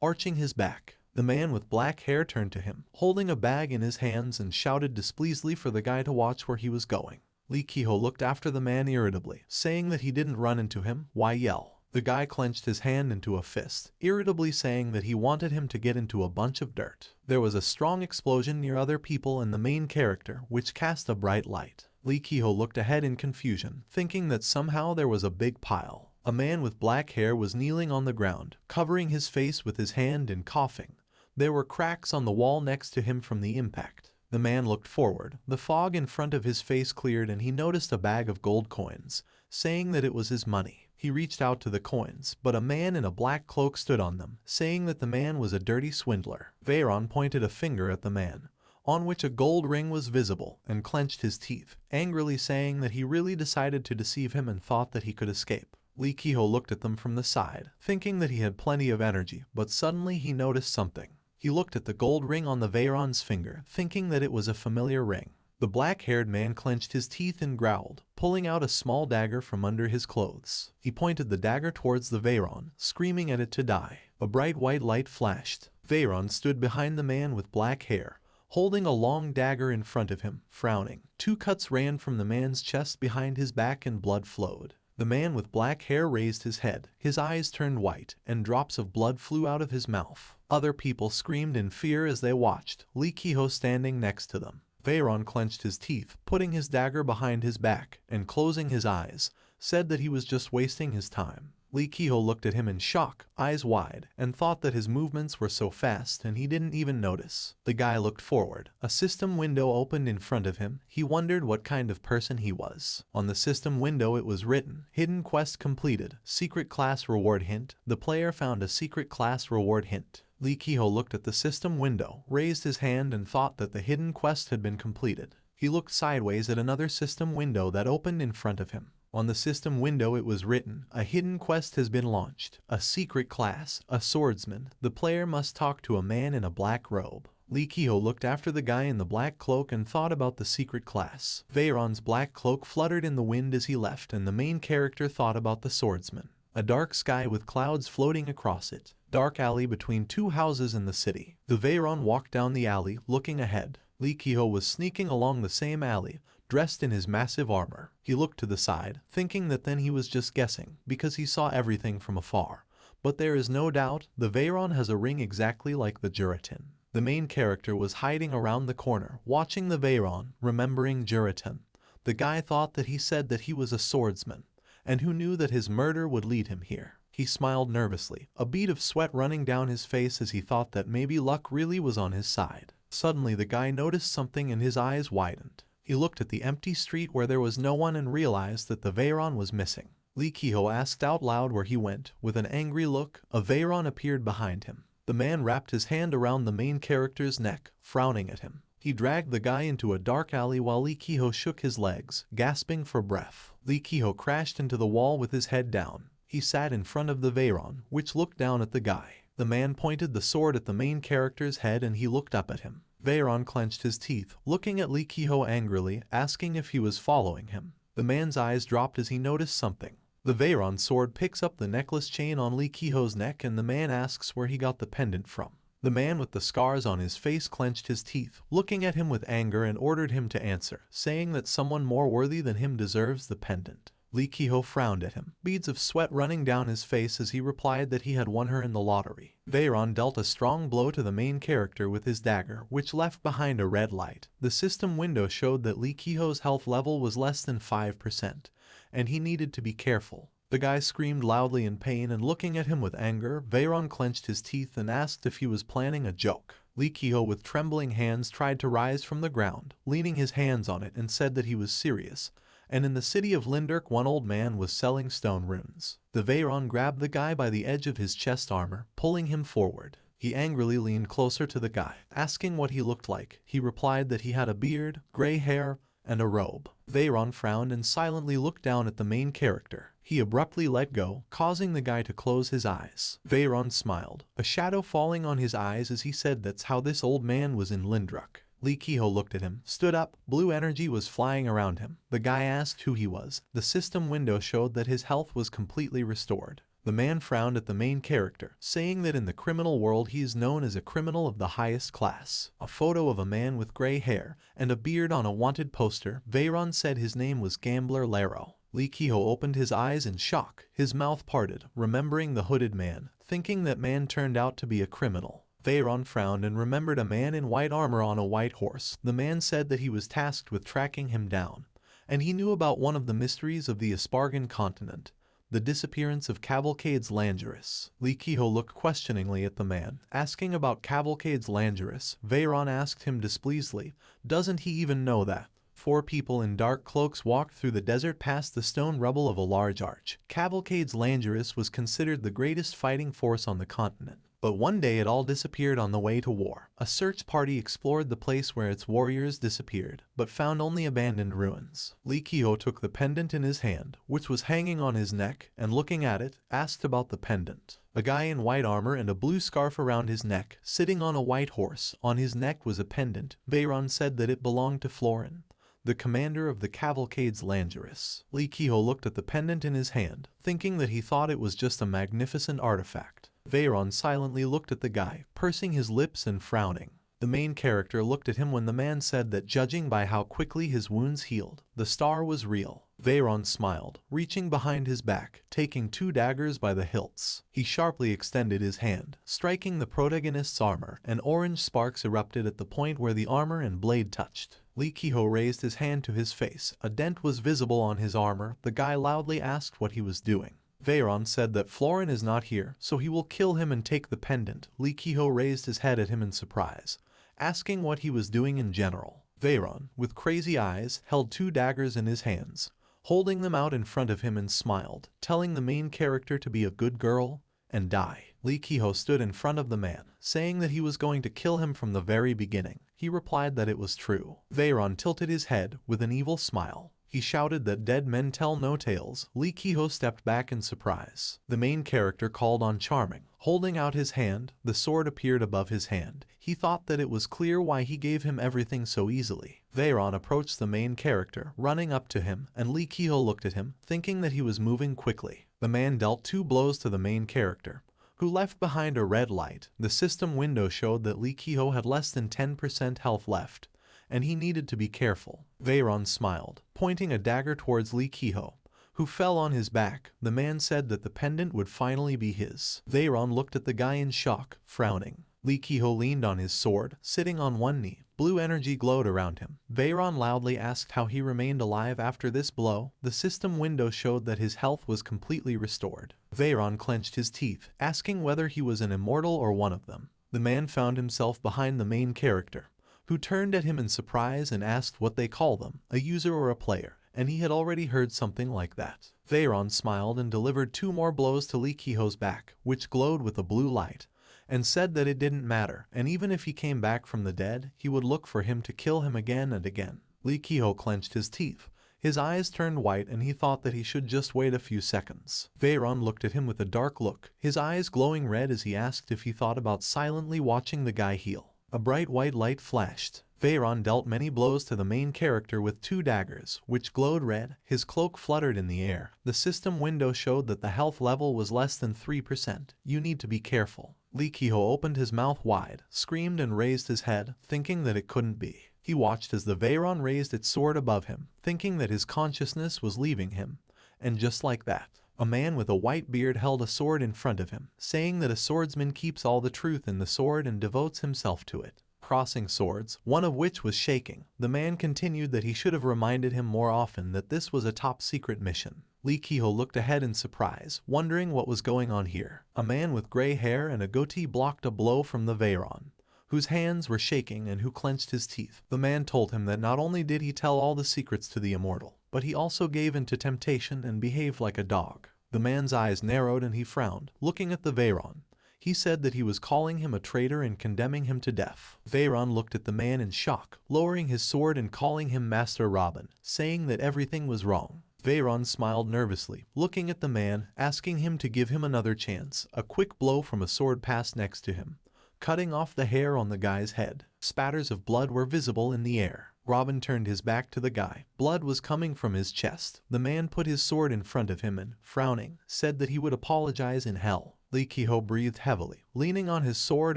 arching his back. The man with black hair turned to him, holding a bag in his hands, and shouted displeasedly for the guy to watch where he was going. Lee Ki-ho looked after the man irritably, saying that he didn't run into him. Why yell? The guy clenched his hand into a fist, irritably saying that he wanted him to get into a bunch of dirt. There was a strong explosion near other people and the main character, which cast a bright light. Lee Ki-ho looked ahead in confusion, thinking that somehow there was a big pile. A man with black hair was kneeling on the ground, covering his face with his hand and coughing. There were cracks on the wall next to him from the impact. The man looked forward. The fog in front of his face cleared and he noticed a bag of gold coins, saying that it was his money. He reached out to the coins, but a man in a black cloak stood on them, saying that the man was a dirty swindler. Veyron pointed a finger at the man, on which a gold ring was visible, and clenched his teeth, angrily saying that he really decided to deceive him and thought that he could escape. Lee Ki-ho looked at them from the side, thinking that he had plenty of energy, but suddenly he noticed something. He looked at the gold ring on the Veyron's finger, thinking that it was a familiar ring. The black-haired man clenched his teeth and growled, pulling out a small dagger from under his clothes. He pointed the dagger towards the Veyron, screaming at it to die. A bright white light flashed. Veyron stood behind the man with black hair, holding a long dagger in front of him, frowning. 2 cuts ran from the man's chest behind his back and blood flowed. The man with black hair raised his head, his eyes turned white, and drops of blood flew out of his mouth. Other people screamed in fear as they watched, Lee Ki-ho standing next to them. Veyron clenched his teeth, putting his dagger behind his back, and closing his eyes, said that he was just wasting his time. Lee Ki-ho looked at him in shock, eyes wide, and thought that his movements were so fast and he didn't even notice. The guy looked forward. A system window opened in front of him. He wondered what kind of person he was. On the system window it was written, "Hidden quest completed. Secret class reward hint. The player found a secret class reward hint." Lee Ki-ho looked at the system window, raised his hand and thought that the hidden quest had been completed. He looked sideways at another system window that opened in front of him. On the system window it was written, "A hidden quest has been launched. A secret class, a swordsman. The player must talk to a man in a black robe." Lee Ki-ho looked after the guy in the black cloak and thought about the secret class. Veyron's black cloak fluttered in the wind as he left, and the main character thought about the swordsman. A dark sky with clouds floating across it. Dark alley between 2 houses in the city. The Veyron walked down the alley, looking ahead. Lee Ki-ho was sneaking along the same alley, dressed in his massive armor. He looked to the side, thinking that then he was just guessing, because he saw everything from afar. But there is no doubt, the Veyron has a ring exactly like the Juratin. The main character was hiding around the corner, watching the Veyron, remembering Juratin. The guy thought that he said that he was a swordsman, and who knew that his murder would lead him here. He smiled nervously, a bead of sweat running down his face as he thought that maybe luck really was on his side. Suddenly the guy noticed something and his eyes widened. He looked at the empty street where there was no one and realized that the Veyron was missing. Lee Ki-ho asked out loud where he went. With an angry look, a Veyron appeared behind him. The man wrapped his hand around the main character's neck, frowning at him. He dragged the guy into a dark alley while Lee Ki-ho shook his legs, gasping for breath. Lee Ki-ho crashed into the wall with his head down. He sat in front of the Veyron, which looked down at the guy. The man pointed the sword at the main character's head and he looked up at him. Veyron clenched his teeth, looking at Lee Ki-ho angrily, asking if he was following him. The man's eyes dropped as he noticed something. The Veyron sword picks up the necklace chain on Lee Ki-ho's neck and the man asks where he got the pendant from. The man with the scars on his face clenched his teeth, looking at him with anger and ordered him to answer, saying that someone more worthy than him deserves the pendant. Lee Ki-ho frowned at him, beads of sweat running down his face as he replied that he had won her in the lottery. Veyron dealt a strong blow to the main character with his dagger, which left behind a red light. The system window showed that Lee Ki-ho's health level was less than 5%, and he needed to be careful. The guy screamed loudly in pain and looking at him with anger, Veyron clenched his teeth and asked if he was planning a joke. Lee Ki-ho with trembling hands tried to rise from the ground, leaning his hands on it and said that he was serious. And in the city of Linderk one old man was selling stone runes. The Veyron grabbed the guy by the edge of his chest armor, pulling him forward. He angrily leaned closer to the guy, asking what he looked like. He replied that he had a beard, gray hair, and a robe. Veyron frowned and silently looked down at the main character. He abruptly let go, causing the guy to close his eyes. Veyron smiled, a shadow falling on his eyes as he said that's how this old man was in Lindruk. Lee Ki-ho looked at him, stood up, blue energy was flying around him. The guy asked who he was. The system window showed that his health was completely restored. The man frowned at the main character, saying that in the criminal world he is known as a criminal of the highest class. A photo of a man with gray hair and a beard on a wanted poster, Veyron said his name was Gambler Laro. Lee Ki-ho opened his eyes in shock, his mouth parted, remembering the hooded man, thinking that man turned out to be a criminal. Veyron frowned and remembered a man in white armor on a white horse. The man said that he was tasked with tracking him down, and he knew about one of the mysteries of the Aspargan continent, the disappearance of Cavalcade's Langeris. Lee Ki-ho looked questioningly at the man, asking about Cavalcade's Langeris. Veyron asked him displeasedly, doesn't he even know that? 4 people in dark cloaks walked through the desert past the stone rubble of a large arch. Cavalcade's Langeris was considered the greatest fighting force on the continent. But one day it all disappeared on the way to war. A search party explored the place where its warriors disappeared, but found only abandoned ruins. Lee Ki-ho took the pendant in his hand, which was hanging on his neck, and looking at it, asked about the pendant. A guy in white armor and a blue scarf around his neck, sitting on a white horse. On his neck was a pendant. Veyron said that it belonged to Florin, the commander of the Cavalcade's Langeris. Lee Ki-ho looked at the pendant in his hand, thinking that he thought it was just a magnificent artifact. Veyron silently looked at the guy, pursing his lips and frowning. The main character looked at him when the man said that judging by how quickly his wounds healed, the star was real. Veyron smiled, reaching behind his back, taking 2 daggers by the hilts. He sharply extended his hand, striking the protagonist's armor, and orange sparks erupted at the point where the armor and blade touched. Lee Ki-ho raised his hand to his face. A dent was visible on his armor. The guy loudly asked what he was doing. Veyron said that Florin is not here, so he will kill him and take the pendant. Lee Ki-ho raised his head at him in surprise, asking what he was doing in general. Veyron, with crazy eyes, held 2 daggers in his hands, holding them out in front of him and smiled, telling the main character to be a good girl and die. Lee Ki-ho stood in front of the man, saying that he was going to kill him from the very beginning. He replied that it was true. Veyron tilted his head with an evil smile. He shouted that dead men tell no tales. Lee Ki-ho stepped back in surprise. The main character called on Charming. Holding out his hand, the sword appeared above his hand. He thought that it was clear why he gave him everything so easily. Veyron approached the main character, running up to him, and Lee Ki-ho looked at him, thinking that he was moving quickly. The man dealt 2 blows to the main character, who left behind a red light. The system window showed that Lee Ki-ho had less than 10% health left, and he needed to be careful. Veyron smiled, pointing a dagger towards Lee Ki-ho, who fell on his back. The man said that the pendant would finally be his. Veyron looked at the guy in shock, frowning. Lee Ki-ho leaned on his sword, sitting on one knee. Blue energy glowed around him. Veyron loudly asked how he remained alive after this blow. The system window showed that his health was completely restored. Veyron clenched his teeth, asking whether he was an immortal or one of them. The man found himself behind the main character, who turned at him in surprise and asked what they call them, a user or a player, and he had already heard something like that. Veyron smiled and delivered 2 more blows to Lee Ki-ho's back, which glowed with a blue light, and said that it didn't matter, and even if he came back from the dead, he would look for him to kill him again and again. Lee Ki-ho clenched his teeth. His eyes turned white and he thought that he should just wait a few seconds. Veyron looked at him with a dark look, his eyes glowing red as he asked if he thought about silently watching the guy heal. A bright white light flashed. Veyron dealt many blows to the main character with 2 daggers, which glowed red. His cloak fluttered in the air. The system window showed that the health level was less than 3%. You need to be careful. Lee Ki-ho opened his mouth wide, screamed and raised his head, thinking that it couldn't be. He watched as the Veyron raised its sword above him, thinking that his consciousness was leaving him. And just like that, a man with a white beard held a sword in front of him, saying that a swordsman keeps all the truth in the sword and devotes himself to it. Crossing swords, one of which was shaking, the man continued that he should have reminded him more often that this was a top-secret mission. Lee Ki-ho looked ahead in surprise, wondering what was going on here. A man with gray hair and a goatee blocked a blow from the Veyron, whose hands were shaking and who clenched his teeth. The man told him that not only did he tell all the secrets to the immortal, but he also gave in to temptation and behaved like a dog. The man's eyes narrowed and he frowned, looking at the Veyron. He said that he was calling him a traitor and condemning him to death. Veyron looked at the man in shock, lowering his sword and calling him Master Robin, saying that everything was wrong. Veyron smiled nervously, looking at the man, asking him to give him another chance. A quick blow from a sword passed next to him, cutting off the hair on the guy's head. Spatters of blood were visible in the air. Robin turned his back to the guy. Blood was coming from his chest. The man put his sword in front of him and, frowning, said that he would apologize in hell. Lee Ki-ho breathed heavily, leaning on his sword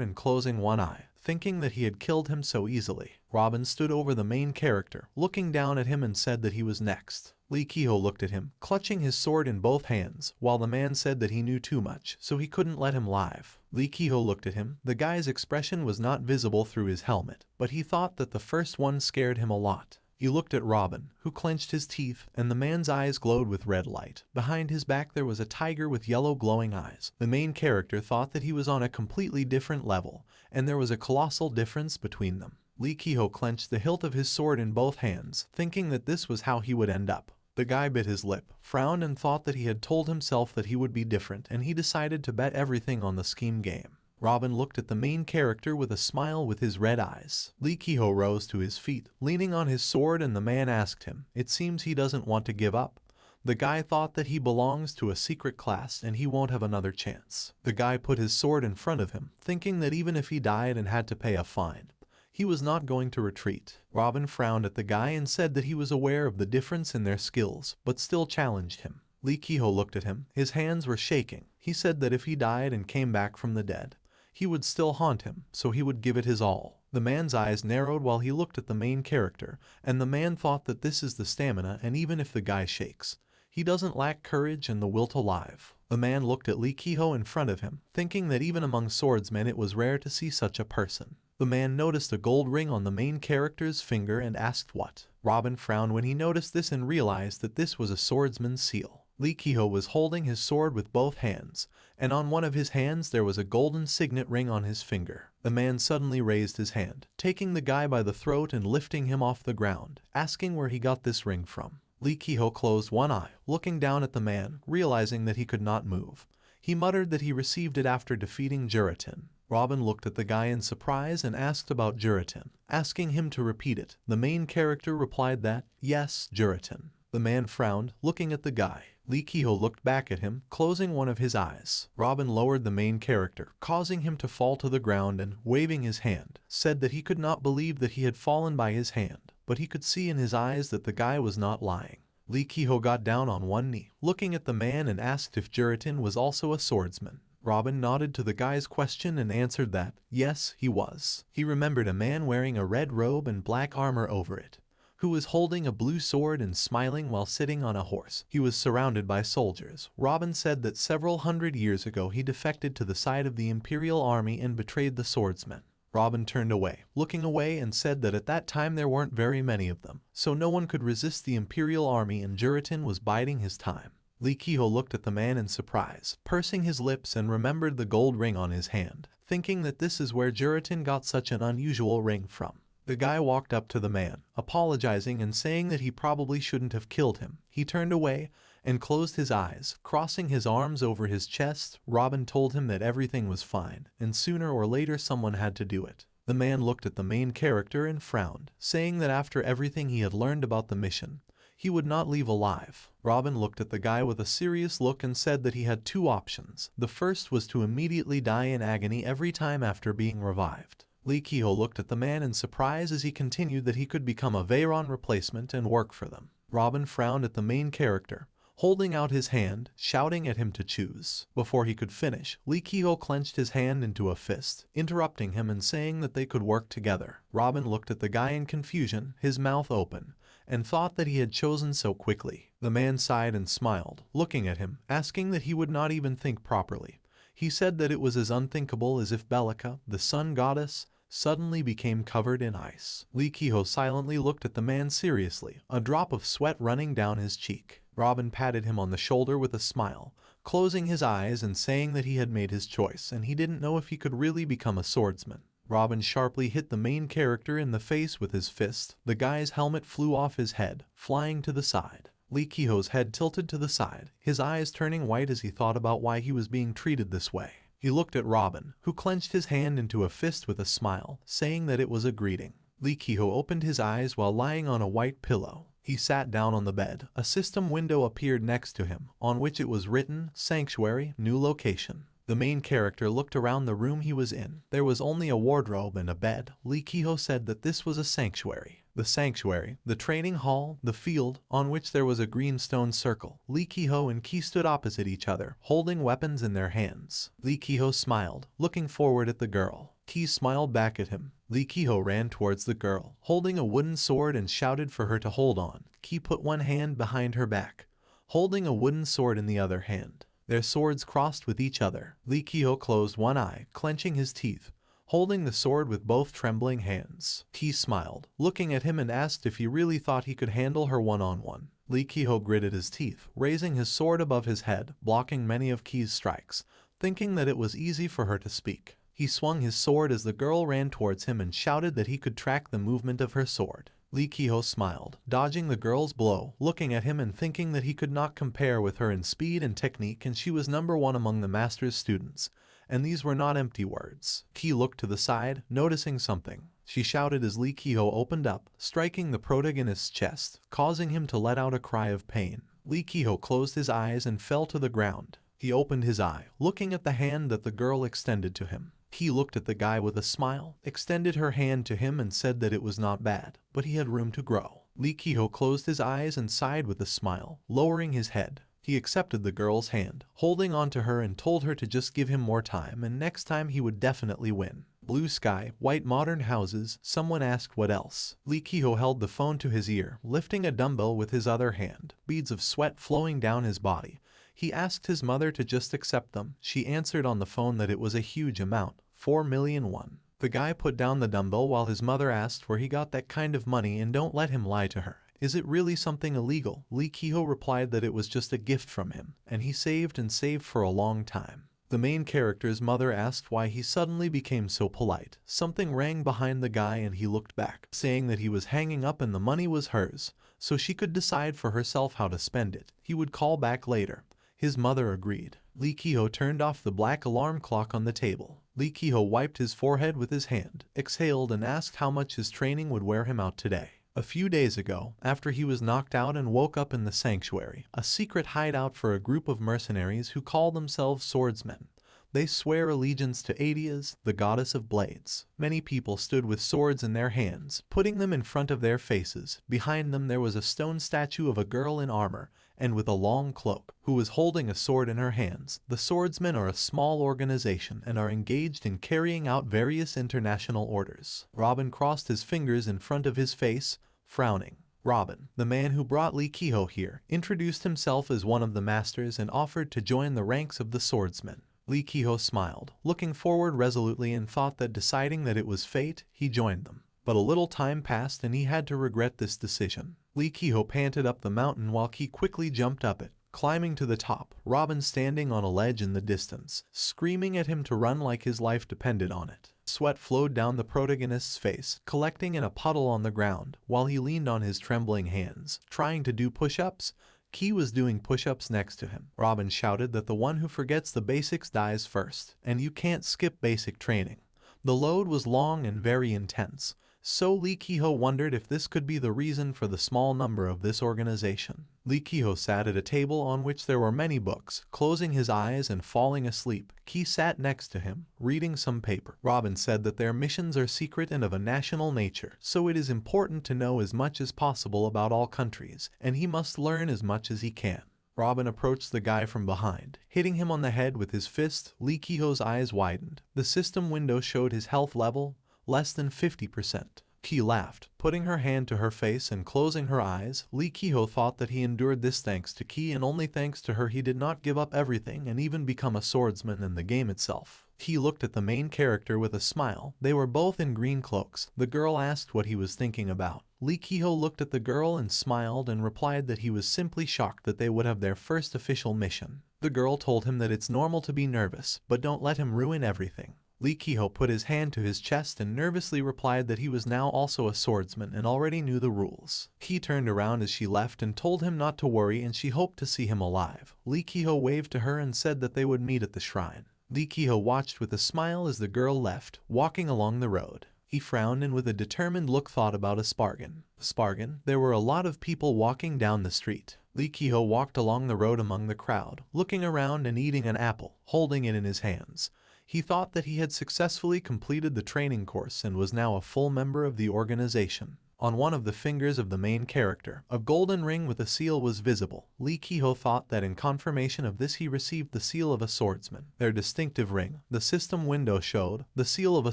and closing one eye, thinking that he had killed him so easily. Robin stood over the main character, looking down at him and said that he was next. Lee Ki-ho looked at him, clutching his sword in both hands, while the man said that he knew too much, so he couldn't let him live. Lee Ki-ho looked at him. The guy's expression was not visible through his helmet, but he thought that the first one scared him a lot. He looked at Robin, who clenched his teeth, and the man's eyes glowed with red light. Behind his back there was a tiger with yellow glowing eyes. The main character thought that he was on a completely different level, and there was a colossal difference between them. Lee Ki-ho clenched the hilt of his sword in both hands, thinking that this was how he would end up. The guy bit his lip, frowned and thought that he had told himself that he would be different, and he decided to bet everything on the scheme game. Robin looked at the main character with a smile with his red eyes. Lee Ki-ho rose to his feet, leaning on his sword, and the man asked him. It seems he doesn't want to give up. The guy thought that he belongs to a secret class and he won't have another chance. The guy put his sword in front of him, thinking that even if he died and had to pay a fine, he was not going to retreat. Robin frowned at the guy and said that he was aware of the difference in their skills, but still challenged him. Lee Ki-ho looked at him. His hands were shaking. He said that if he died and came back from the dead, he would still haunt him, so he would give it his all. The man's eyes narrowed while he looked at the main character, and the man thought that this is the stamina, and even if the guy shakes, he doesn't lack courage and the will to live. The man looked at Lee Ki-ho in front of him, thinking that even among swordsmen it was rare to see such a person. The man noticed a gold ring on the main character's finger and asked what. Robin frowned when he noticed this and realized that this was a swordsman's seal. Lee Ki-ho was holding his sword with both hands, and on one of his hands there was a golden signet ring on his finger. The man suddenly raised his hand, taking the guy by the throat and lifting him off the ground, asking where he got this ring from. Lee Ki-ho closed one eye, looking down at the man, realizing that he could not move. He muttered that he received it after defeating Juratin. Robin looked at the guy in surprise and asked about Juratin, asking him to repeat it. The main character replied that, yes, Juratin. The man frowned, looking at the guy. Lee Ki-ho looked back at him, closing one of his eyes. Robin lowered the main character, causing him to fall to the ground and, waving his hand, said that he could not believe that he had fallen by his hand, but he could see in his eyes that the guy was not lying. Lee Ki-ho got down on one knee, looking at the man and asked if Juratin was also a swordsman. Robin nodded to the guy's question and answered that, yes, he was. He remembered a man wearing a red robe and black armor over it, who was holding a blue sword and smiling while sitting on a horse. He was surrounded by soldiers. Robin said that several hundred years ago he defected to the side of the Imperial Army and betrayed the swordsmen. Robin turned away, looking away, and said that at that time there weren't very many of them, so no one could resist the Imperial Army and Juratin was biding his time. Lee Ki-ho looked at the man in surprise, pursing his lips, and remembered the gold ring on his hand, thinking that this is where Juratin got such an unusual ring from. The guy walked up to the man, apologizing and saying that he probably shouldn't have killed him. He turned away and closed his eyes, crossing his arms over his chest. Robin told him that everything was fine, and sooner or later someone had to do it. The man looked at the main character and frowned, saying that after everything he had learned about the mission, he would not leave alive. Robin looked at the guy with a serious look and said that he had two options. The first was to immediately die in agony every time after being revived. Lee Ki-ho looked at the man in surprise as he continued that he could become a Veyron replacement and work for them. Robin frowned at the main character, holding out his hand, shouting at him to choose. Before he could finish, Lee Ki-ho clenched his hand into a fist, interrupting him and saying that they could work together. Robin looked at the guy in confusion, his mouth open, and thought that he had chosen so quickly. The man sighed and smiled, looking at him, asking that he would not even think properly. He said that it was as unthinkable as if Bellica, the sun goddess, suddenly became covered in ice. Lee Ki-ho silently looked at the man seriously, a drop of sweat running down his cheek. Robin patted him on the shoulder with a smile, closing his eyes and saying that he had made his choice and he didn't know if he could really become a swordsman. Robin sharply hit the main character in the face with his fist. The guy's helmet flew off his head, flying to the side. Lee Ki-ho's head tilted to the side, his eyes turning white as he thought about why he was being treated this way. He looked at Robin, who clenched his hand into a fist with a smile, saying that it was a greeting. Lee Ki-ho opened his eyes while lying on a white pillow. He sat down on the bed. A system window appeared next to him, on which it was written, "Sanctuary, new location." The main character looked around the room he was in. There was only a wardrobe and a bed. Lee Ki-ho said that this was a sanctuary. The sanctuary, the training hall, the field, on which there was a green stone circle. Lee Ki-ho and Ki stood opposite each other, holding weapons in their hands. Lee Ki-ho smiled, looking forward at the girl. Ki smiled back at him. Lee Ki-ho ran towards the girl, holding a wooden sword and shouted for her to hold on. Ki put one hand behind her back, holding a wooden sword in the other hand. Their swords crossed with each other. Lee Ki-ho closed one eye, clenching his teeth, holding the sword with both trembling hands. Ki smiled, looking at him and asked if he really thought he could handle her one-on-one. Lee Ki-ho gritted his teeth, raising his sword above his head, blocking many of Ki's strikes, thinking that it was easy for her to speak. He swung his sword as the girl ran towards him and shouted that he could track the movement of her sword. Lee Ki-ho smiled, dodging the girl's blow, looking at him and thinking that he could not compare with her in speed and technique, and she was #1 among the master's students, and these were not empty words. Ki looked to the side, noticing something. She shouted as Lee Ki-ho opened up, striking the protagonist's chest, causing him to let out a cry of pain. Lee Ki-ho closed his eyes and fell to the ground. He opened his eye, looking at the hand that the girl extended to him. He looked at the guy with a smile, extended her hand to him and said that it was not bad, but he had room to grow. Lee Ki-ho closed his eyes and sighed with a smile, lowering his head. He accepted the girl's hand, holding on to her and told her to just give him more time and next time he would definitely win. Blue sky, white modern houses, someone asked what else. Lee Ki-ho held the phone to his ear, lifting a dumbbell with his other hand, beads of sweat flowing down his body. He asked his mother to just accept them. She answered on the phone that it was a huge amount, 4 million won. The guy put down the dumbbell while his mother asked where he got that kind of money and don't let him lie to her. Is it really something illegal? Lee Ki-ho replied that it was just a gift from him, and he saved and saved for a long time. The main character's mother asked why he suddenly became so polite. Something rang behind the guy and he looked back, saying that he was hanging up and the money was hers, so she could decide for herself how to spend it. He would call back later. His mother agreed. Lee Ki-ho turned off the black alarm clock on the table. Lee Ki-ho wiped his forehead with his hand, exhaled and asked how much his training would wear him out today. A few days ago, after he was knocked out and woke up in the sanctuary, a secret hideout for a group of mercenaries who call themselves swordsmen. They swear allegiance to Adias, the goddess of blades. Many people stood with swords in their hands, putting them in front of their faces. Behind them there was a stone statue of a girl in armor, and with a long cloak, who was holding a sword in her hands. The swordsmen are a small organization and are engaged in carrying out various international orders. Robin crossed his fingers in front of his face, frowning. Robin, the man who brought Lee Ki-ho here, introduced himself as one of the masters and offered to join the ranks of the swordsmen. Lee Ki-ho smiled, looking forward resolutely and thought that deciding that it was fate, he joined them. But a little time passed and he had to regret this decision. Lee Ki-ho panted up the mountain while Ki quickly jumped up it, climbing to the top, Robin standing on a ledge in the distance, screaming at him to run like his life depended on it. Sweat flowed down the protagonist's face, collecting in a puddle on the ground, while he leaned on his trembling hands, trying to do push-ups. Ki was doing push-ups next to him. Robin shouted that the one who forgets the basics dies first, and you can't skip basic training. The load was long and very intense, So Lee Kehoe wondered if this could be the reason for the small number of this organization. Lee Kehoe sat at a table on which there were many books. Closing his eyes and falling asleep, Key sat next to him, reading some paper. Robin said that their missions are secret and of a national nature, so it is important to know as much as possible about all countries, and he must learn as much as he can. Robin approached the guy from behind, hitting him on the head with his fist. Lee Kehoe's eyes widened. The system window showed his health level, less than 50%. Key laughed, putting her hand to her face and closing her eyes. Lee Kehoe thought that he endured this thanks to Key, and only thanks to her he did not give up everything and even become a swordsman in the game itself. He looked at the main character with a smile. They were both in green cloaks. The girl asked what he was thinking about. Lee Kehoe looked at the girl and smiled and replied that he was simply shocked that they would have their first official mission. The girl told him that it's normal to be nervous, but don't let him ruin everything. Lee Kehoe put his hand to his chest and nervously replied that he was now also a swordsman and already knew the rules. Key turned around as she left and told him not to worry, and she hoped to see him alive. Lee Kehoe waved to her and said that they would meet at the shrine. Lee Kehoe watched with a smile as the girl left, walking along the road. He frowned and with a determined look thought about a Spargan. There were a lot of people walking down the street. Lee Kehoe walked along the road among the crowd, looking around and eating an apple, holding it in his hands. He thought that he had successfully completed the training course and was now a full member of the organization. On one of the fingers of the main character, a golden ring with a seal was visible. Lee Kehoe thought that in confirmation of this he received the seal of a swordsman. Their distinctive ring, the system window showed, the seal of a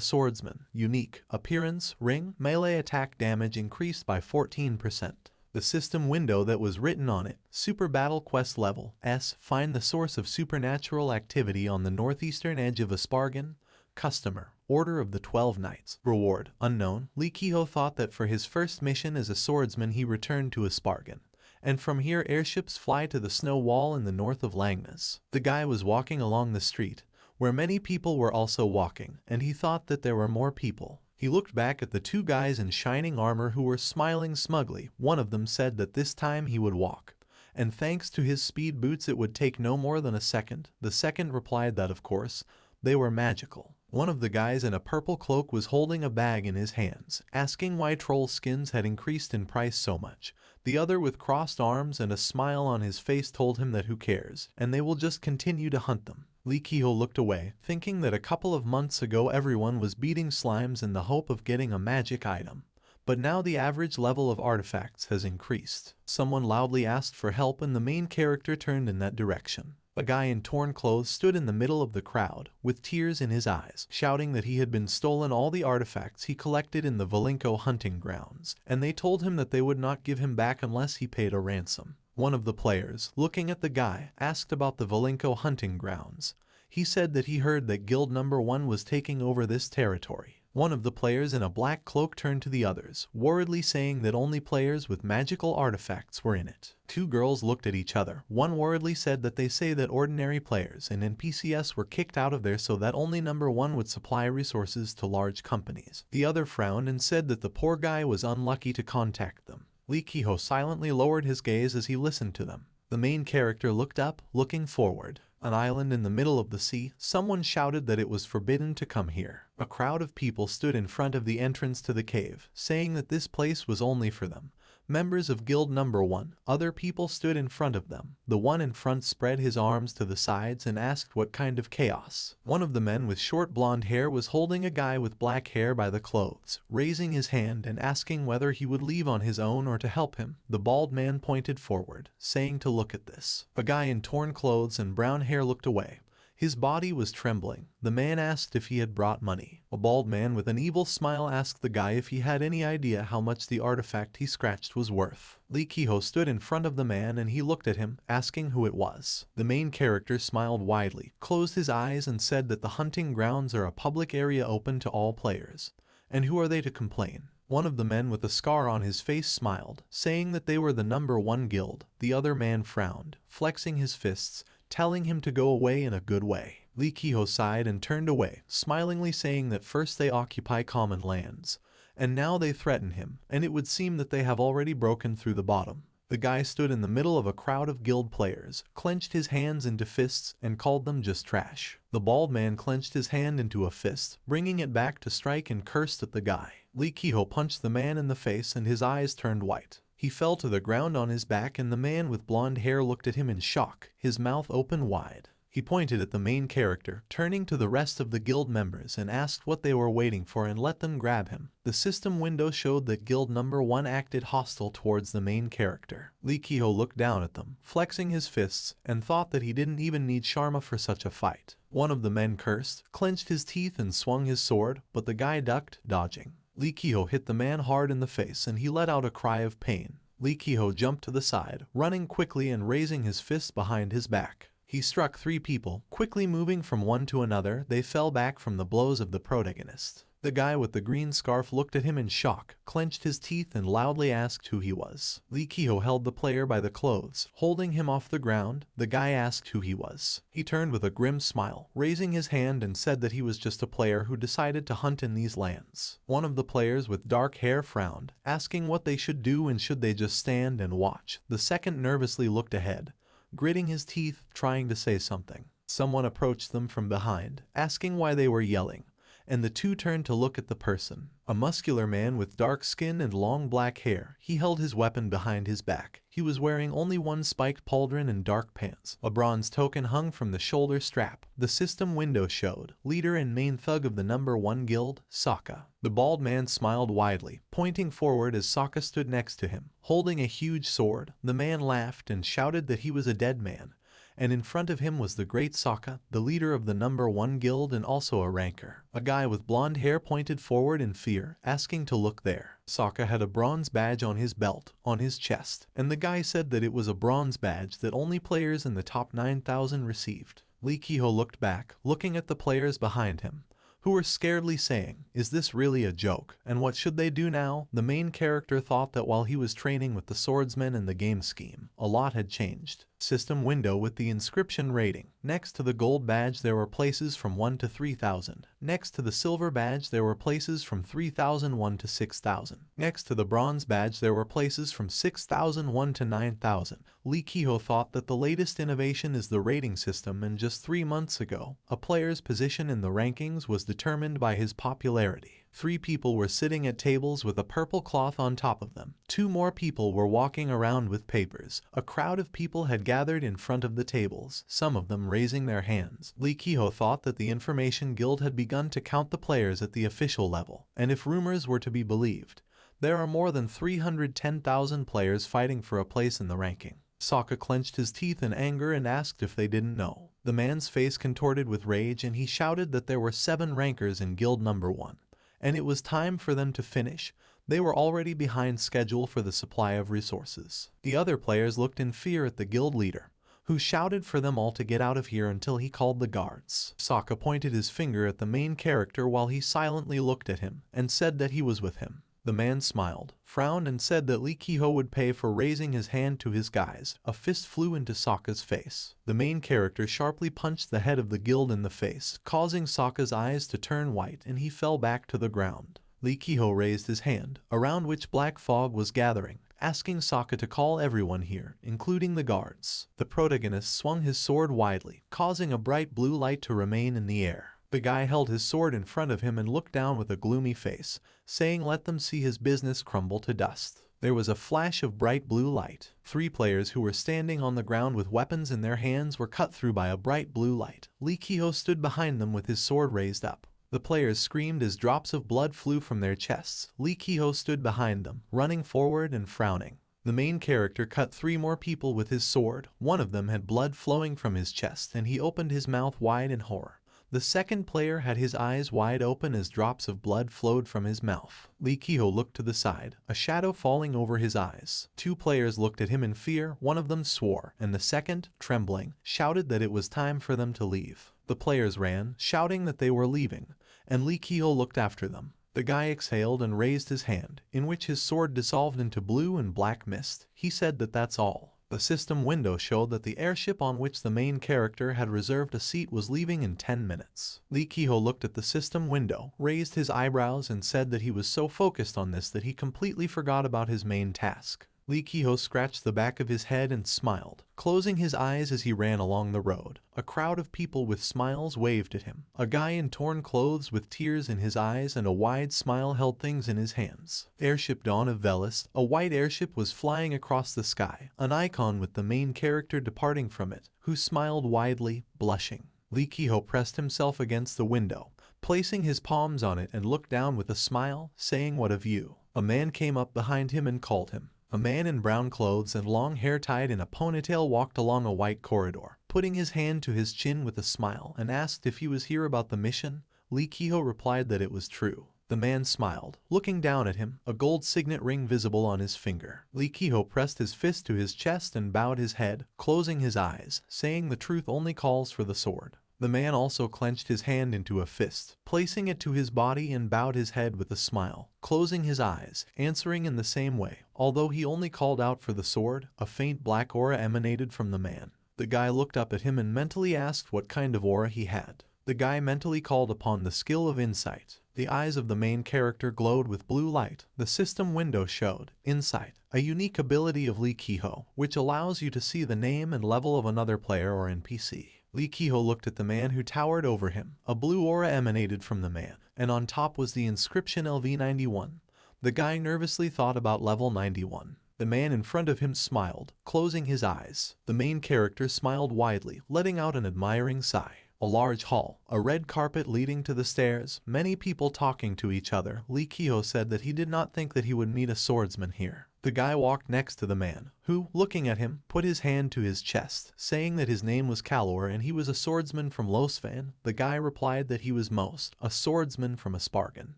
swordsman, unique, appearance, ring, melee attack damage increased by 14%. The system window that was written on it, Super Battle Quest Level S, find the source of supernatural activity on the northeastern edge of a Spargan. Customer, Order of the 12 Knights. Reward, unknown. Lee Kehoe thought that for his first mission as a swordsman he returned to a Spargan. And from here airships fly to the snow wall in the north of Langnes. The guy was walking along the street, where many people were also walking, and he thought that there were more people. He looked back at the two guys in shining armor who were smiling smugly. One of them said that this time he would walk, and thanks to his speed boots it would take no more than a second. The second replied that of course, they were magical. One of the guys in a purple cloak was holding a bag in his hands, asking why troll skins had increased in price so much. The other with crossed arms and a smile on his face told him that who cares, and they will just continue to hunt them. Lee Kehoe looked away, thinking that a couple of months ago everyone was beating slimes in the hope of getting a magic item. But now the average level of artifacts has increased. Someone loudly asked for help and the main character turned in that direction. A guy in torn clothes stood in the middle of the crowd, with tears in his eyes, shouting that he had been stolen all the artifacts he collected in the Valinko hunting grounds, and they told him that they would not give him back unless he paid a ransom. One of the players, looking at the guy, asked about the Valinko hunting grounds. He said that he heard that Guild No. 1 was taking over this territory. One of the players in a black cloak turned to the others, worriedly saying that only players with magical artifacts were in it. Two girls looked at each other. One worriedly said that they say that ordinary players and NPCs were kicked out of there so that only No. 1 would supply resources to large companies. The other frowned and said that the poor guy was unlucky to contact them. Lee Kehoe silently lowered his gaze as he listened to them. The main character looked up, looking forward. An island in the middle of the sea. Someone shouted that it was forbidden to come here. A crowd of people stood in front of the entrance to the cave, saying that this place was only for them. Members of Guild No. 1. Other people stood in front of them. The one in front spread his arms to the sides and asked what kind of chaos. One of the men with short blonde hair was holding a guy with black hair by the clothes, raising his hand and asking whether he would leave on his own or to help him. The bald man pointed forward, saying to look at this. A guy in torn clothes and brown hair looked away. His body was trembling. The man asked if he had brought money. A bald man with an evil smile asked the guy if he had any idea how much the artifact he scratched was worth. Lee Kehoe stood in front of the man and he looked at him, asking who it was. The main character smiled widely, closed his eyes and said that the hunting grounds are a public area open to all players. And who are they to complain? One of the men with a scar on his face smiled, saying that they were the No. 1 guild. The other man frowned, flexing his fists, telling him to go away in a good way. Lee Kehoe sighed and turned away, smilingly saying that first they occupy common lands, and now they threaten him, and it would seem that they have already broken through the bottom. The guy stood in the middle of a crowd of guild players, clenched his hands into fists, and called them just trash. The bald man clenched his hand into a fist, bringing it back to strike, and cursed at the guy. Lee Kiho punched the man in the face and his eyes turned white. He fell to the ground on his back and the man with blonde hair looked at him in shock, his mouth open wide. He pointed at the main character, turning to the rest of the guild members and asked what they were waiting for and let them grab him. The system window showed that guild number 1 acted hostile towards the main character. Lee Kiho looked down at them, flexing his fists, and thought that he didn't even need Sharma for such a fight. One of the men cursed, clenched his teeth and swung his sword, but the guy ducked, dodging. Lee Kiho hit the man hard in the face and he let out a cry of pain. Lee Kiho jumped to the side, running quickly and raising his fists behind his back. He struck 3 people, quickly moving from one to another. They fell back from the blows of the protagonist. The guy with the green scarf looked at him in shock, clenched his teeth and loudly asked who he was. Lee Kiho held the player by the clothes, holding him off the ground. The guy asked who he was. He turned with a grim smile, raising his hand and said that he was just a player who decided to hunt in these lands. One of the players with dark hair frowned, asking what they should do and should they just stand and watch. The second nervously looked ahead, gritting his teeth, trying to say something. Someone approached them from behind, asking why they were yelling, and the two turned to look at the person. A muscular man with dark skin and long black hair. He held his weapon behind his back. He was wearing only one spiked pauldron and dark pants. A bronze token hung from the shoulder strap. The system window showed leader and main thug of the number 1 guild, Sokka. The bald man smiled widely, pointing forward as Sokka stood next to him, holding a huge sword. The man laughed and shouted that he was a dead man, and in front of him was the great Sokka, the leader of the number 1 guild and also a ranker. A guy with blonde hair pointed forward in fear, asking to look there. Sokka had a bronze badge on his belt, on his chest, and the guy said that it was a bronze badge that only players in the top 9,000 received. Lee Kiho looked back, looking at the players behind him, who were scaredly saying, "Is this really a joke? And what should they do now?" The main character thought that while he was training with the swordsmen in the game scheme, a lot had changed. System window with the inscription rating. Next to the gold badge there were places from 1 to 3,000. Next to the silver badge there were places from 3,001 to 6,000. Next to the bronze badge there were places from 6,001 to 9,000. Lee Kiho thought that the latest innovation is the rating system, and just 3 months ago, a player's position in the rankings was determined by his popularity. 3 people were sitting at tables with a purple cloth on top of them. 2 more people were walking around with papers. A crowd of people had gathered in front of the tables, some of them raising their hands. Lee Kiho thought that the Information Guild had begun to count the players at the official level, and if rumors were to be believed, there are more than 310,000 players fighting for a place in the ranking. Sokka clenched his teeth in anger and asked if they didn't know. The man's face contorted with rage and he shouted that there were 7 rankers in guild number 1. And it was time for them to finish. They were already behind schedule for the supply of resources. The other players looked in fear at the guild leader, who shouted for them all to get out of here until he called the guards. Sokka pointed his finger at the main character while he silently looked at him, and said that he was with him. The man smiled, frowned and said that Lee Kiho would pay for raising his hand to his guys. A fist flew into Sokka's face. The main character sharply punched the head of the guild in the face, causing Sokka's eyes to turn white and he fell back to the ground. Lee Kiho raised his hand, around which black fog was gathering, asking Sokka to call everyone here, including the guards. The protagonist swung his sword widely, causing a bright blue light to remain in the air. The guy held his sword in front of him and looked down with a gloomy face, saying, "Let them see his business crumble to dust." There was a flash of bright blue light. 3 players who were standing on the ground with weapons in their hands were cut through by a bright blue light. Lee Kiho stood behind them with his sword raised up. The players screamed as drops of blood flew from their chests. Lee Kiho stood behind them, running forward and frowning. The main character cut 3 more people with his sword. One of them had blood flowing from his chest and he opened his mouth wide in horror. The second player had his eyes wide open as drops of blood flowed from his mouth. Lee Kiho looked to the side, a shadow falling over his eyes. 2 players looked at him in fear. One of them swore, and the second, trembling, shouted that it was time for them to leave. The players ran, shouting that they were leaving, and Lee Kiho looked after them. The guy exhaled and raised his hand, in which his sword dissolved into blue and black mist. He said that that's all. The system window showed that the airship on which the main character had reserved a seat was leaving in 10 minutes. Lee Kiho looked at the system window, raised his eyebrows and said that he was so focused on this that he completely forgot about his main task. Lee Ki-ho scratched the back of his head and smiled, closing his eyes as he ran along the road. A crowd of people with smiles waved at him. A guy in torn clothes with tears in his eyes and a wide smile held things in his hands. Airship Dawn of Velis, a white airship was flying across the sky, an icon with the main character departing from it, who smiled widely, blushing. Lee Ki-ho pressed himself against the window, placing his palms on it and looked down with a smile, saying, "What a view." A man came up behind him and called him. A man in brown clothes and long hair tied in a ponytail walked along a white corridor, putting his hand to his chin with a smile, and asked if he was here about the mission. Lee Ki-ho replied that it was true. The man smiled, looking down at him, a gold signet ring visible on his finger. Lee Ki-ho pressed his fist to his chest and bowed his head, closing his eyes, saying, "The truth only calls for the sword." The man also clenched his hand into a fist, placing it to his body and bowed his head with a smile, closing his eyes, answering in the same way. Although he only called out for the sword, a faint black aura emanated from the man. The guy looked up at him and mentally asked what kind of aura he had. The guy mentally called upon the skill of insight. The eyes of the main character glowed with blue light. The system window showed insight, a unique ability of Lee Ki-ho, which allows you to see the name and level of another player or NPC. Lee Ki-ho looked at the man who towered over him. A blue aura emanated from the man, and on top was the inscription LV91. The guy nervously thought about level 91. The man in front of him smiled, closing his eyes. The main character smiled widely, letting out an admiring sigh. A large hall, a red carpet leading to the stairs, many people talking to each other. Lee Ki-ho said that he did not think that he would meet a swordsman here. The guy walked next to the man, who, looking at him, put his hand to his chest, saying that his name was Kalor and he was a swordsman from Losfan. The guy replied that he was Most, a swordsman from Aspargan.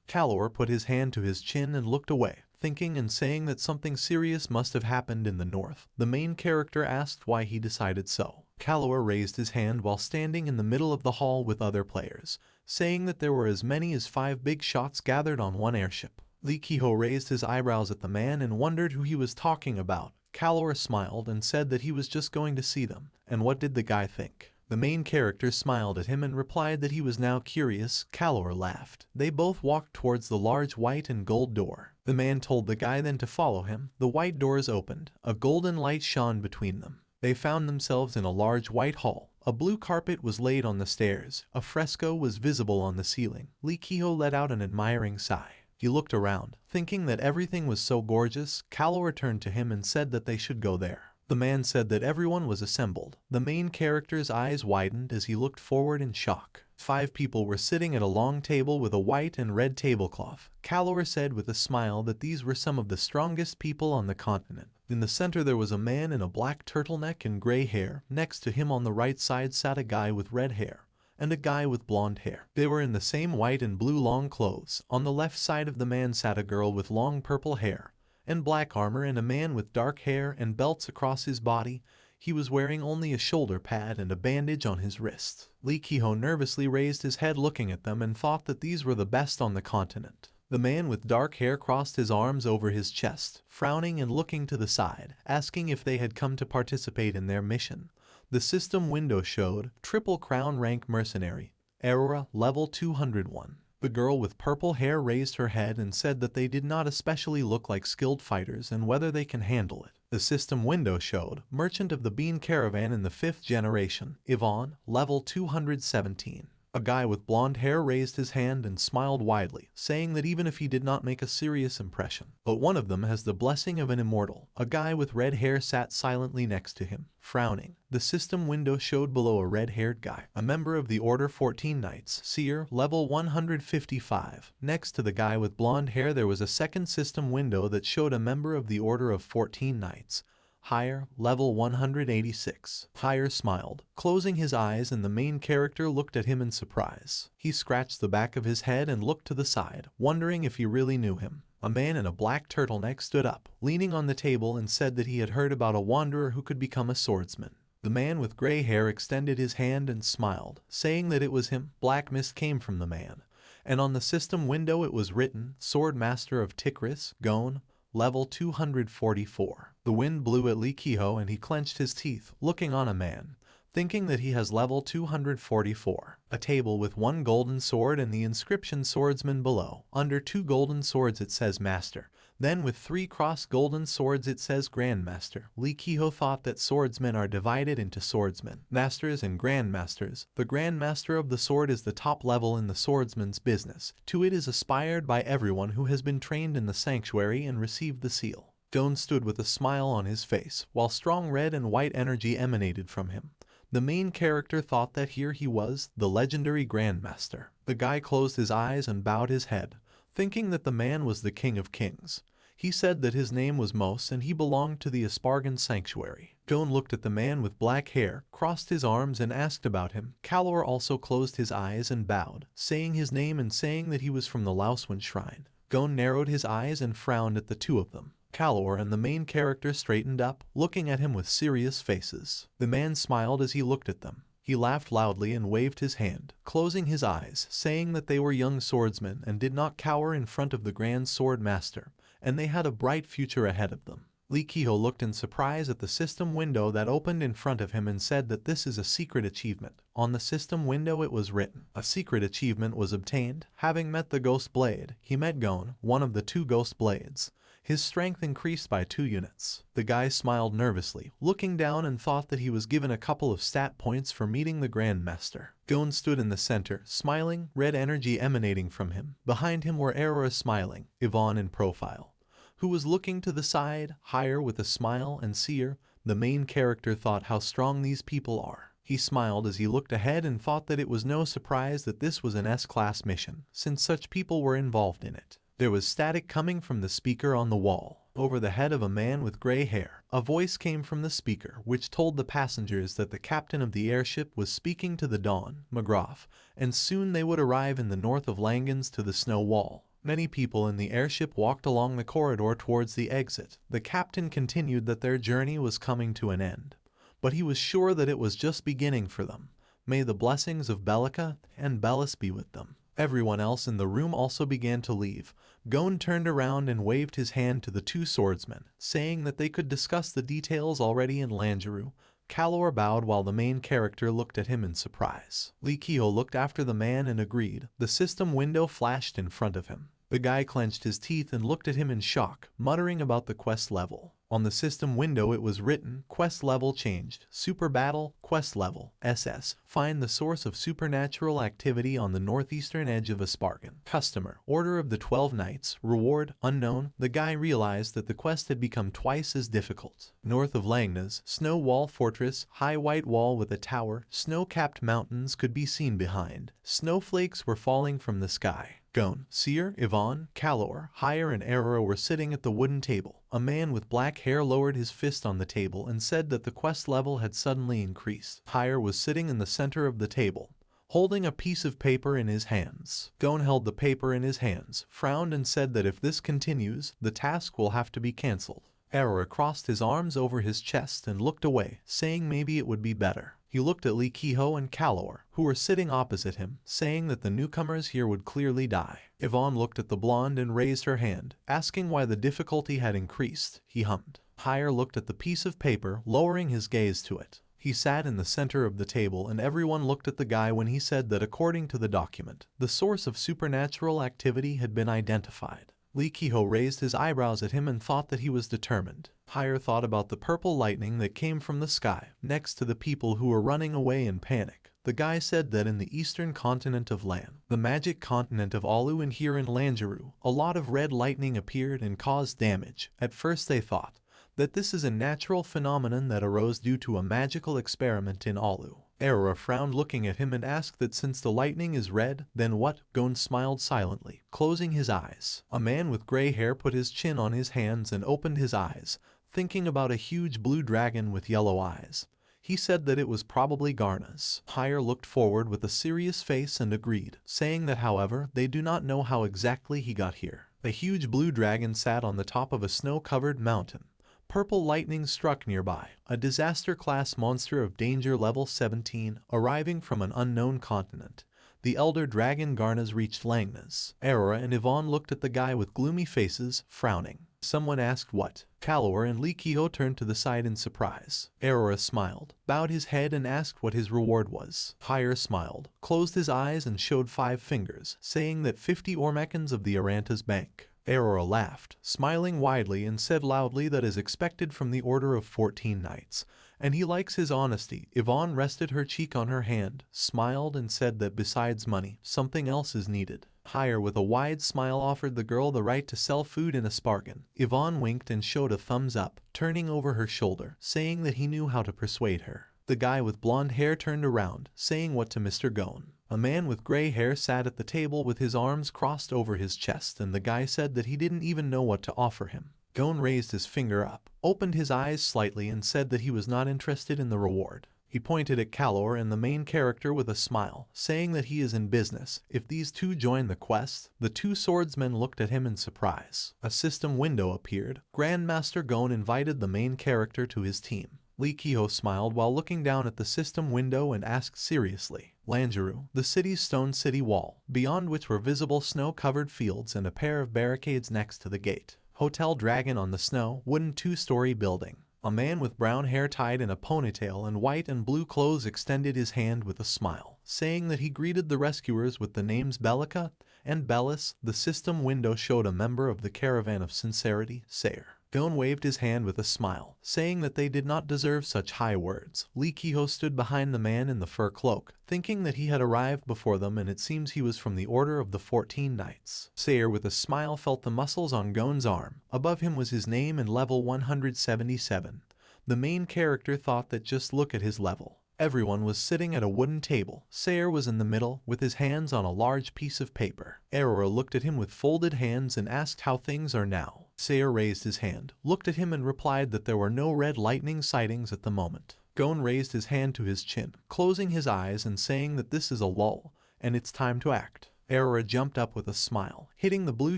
Kalor put his hand to his chin and looked away, thinking and saying that something serious must have happened in the north. The main character asked why he decided so. Kalor raised his hand while standing in the middle of the hall with other players, saying that there were as many as 5 big shots gathered on one airship. Lee Ki-ho raised his eyebrows at the man and wondered who he was talking about. Kalor smiled and said that he was just going to see them. And what did the guy think? The main character smiled at him and replied that he was now curious. Kalor laughed. They both walked towards the large white and gold door. The man told the guy then to follow him. The white doors opened. A golden light shone between them. They found themselves in a large white hall. A blue carpet was laid on the stairs. A fresco was visible on the ceiling. Lee Ki-ho let out an admiring sigh. He looked around, thinking that everything was so gorgeous. Kalor turned to him and said that they should go there. The man said that everyone was assembled. The main character's eyes widened as he looked forward in shock. 5 people were sitting at a long table with a white and red tablecloth. Kalor said with a smile that these were some of the strongest people on the continent. In the center there was a man in a black turtleneck and gray hair. Next to him on the right side sat a guy with red hair and a guy with blonde hair. They were in the same white and blue long clothes. On the left side of the man sat a girl with long purple hair and black armor and a man with dark hair and belts across his body. He was wearing only a shoulder pad and a bandage on his wrist. Lee Ki-ho nervously raised his head looking at them and thought that these were the best on the continent. The man with dark hair crossed his arms over his chest, frowning and looking to the side, asking if they had come to participate in their mission. The system window showed Triple Crown Rank Mercenary, Aurora Level 201. The girl with purple hair raised her head and said that they did not especially look like skilled fighters and whether they can handle it. The system window showed Merchant of the Bean Caravan in the 5th generation, Yvonne, Level 217. A guy with blonde hair raised his hand and smiled widely, saying that even if he did not make a serious impression, but one of them has the blessing of an immortal. A guy with red hair sat silently next to him, frowning. The system window showed below a red-haired guy, a member of the Order 14 Knights, Seer, Level 155. Next to the guy with blonde hair there was a second system window that showed a member of the Order of 14 Knights, Higher, Level 186. Higher smiled, closing his eyes, and the main character looked at him in surprise. He scratched the back of his head and looked to the side, wondering if he really knew him. A man in a black turtleneck stood up, leaning on the table, and said that he had heard about a wanderer who could become a swordsman. The man with gray hair extended his hand and smiled, saying that it was him. Black mist came from the man, and on the system window it was written, Sword Master of Tikris, Gon, Level 244. The wind blew at Lee Ki-ho and he clenched his teeth, looking on a man, thinking that he has Level 244. A table with 1 golden sword and the inscription Swordsman below. Under 2 golden swords it says Master. Then with 3 crossed golden swords it says Grandmaster. Lee Kehoe thought that swordsmen are divided into swordsmen, masters and grandmasters. The Grandmaster of the sword is the top level in the swordsman's business. To it is aspired by everyone who has been trained in the sanctuary and received the seal. Gon stood with a smile on his face, while strong red and white energy emanated from him. The main character thought that here he was, the legendary Grandmaster. The guy closed his eyes and bowed his head, thinking that the man was the King of Kings. He said that his name was Mos and he belonged to the Espargan Sanctuary. Gon looked at the man with black hair, crossed his arms and asked about him. Kalor also closed his eyes and bowed, saying his name and saying that he was from the Laoswen Shrine. Gon narrowed his eyes and frowned at the two of them. Kalor and the main character straightened up, looking at him with serious faces. The man smiled as he looked at them. He laughed loudly and waved his hand, closing his eyes, saying that they were young swordsmen and did not cower in front of the Grand Sword Master, and they had a bright future ahead of them. Lee Kehoe looked in surprise at the system window that opened in front of him and said that this is a secret achievement. On the system window it was written, a secret achievement was obtained. Having met the Ghost Blade, he met Gon, one of the 2 Ghost Blades. His strength increased by 2 units. The guy smiled nervously, looking down, and thought that he was given a couple of stat points for meeting the Grandmaster. Gon stood in the center, smiling, red energy emanating from him. Behind him were Aurora smiling, Yvonne in profile, who was looking to the side, higher with a smile, and Seer, the main character, thought how strong these people are. He smiled as he looked ahead and thought that it was no surprise that this was an S-class mission, since such people were involved in it. There was static coming from the speaker on the wall, over the head of a man with gray hair. A voice came from the speaker, which told the passengers that the captain of the airship was speaking to the Dawn, McGrath, and soon they would arrive in the north of Langans to the snow wall. Many people in the airship walked along the corridor towards the exit. The captain continued that their journey was coming to an end, but he was sure that it was just beginning for them. May the blessings of Bellica and Bellis be with them. Everyone else in the room also began to leave. Gon turned around and waved his hand to the 2 swordsmen, saying that they could discuss the details already in Langeru. Kalor bowed while the main character looked at him in surprise. Lee Kehoe looked after the man and agreed. The system window flashed in front of him. The guy clenched his teeth and looked at him in shock, muttering about the quest level. On the system window it was written, quest level changed, super battle, quest level, SS. Find the source of supernatural activity on the northeastern edge of Espargan. Customer, Order of the 12 Knights, reward, unknown. The guy realized that the quest had become twice as difficult. North of Langnas, snow wall fortress, high white wall with a tower, snow-capped mountains could be seen behind. Snowflakes were falling from the sky. Gon, Seer, Yvonne, Kalor, Hire and Aurora were sitting at the wooden table. A man with black hair lowered his fist on the table and said that the quest level had suddenly increased. Hire was sitting in the center of the table, holding a piece of paper in his hands. Gon held the paper in his hands, frowned and said that if this continues, the task will have to be cancelled. Aurora crossed his arms over his chest and looked away, saying maybe it would be better. He looked at Lee Kehoe and Kalor, who were sitting opposite him, saying that the newcomers here would clearly die. Yvonne looked at the blonde and raised her hand, asking why the difficulty had increased. He hummed. Hire looked at the piece of paper, lowering his gaze to it. He sat in the center of the table and everyone looked at the guy when he said that according to the document, the source of supernatural activity had been identified. Lee Kehoe raised his eyebrows at him and thought that he was determined. Hire thought about the purple lightning that came from the sky, next to the people who were running away in panic. The guy said that in the eastern continent of Lan, the magic continent of Alu, and here in Langeru, a lot of red lightning appeared and caused damage. At first they thought that this is a natural phenomenon that arose due to a magical experiment in Alu. Aurora frowned looking at him and asked that since the lightning is red, then what? Gon smiled silently, closing his eyes. A man with gray hair put his chin on his hands and opened his eyes, thinking about a huge blue dragon with yellow eyes. He said that it was probably Garna's. Hire looked forward with a serious face and agreed, saying that however, they do not know how exactly he got here. A huge blue dragon sat on the top of a snow-covered mountain. Purple lightning struck nearby, a disaster-class monster of danger level 17, arriving from an unknown continent. The elder dragon Garnas reached Langnas. Aurora and Yvonne looked at the guy with gloomy faces, frowning. Someone asked what? Kalor and Lee Kehoe turned to the side in surprise. Aurora smiled, bowed his head and asked what his reward was. Hire smiled, closed his eyes and showed 5 fingers, saying that 50 Ormekans of the Aranta's bank. Aurora laughed, smiling widely, and said loudly that is expected from the Order of 14 Knights, and he likes his honesty. Yvonne rested her cheek on her hand, smiled, and said that besides money, something else is needed. Hire with a wide smile offered the girl the right to sell food in a spargan. Yvonne winked and showed a thumbs up, turning over her shoulder, saying that he knew how to persuade her. The guy with blonde hair turned around, saying what to Mr. Gon. A man with gray hair sat at the table with his arms crossed over his chest, and the guy said that he didn't even know what to offer him. Gon raised his finger up, opened his eyes slightly, and said that he was not interested in the reward. He pointed at Calor and the main character with a smile, saying that he is in business. If these two join the quest, the two swordsmen looked at him in surprise. A system window appeared. Grandmaster Gon invited the main character to his team. Lee Kehoe smiled while looking down at the system window and asked seriously, Langeru, the city's stone city wall, beyond which were visible snow-covered fields and a pair of barricades next to the gate. Hotel Dragon on the snow, wooden two-story building. A man with brown hair tied in a ponytail and white and blue clothes extended his hand with a smile, saying that he greeted the rescuers with the names Bellica and Bellis. The system window showed a member of the Caravan of Sincerity, Sayer. Gon waved his hand with a smile, saying that they did not deserve such high words. Lee Kehoe stood behind the man in the fur cloak, thinking that he had arrived before them, and it seems he was from the Order of the 14 Knights. Sayer with a smile felt the muscles on Gon's arm. Above him was his name and level 177. The main character thought that just look at his level. Everyone was sitting at a wooden table. Sayer was in the middle, with his hands on a large piece of paper. Aurora looked at him with folded hands and asked how things are now. Sayer raised his hand, looked at him, and replied that there were no red lightning sightings at the moment. Gon raised his hand to his chin, closing his eyes and saying that this is a lull, and it's time to act. Aurora jumped up with a smile, hitting the blue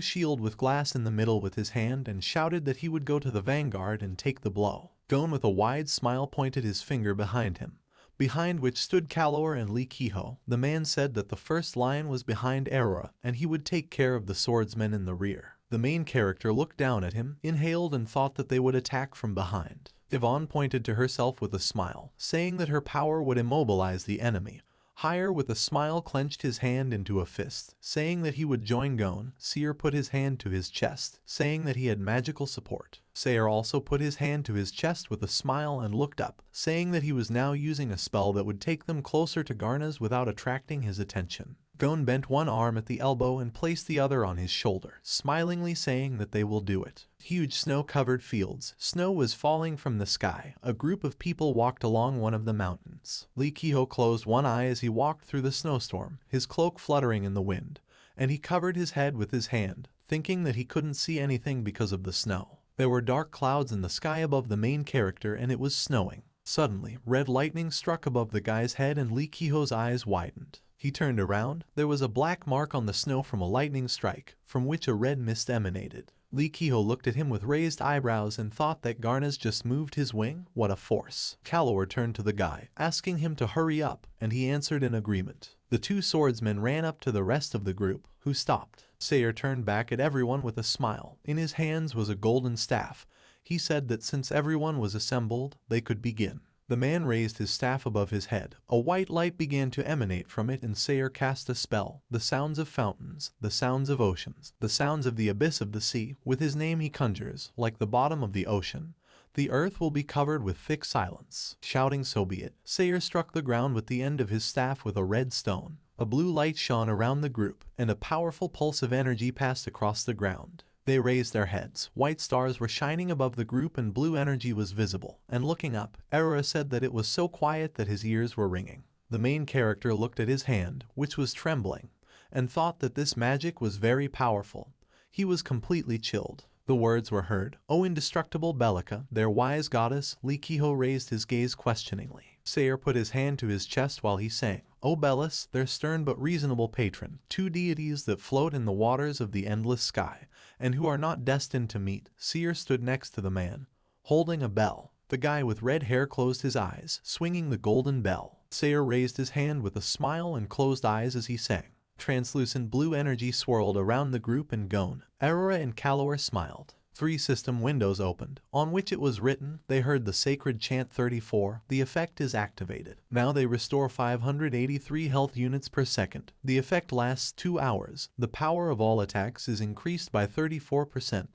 shield with glass in the middle with his hand, and shouted that he would go to the vanguard and take the blow. Gon with a wide smile pointed his finger behind him, behind which stood Calor and Lee Kehoe. The man said that the first line was behind Aurora, and he would take care of the swordsmen in the rear. The main character looked down at him, inhaled, and thought that they would attack from behind. Yvonne pointed to herself with a smile, saying that her power would immobilize the enemy. Hire with a smile clenched his hand into a fist, saying that he would join Gon. Seer put his hand to his chest, saying that he had magical support. Sayer also put his hand to his chest with a smile and looked up, saying that he was now using a spell that would take them closer to Garna's without attracting his attention. Gon bent one arm at the elbow and placed the other on his shoulder, smilingly saying that they will do it. Huge snow-covered fields. Snow was falling from the sky. A group of people walked along one of the mountains. Lee Kehoe closed one eye as he walked through the snowstorm, his cloak fluttering in the wind, and he covered his head with his hand, thinking that he couldn't see anything because of the snow. There were dark clouds in the sky above the main character, and it was snowing. Suddenly, red lightning struck above the guy's head and Lee Kehoe's eyes widened. He turned around. There was a black mark on the snow from a lightning strike, from which a red mist emanated. Lee Kehoe looked at him with raised eyebrows and thought that Garna's just moved his wing. What a force. Calor turned to the guy, asking him to hurry up, and he answered in agreement. The two swordsmen ran up to the rest of the group, who stopped. Sayer turned back at everyone with a smile. In his hands was a golden staff. He said that since everyone was assembled, they could begin. The man raised his staff above his head. A white light began to emanate from it, and Sayer cast a spell. The sounds of fountains, the sounds of oceans, the sounds of the abyss of the sea. With his name he conjures, like the bottom of the ocean. The earth will be covered with thick silence. Shouting, so be it. Sayer struck the ground with the end of his staff with a red stone. A blue light shone around the group, and a powerful pulse of energy passed across the ground. They raised their heads. White stars were shining above the group and blue energy was visible. And looking up, Aurora said that it was so quiet that his ears were ringing. The main character looked at his hand, which was trembling, and thought that this magic was very powerful. He was completely chilled. The words were heard. O indestructible Bellica, their wise goddess. Lee Kehoe raised his gaze questioningly. Sayer put his hand to his chest while he sang. O Bellis, their stern but reasonable patron, two deities that float in the waters of the endless sky, and who are not destined to meet. Seer stood next to the man, holding a bell. The guy with red hair closed his eyes, swinging the golden bell. Sayer raised his hand with a smile and closed eyes as he sang. Translucent blue energy swirled around the group and Gon, Aurora and Calor smiled. 3 system windows opened, on which it was written. They heard the sacred chant 34. The effect is activated. Now they restore 583 health units per second. The effect lasts 2 hours. The power of all attacks is increased by 34%.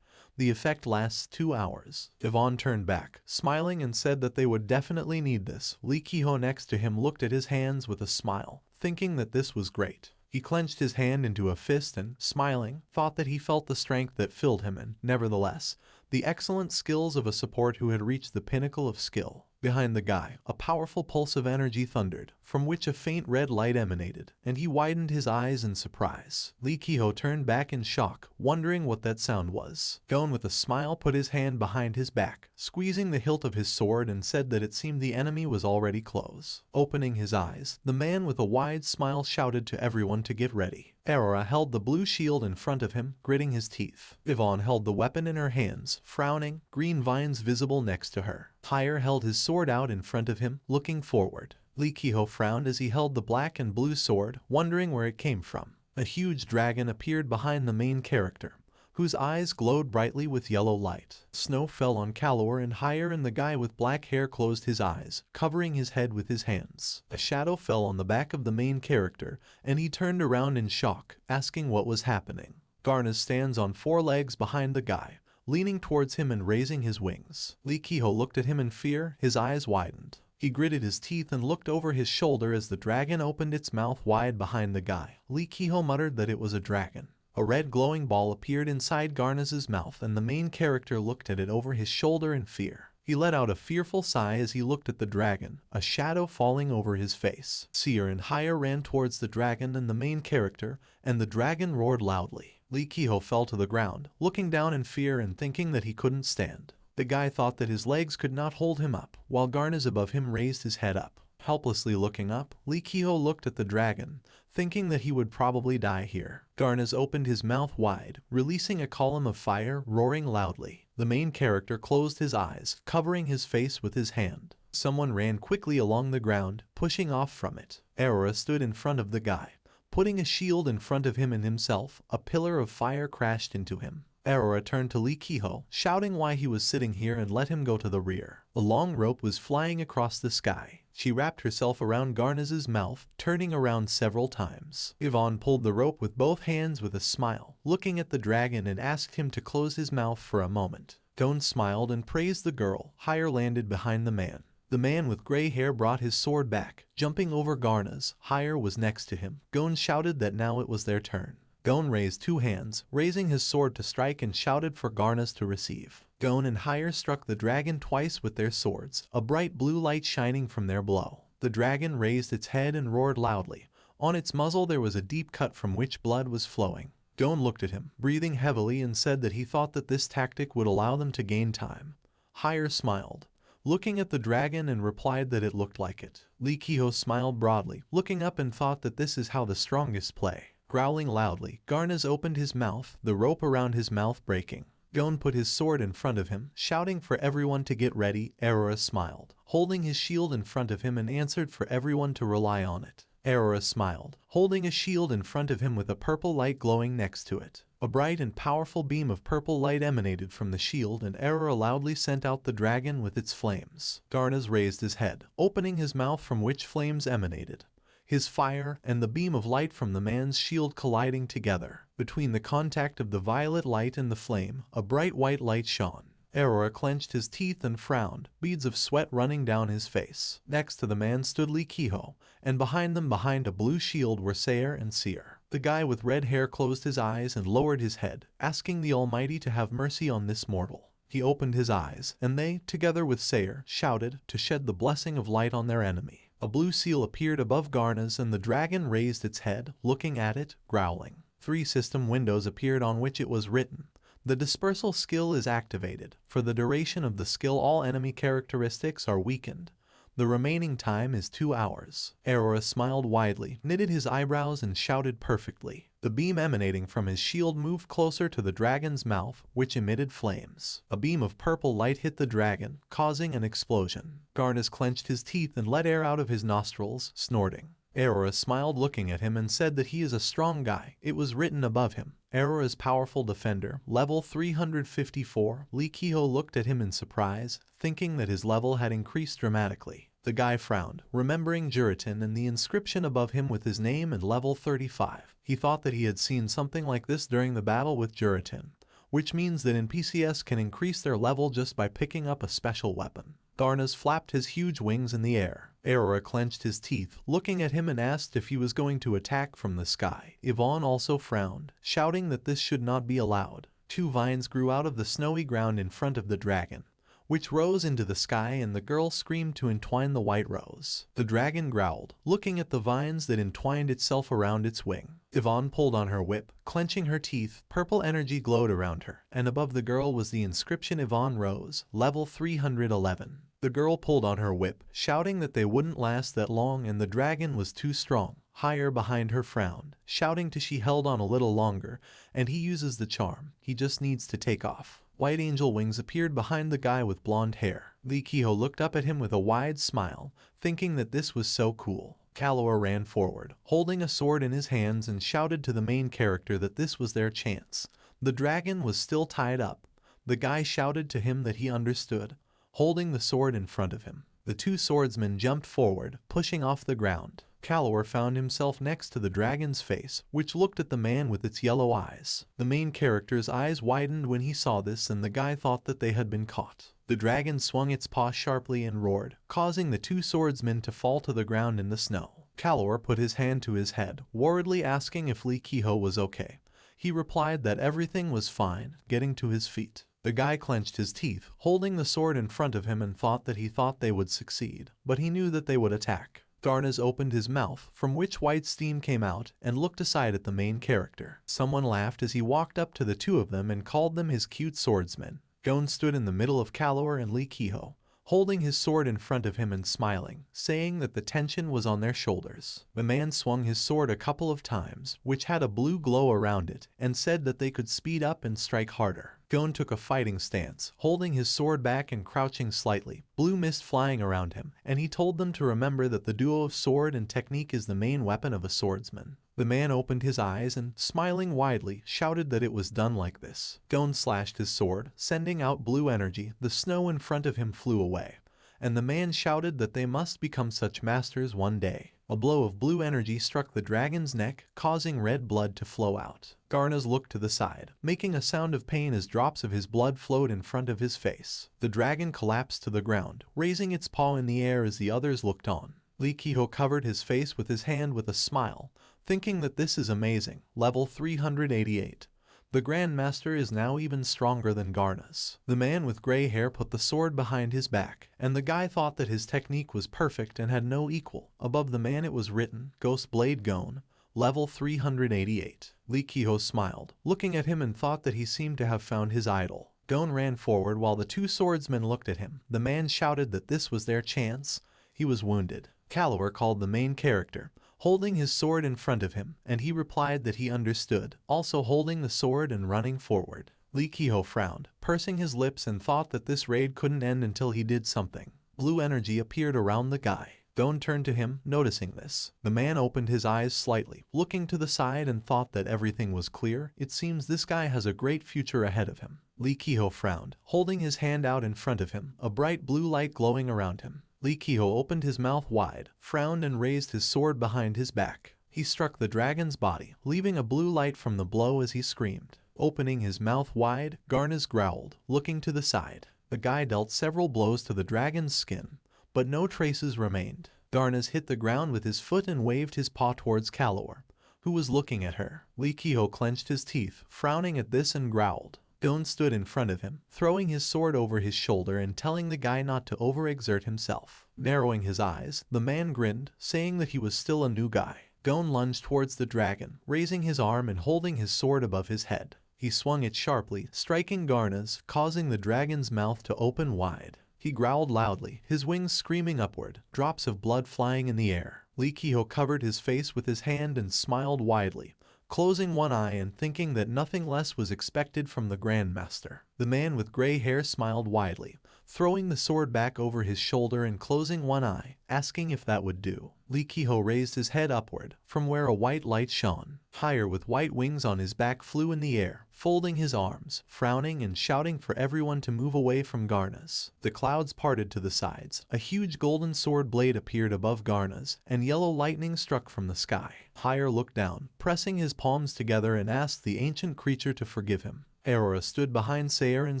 The effect lasts 2 hours. Yvonne turned back, smiling, and said that they would definitely need this. Lee Ki-ho next to him looked at his hands with a smile, thinking that this was great. He clenched his hand into a fist and, smiling, thought that he felt the strength that filled him and, nevertheless, the excellent skills of a support who had reached the pinnacle of skill. Behind the guy, a powerful pulse of energy thundered, from which a faint red light emanated, and he widened his eyes in surprise. Lee Ki-ho turned back in shock, wondering what that sound was. Gon with a smile put his hand behind his back, squeezing the hilt of his sword, and said that it seemed the enemy was already close. Opening his eyes, the man with a wide smile shouted to everyone to get ready. Aurora held the blue shield in front of him, gritting his teeth. Yvonne held the weapon in her hands, frowning, green vines visible next to her. Higher held his sword out in front of him, looking forward. Lee Ki-ho frowned as he held the black and blue sword, wondering where it came from. A huge dragon appeared behind the main character, whose eyes glowed brightly with yellow light. Snow fell on Kalor and Higher, and the guy with black hair closed his eyes, covering his head with his hands. A shadow fell on the back of the main character, and he turned around in shock, asking what was happening. Garnaz stands on 4 legs behind the guy, leaning towards him and raising his wings. Lee Ki-ho looked at him in fear, his eyes widened. He gritted his teeth and looked over his shoulder as the dragon opened its mouth wide behind the guy. Lee Ki-ho muttered that it was a dragon. A red glowing ball appeared inside Garnaz's mouth, and the main character looked at it over his shoulder in fear. He let out a fearful sigh as he looked at the dragon, a shadow falling over his face. Seer and Higher ran towards the dragon and the main character, and the dragon roared loudly. Lee Ki-ho fell to the ground, looking down in fear and thinking that he couldn't stand. The guy thought that his legs could not hold him up, while Garnaz above him raised his head up. Helplessly looking up, Lee Ki-ho looked at the dragon, thinking that he would probably die here. Garnaz opened his mouth wide, releasing a column of fire, roaring loudly. The main character closed his eyes, covering his face with his hand. Someone ran quickly along the ground, pushing off from it. Aurora stood in front of the guy, putting a shield in front of him and himself. A pillar of fire crashed into him. Aurora turned to Lee Ki-ho, shouting why he was sitting here and let him go to the rear. A long rope was flying across the sky. She wrapped herself around Garnaz's mouth, turning around several times. Yvonne pulled the rope with both hands with a smile, looking at the dragon, and asked him to close his mouth for a moment. Gon smiled and praised the girl. Higher landed behind the man. The man with gray hair brought his sword back, jumping over Garnaz. Higher was next to him. Gon shouted that now it was their turn. Gon raised 2 hands, raising his sword to strike, and shouted for Garnaz to receive. Gon and Higher struck the dragon twice with their swords, a bright blue light shining from their blow. The dragon raised its head and roared loudly. On its muzzle there was a deep cut from which blood was flowing. Gon looked at him, breathing heavily, and said that he thought that this tactic would allow them to gain time. Higher smiled, looking at the dragon, and replied that it looked like it. Lee Ki-ho smiled broadly, looking up, and thought that this is how the strongest play. Growling loudly, Garnaz opened his mouth, the rope around his mouth breaking. Gon put his sword in front of him, shouting for everyone to get ready. Aurora smiled, holding his shield in front of him, and answered for everyone to rely on it. Aurora smiled, holding a shield in front of him with a purple light glowing next to it. A bright and powerful beam of purple light emanated from the shield, and Aurora loudly sent out the dragon with its flames. Garnaz raised his head, opening his mouth from which flames emanated. His fire and the beam of light from the man's shield colliding together. Between the contact of the violet light and the flame, a bright white light shone. Aurora clenched his teeth and frowned, beads of sweat running down his face. Next to the man stood Lee Ki-ho, and behind them, behind a blue shield, were Seir and Seer. The guy with red hair closed his eyes and lowered his head, asking the Almighty to have mercy on this mortal. He opened his eyes, and they, together with Seir, shouted to shed the blessing of light on their enemy. A blue seal appeared above Garnaz, and the dragon raised its head, looking at it, growling. 3 system windows appeared on which it was written, "The dispersal skill is activated. For the duration of the skill, all enemy characteristics are weakened. The remaining time is 2 hours." Aurora smiled widely, knitted his eyebrows, and shouted perfectly. The beam emanating from his shield moved closer to the dragon's mouth, which emitted flames. A beam of purple light hit the dragon, causing an explosion. Garnaz clenched his teeth and let air out of his nostrils, snorting. Aurora smiled looking at him and said that he is a strong guy. It was written above him. Aurora's powerful defender, level 354. Lee Kehoe looked at him in surprise, thinking that his level had increased dramatically. The guy frowned, remembering Juritan and the inscription above him with his name and level 35. He thought that he had seen something like this during the battle with Juritan, which means that NPCs can increase their level just by picking up a special weapon. Darnaz flapped his huge wings in the air. Aurora clenched his teeth, looking at him and asked if he was going to attack from the sky. Yvonne also frowned, shouting that this should not be allowed. 2 vines grew out of the snowy ground in front of the dragon, which rose into the sky, and the girl screamed to entwine the white rose. The dragon growled, looking at the vines that entwined itself around its wing. Yvonne pulled on her whip, clenching her teeth. Purple energy glowed around her, and above the girl was the inscription Yvonne Rose, level 311. The girl pulled on her whip, shouting that they wouldn't last that long and the dragon was too strong. Higher behind her frowned, shouting till she held on a little longer, and he uses the charm. He just needs to take off. White angel wings appeared behind the guy with blonde hair. Lee Kehoe looked up at him with a wide smile, thinking that this was so cool. Kalor ran forward, holding a sword in his hands, and shouted to the main character that this was their chance. The dragon was still tied up. The guy shouted to him that he understood, holding the sword in front of him. The 2 swordsmen jumped forward, pushing off the ground. Kalor found himself next to the dragon's face, which looked at the man with its yellow eyes. The main character's eyes widened when he saw this, and the guy thought that they had been caught. The dragon swung its paw sharply and roared, causing the 2 swordsmen to fall to the ground in the snow. Kalor put his hand to his head, worriedly asking if Lee Kehoe was okay. He replied that everything was fine, getting to his feet. The guy clenched his teeth, holding the sword in front of him, and thought they would succeed, but he knew that they would attack. Darnaz opened his mouth, from which white steam came out, and looked aside at the main character. Someone laughed as he walked up to the 2 of them and called them his cute swordsmen. Gon stood in the middle of Kalor and Lee Kehoe, holding his sword in front of him and smiling, saying that the tension was on their shoulders. The man swung his sword a couple of times, which had a blue glow around it, and said that they could speed up and strike harder. Gon took a fighting stance, holding his sword back and crouching slightly, blue mist flying around him, and he told them to remember that the duo of sword and technique is the main weapon of a swordsman. The man opened his eyes and, smiling widely, shouted that it was done like this. Gon slashed his sword, sending out blue energy. The snow in front of him flew away, and the man shouted that they must become such masters one day. A blow of blue energy struck the dragon's neck, causing red blood to flow out. Darnaz looked to the side, making a sound of pain as drops of his blood flowed in front of his face. The dragon collapsed to the ground, raising its paw in the air as the others looked on. Lee Kehoe covered his face with his hand with a smile, thinking that this is amazing. Level 388. The Grandmaster is now even stronger than Darnaz. The man with gray hair put the sword behind his back, and the guy thought that his technique was perfect and had no equal. Above the man it was written, Ghost Blade Gon, level 388. Lee Kehoe smiled, looking at him, and thought that he seemed to have found his idol. Gon ran forward while the 2 swordsmen looked at him. The man shouted that this was their chance. He was wounded. Kalor called the main character, holding his sword in front of him, and he replied that he understood, also holding the sword and running forward. Lee Kehoe frowned, pursing his lips, and thought that this raid couldn't end until he did something. Blue energy appeared around the guy. Gon turned to him, noticing this. The man opened his eyes slightly, looking to the side, and thought that everything was clear. It seems this guy has a great future ahead of him. Lee Kehoe frowned, holding his hand out in front of him, a bright blue light glowing around him. Lee Kehoe opened his mouth wide, frowned, and raised his sword behind his back. He struck the dragon's body, leaving a blue light from the blow as he screamed. Opening his mouth wide, Darnaz growled, looking to the side. The guy dealt several blows to the dragon's skin, but no traces remained. Darnaz hit the ground with his foot and waved his paw towards Kalor, who was looking at her. Lee Kehoe clenched his teeth, frowning at this, and growled. Gon stood in front of him, throwing his sword over his shoulder and telling the guy not to overexert himself. Narrowing his eyes, the man grinned, saying that he was still a new guy. Gon lunged towards the dragon, raising his arm and holding his sword above his head. He swung it sharply, striking Darnaz, causing the dragon's mouth to open wide. He growled loudly, his wings screaming upward, drops of blood flying in the air. Lee Kehoe covered his face with his hand and smiled widely, closing one eye and thinking that nothing less was expected from the Grandmaster. The man with gray hair smiled widely, throwing the sword back over his shoulder and closing one eye, asking if that would do. Lee Ki-ho raised his head upward, from where a white light shone. Higher with white wings on his back flew in the air, folding his arms, frowning and shouting for everyone to move away from Garna's. The clouds parted to the sides, a huge golden sword blade appeared above Garna's, and yellow lightning struck from the sky. Higher looked down, pressing his palms together and asked the ancient creature to forgive him. Aurora stood behind Sayer and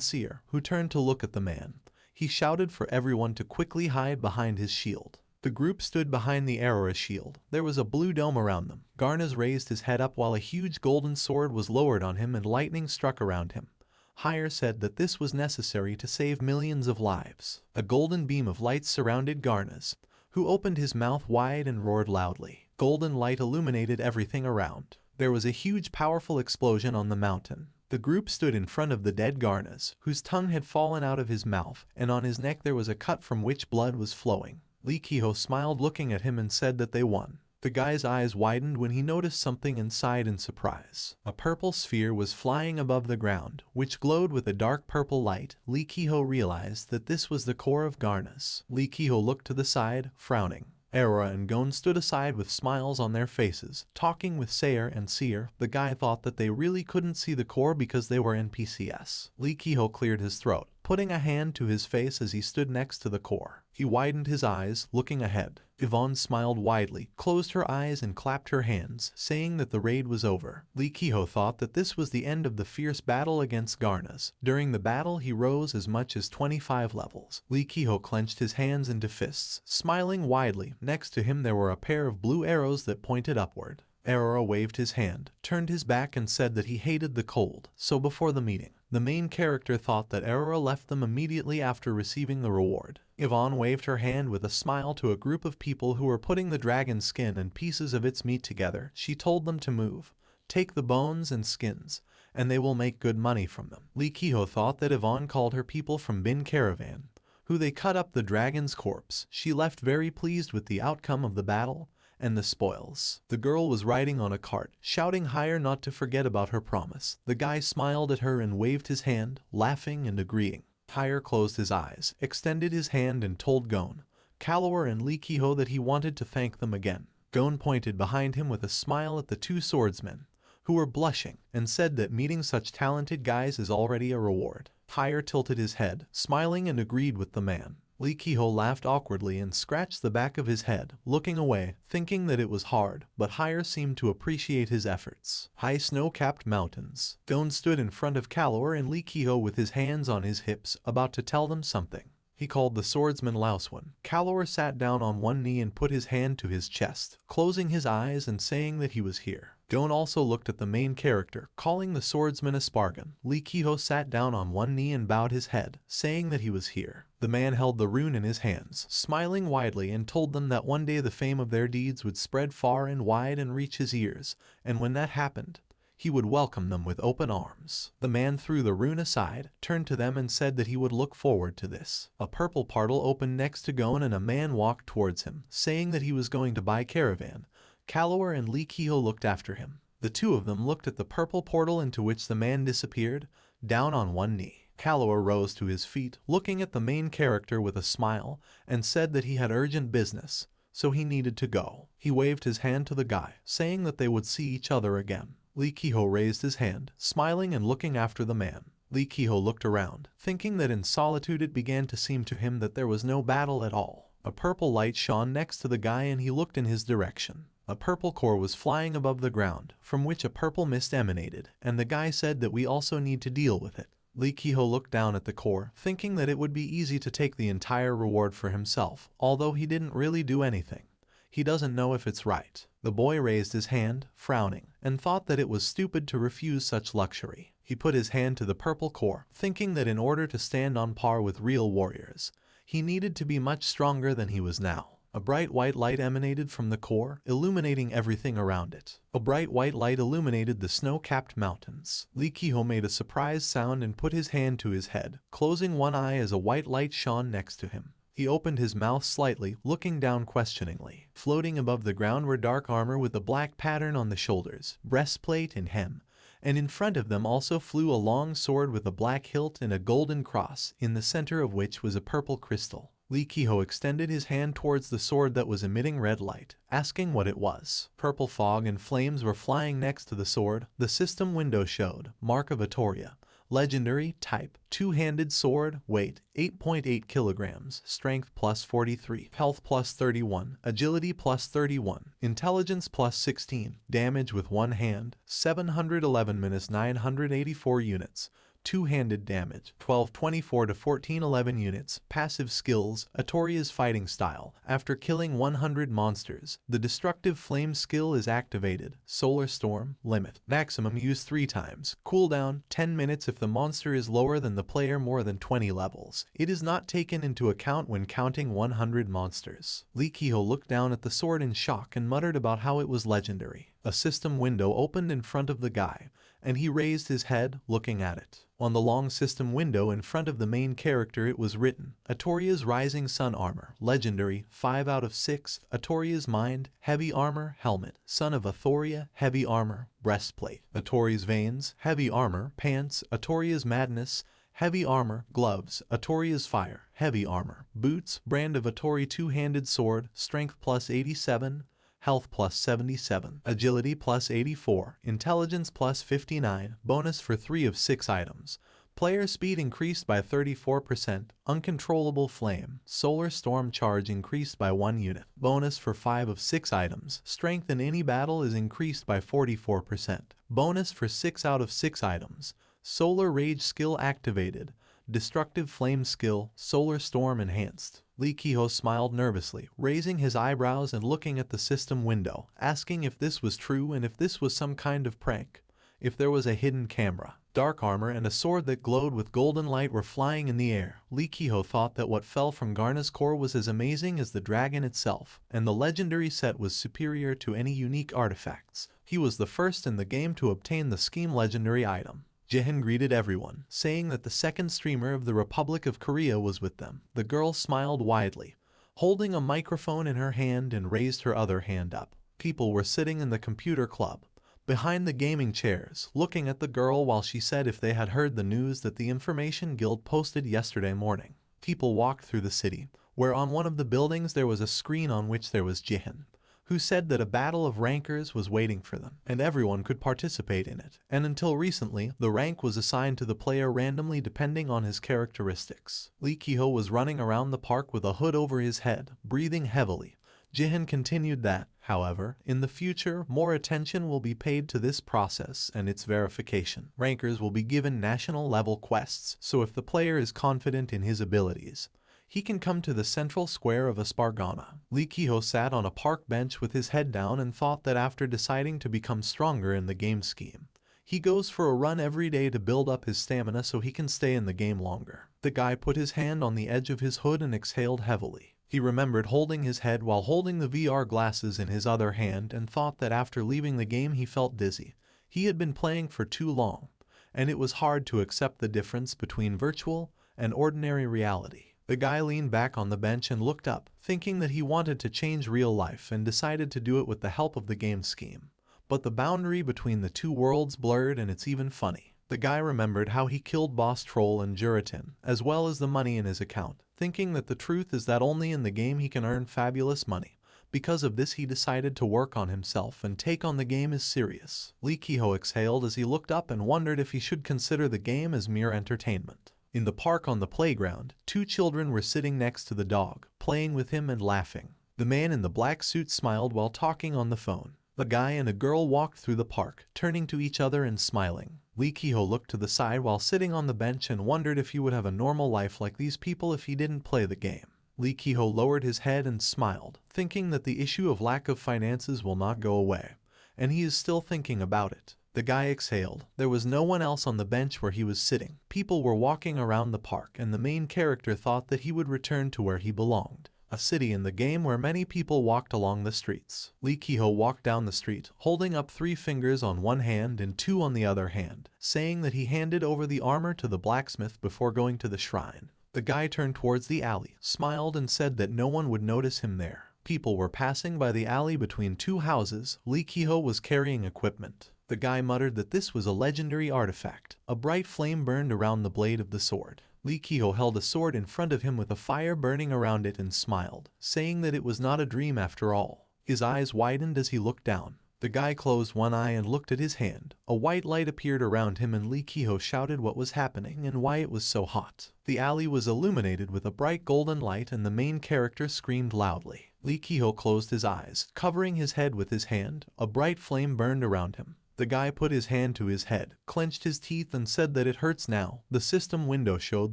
Seer, who turned to look at the man. He shouted for everyone to quickly hide behind his shield. The group stood behind the Aurora shield. There was a blue dome around them. Garnas raised his head up while a huge golden sword was lowered on him and lightning struck around him. Higher said that this was necessary to save millions of lives. A golden beam of light surrounded Garnas, who opened his mouth wide and roared loudly. Golden light illuminated everything around. There was a huge powerful explosion on the mountain. The group stood in front of the dead Garnas, whose tongue had fallen out of his mouth, and on his neck there was a cut from which blood was flowing. Lee Ki-ho smiled looking at him and said that they won. The guy's eyes widened when he noticed something inside in surprise. A purple sphere was flying above the ground, which glowed with a dark purple light. Lee Ki-ho realized that this was the core of Garnas. Lee Ki-ho looked to the side, frowning. Aurora and Gon stood aside with smiles on their faces, talking with Sayer and Seer. The guy thought that they really couldn't see the core because they were NPCs. Lee Ki-ho cleared his throat, putting a hand to his face as he stood next to the core. He widened his eyes, looking ahead. Yvonne smiled widely, closed her eyes and clapped her hands, saying that the raid was over. Lee Ki-ho thought that this was the end of the fierce battle against Garnas. During the battle he rose as much as 25 levels. Lee Ki-ho clenched his hands into fists, smiling widely. Next to him there were a pair of blue arrows that pointed upward. Aurora waved his hand, turned his back and said that he hated the cold. So before the meeting, the main character thought that Aurora left them immediately after receiving the reward. Yvonne waved her hand with a smile to a group of people who were putting the dragon's skin and pieces of its meat together. She told them to move. Take the bones and skins, and they will make good money from them. Lee Ki-ho thought that Yvonne called her people from Bin Caravan, who they cut up the dragon's corpse. She left very pleased with the outcome of the battle and the spoils. The girl was riding on a cart, shouting higher not to forget about her promise. The guy smiled at her and waved his hand, laughing and agreeing. Higher closed his eyes, extended his hand and told Gon, Kalawar and Lee Ki-ho that he wanted to thank them again. Gon pointed behind him with a smile at the two swordsmen, who were blushing, and said that meeting such talented guys is already a reward. Higher tilted his head, smiling and agreed with the man. Lee Ki-ho laughed awkwardly and scratched the back of his head, looking away, thinking that it was hard, but Higher seemed to appreciate his efforts. High snow-capped mountains. Gon stood in front of Kalawar and Lee Ki-ho with his hands on his hips, about to tell them something. He called the swordsman Laoswan. Kalawar sat down on one knee and put his hand to his chest, closing his eyes and saying that he was here. Gon also looked at the main character, calling the swordsman Espargan. Lee Ki-ho sat down on one knee and bowed his head, saying that he was here. The man held the rune in his hands, smiling widely, and told them that one day the fame of their deeds would spread far and wide and reach his ears, and when that happened, he would welcome them with open arms. The man threw the rune aside, turned to them and said that he would look forward to this. A purple portal opened next to Gon and a man walked towards him, saying that he was going to buy caravan. Kalawar and Lee Ki-ho looked after him. The two of them looked at the purple portal into which the man disappeared, down on one knee. Kalawar rose to his feet, looking at the main character with a smile, and said that he had urgent business, so he needed to go. He waved his hand to the guy, saying that they would see each other again. Lee Ki-ho raised his hand, smiling and looking after the man. Lee Ki-ho looked around, thinking that in solitude it began to seem to him that there was no battle at all. A purple light shone next to the guy and he looked in his direction. A purple core was flying above the ground, from which a purple mist emanated, and the guy said that we also need to deal with it. Lee Ki-ho looked down at the core, thinking that it would be easy to take the entire reward for himself, although he didn't really do anything. He doesn't know if it's right. The boy raised his hand, frowning, and thought that it was stupid to refuse such luxury. He put his hand to the purple core, thinking that in order to stand on par with real warriors, he needed to be much stronger than he was now. A bright white light emanated from the core, illuminating everything around it. A bright white light illuminated the snow-capped mountains. Lee Ki-ho made a surprised sound and put his hand to his head, closing one eye as a white light shone next to him. He opened his mouth slightly, looking down questioningly. Floating above the ground were dark armor with a black pattern on the shoulders, breastplate and hem, and in front of them also flew a long sword with a black hilt and a golden cross, in the center of which was a purple crystal. Lee Ki-ho extended his hand towards the sword that was emitting red light, asking what it was. Purple fog and flames were flying next to the sword. The system window showed, Mark of Atoria. Legendary, type, two-handed sword, weight, 8.8 kilograms, strength plus 43, health plus 31, agility plus 31, intelligence plus 16, damage with one hand, 711-984 units, two-handed damage, 1224 to 1411 units. Passive skills, Atoria's fighting style. After killing 100 monsters, the destructive flame skill is activated. Solar storm, limit. Maximum use 3 times. Cooldown, 10 minutes if the monster is lower than the player more than 20 levels. It is not taken into account when counting 100 monsters. Lee Ki-ho looked down at the sword in shock and muttered about how it was legendary. A system window opened in front of the guy, and he raised his head, looking at it. On the long system window in front of the main character it was written, Atoria's Rising Sun Armor, Legendary, 5 out of 6, Atoria's Mind, Heavy Armor, Helmet, Son of Athoria, Heavy Armor, Breastplate, Atoria's Veins, Heavy Armor, Pants, Atoria's Madness, Heavy Armor, Gloves, Atoria's Fire, Heavy Armor, Boots, Brand of Atori Two-Handed Sword, Strength plus 87, Health plus 77, Agility plus 84, Intelligence plus 59, bonus for 3 of 6 items. Player speed increased by 34%, Uncontrollable Flame, Solar Storm charge increased by 1 unit, bonus for 5 of 6 items. Strength in any battle is increased by 44%, bonus for 6 out of 6 items. Solar Rage skill activated, Destructive Flame skill, Solar Storm enhanced. Lee Ki-ho smiled nervously, raising his eyebrows and looking at the system window, asking if this was true and if this was some kind of prank. If there was a hidden camera. Dark armor and a sword that glowed with golden light were flying in the air. Lee Ki-ho thought that what fell from Garna's core was as amazing as the dragon itself, and the legendary set was superior to any unique artifacts. He was the first in the game to obtain the Scheme legendary item. Jihin greeted everyone, saying that the second streamer of the Republic of Korea was with them. The girl smiled widely, holding a microphone in her hand and raised her other hand up. People were sitting in the computer club, behind the gaming chairs, looking at the girl while she said if they had heard the news that the Information Guild posted yesterday morning. People walked through the city, where on one of the buildings there was a screen on which there was Jihin, who said that a battle of rankers was waiting for them, and everyone could participate in it. And until recently, the rank was assigned to the player randomly depending on his characteristics. Lee Ki-ho was running around the park with a hood over his head, breathing heavily. Jihin continued that, however, in the future, more attention will be paid to this process and its verification. Rankers will be given national-level quests, so if the player is confident in his abilities, he can come to the central square of Espargana. Lee Ki-ho sat on a park bench with his head down and thought that after deciding to become stronger in the game scheme, he goes for a run every day to build up his stamina so he can stay in the game longer. The guy put his hand on the edge of his hood and exhaled heavily. He remembered holding his head while holding the VR glasses in his other hand and thought that after leaving the game he felt dizzy. He had been playing for too long, and it was hard to accept the difference between virtual and ordinary reality. The guy leaned back on the bench and looked up, thinking that he wanted to change real life and decided to do it with the help of the game scheme. But the boundary between the two worlds blurred, and it's even funny. The guy remembered how he killed Boss Troll and Juratin, as well as the money in his account, thinking that the truth is that only in the game he can earn fabulous money. Because of this he decided to work on himself and take on the game as serious. Lee Ki-ho exhaled as he looked up and wondered if he should consider the game as mere entertainment. In the park on the playground, 2 children were sitting next to the dog, playing with him and laughing. The man in the black suit smiled while talking on the phone. The guy and a girl walked through the park, turning to each other and smiling. Lee Ki-ho looked to the side while sitting on the bench and wondered if he would have a normal life like these people if he didn't play the game. Lee Ki-ho lowered his head and smiled, thinking that the issue of lack of finances will not go away, and he is still thinking about it. The guy exhaled. There was no one else on the bench where he was sitting. People were walking around the park, and the main character thought that he would return to where he belonged. A city in the game where many people walked along the streets. Lee Ki-ho walked down the street, holding up 3 fingers on one hand and 2 on the other hand, saying that he handed over the armor to the blacksmith before going to the shrine. The guy turned towards the alley, smiled and said that no one would notice him there. People were passing by the alley between 2 houses. Lee Ki-ho was carrying equipment. The guy muttered that this was a legendary artifact. A bright flame burned around the blade of the sword. Lee Ki-ho held a sword in front of him with a fire burning around it and smiled, saying that it was not a dream after all. His eyes widened as he looked down. The guy closed one eye and looked at his hand. A white light appeared around him and Lee Ki-ho shouted what was happening and why it was so hot. The alley was illuminated with a bright golden light and the main character screamed loudly. Lee Ki-ho closed his eyes, covering his head with his hand. A bright flame burned around him. The guy put his hand to his head, clenched his teeth and said that it hurts now. The system window showed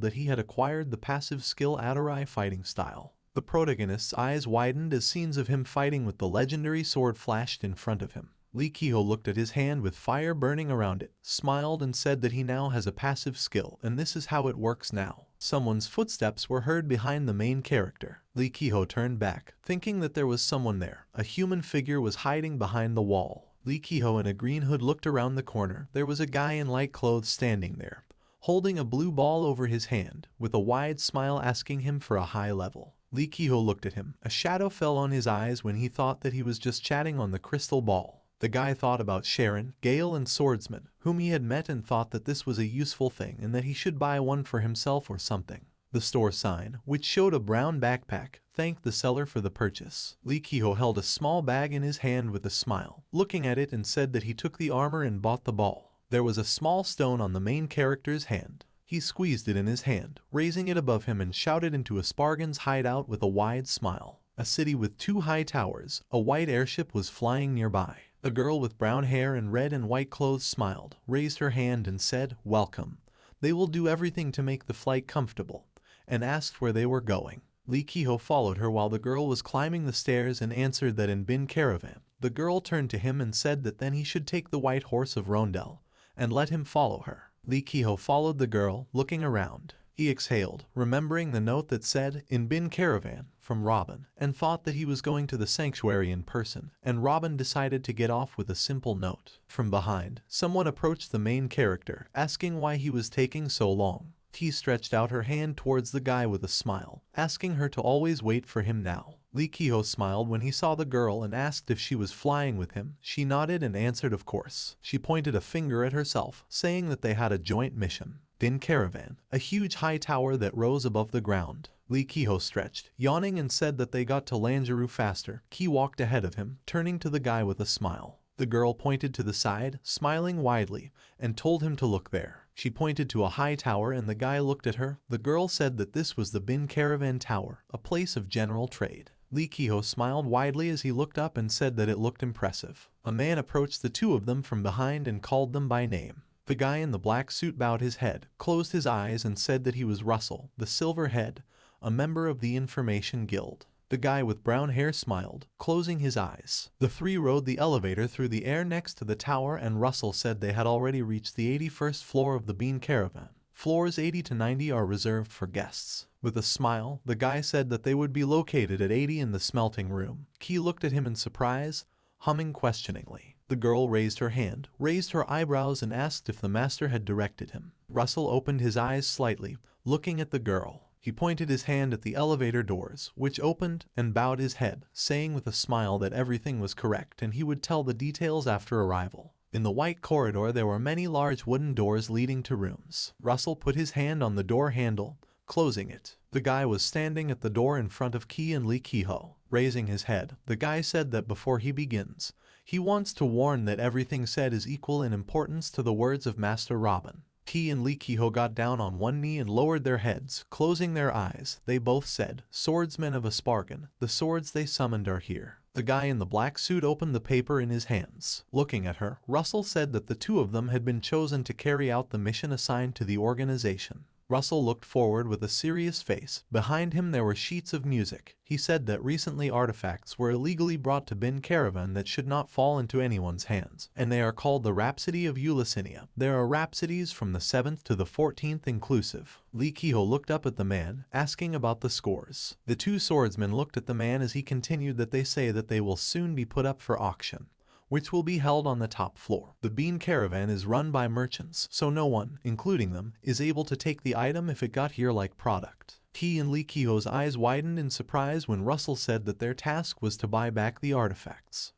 that he had acquired the passive skill Atarai fighting style. The protagonist's eyes widened as scenes of him fighting with the legendary sword flashed in front of him. Lee Ki-ho looked at his hand with fire burning around it, smiled and said that he now has a passive skill and this is how it works now. Someone's footsteps were heard behind the main character. Lee Ki-ho turned back, thinking that there was someone there. A human figure was hiding behind the wall. Lee Ki-ho in a green hood looked around the corner. There was a guy in light clothes standing there, holding a blue ball over his hand, with a wide smile asking him for a high level. Lee Ki-ho looked at him. A shadow fell on his eyes when he thought that he was just chatting on the crystal ball. The guy thought about Sharon, Gale and Swordsman, whom he had met and thought that this was a useful thing and that he should buy one for himself or something. The store sign, which showed a brown backpack, thanked the seller for the purchase. Lee Ki-ho held a small bag in his hand with a smile, looking at it and said that he took the armor and bought the ball. There was a small stone on the main character's hand. He squeezed it in his hand, raising it above him and shouted into a Spargan's hideout with a wide smile. A city with 2 high towers, a white airship was flying nearby. A girl with brown hair and red and white clothes smiled, raised her hand and said, "Welcome. They will do everything to make the flight comfortable," and asked where they were going. Lee Ki-ho followed her while the girl was climbing the stairs and answered that in Bin Caravan. The girl turned to him and said that then he should take the white horse of Rondel and let him follow her. Lee Ki-ho followed the girl, looking around. He exhaled, remembering the note that said, "In Bin Caravan," from Robin, and thought that he was going to the sanctuary in person, and Robin decided to get off with a simple note. From behind, someone approached the main character, asking why he was taking so long. He stretched out her hand towards the guy with a smile, asking her to always wait for him now. Lee Ki-ho smiled when he saw the girl and asked if she was flying with him. She nodded and answered of course. She pointed a finger at herself, saying that they had a joint mission. Bin Caravan, a huge high tower that rose above the ground. Lee Ki-ho stretched, yawning and said that they got to Langeru faster. Ki walked ahead of him, turning to the guy with a smile. The girl pointed to the side, smiling widely, and told him to look there. She pointed to a high tower and the guy looked at her. The girl said that this was the Bin Caravan Tower, a place of general trade. Lee Ki-ho smiled widely as he looked up and said that it looked impressive. A man approached the two of them from behind and called them by name. The guy in the black suit bowed his head, closed his eyes and said that he was Russell, the Silverhead, a member of the Information Guild. The guy with brown hair smiled, closing his eyes. The three rode the elevator through the air next to the tower and Russell said they had already reached the 81st floor of the Bean Caravan. Floors 80 to 90 are reserved for guests. With a smile, the guy said that they would be located at 80 in the smelting room. Ki looked at him in surprise, humming questioningly. The girl raised her hand, raised her eyebrows and asked if the master had directed him. Russell opened his eyes slightly, looking at the girl. He pointed his hand at the elevator doors, which opened, and bowed his head, saying with a smile that everything was correct and he would tell the details after arrival. In the white corridor there were many large wooden doors leading to rooms. Russell put his hand on the door handle, closing it. The guy was standing at the door in front of Ki and Lee Ki-ho. Raising his head, the guy said that before he begins, he wants to warn that everything said is equal in importance to the words of Master Robin. Ki and Lee Ki-ho got down on one knee and lowered their heads, closing their eyes. They both said, "Swordsmen of Aspargan, the swords they summoned are here." The guy in the black suit opened the paper in his hands. Looking at her, Russell said that the two of them had been chosen to carry out the mission assigned to the organization. Russell looked forward with a serious face. Behind him there were sheets of music. He said that recently artifacts were illegally brought to Bin Caravan that should not fall into anyone's hands, and they are called the Rhapsody of Ulysenia. There are rhapsodies from the 7th to the 14th inclusive. Lee Ki-ho looked up at the man, asking about the scores. The two swordsmen looked at the man as he continued that they say that they will soon be put up for auction, which will be held on the top floor. The Bean Caravan is run by merchants, so no one, including them, is able to take the item if it got here like product. Ki and Lee Ki-ho's eyes widened in surprise when Russell said that their task was to buy back the artifacts.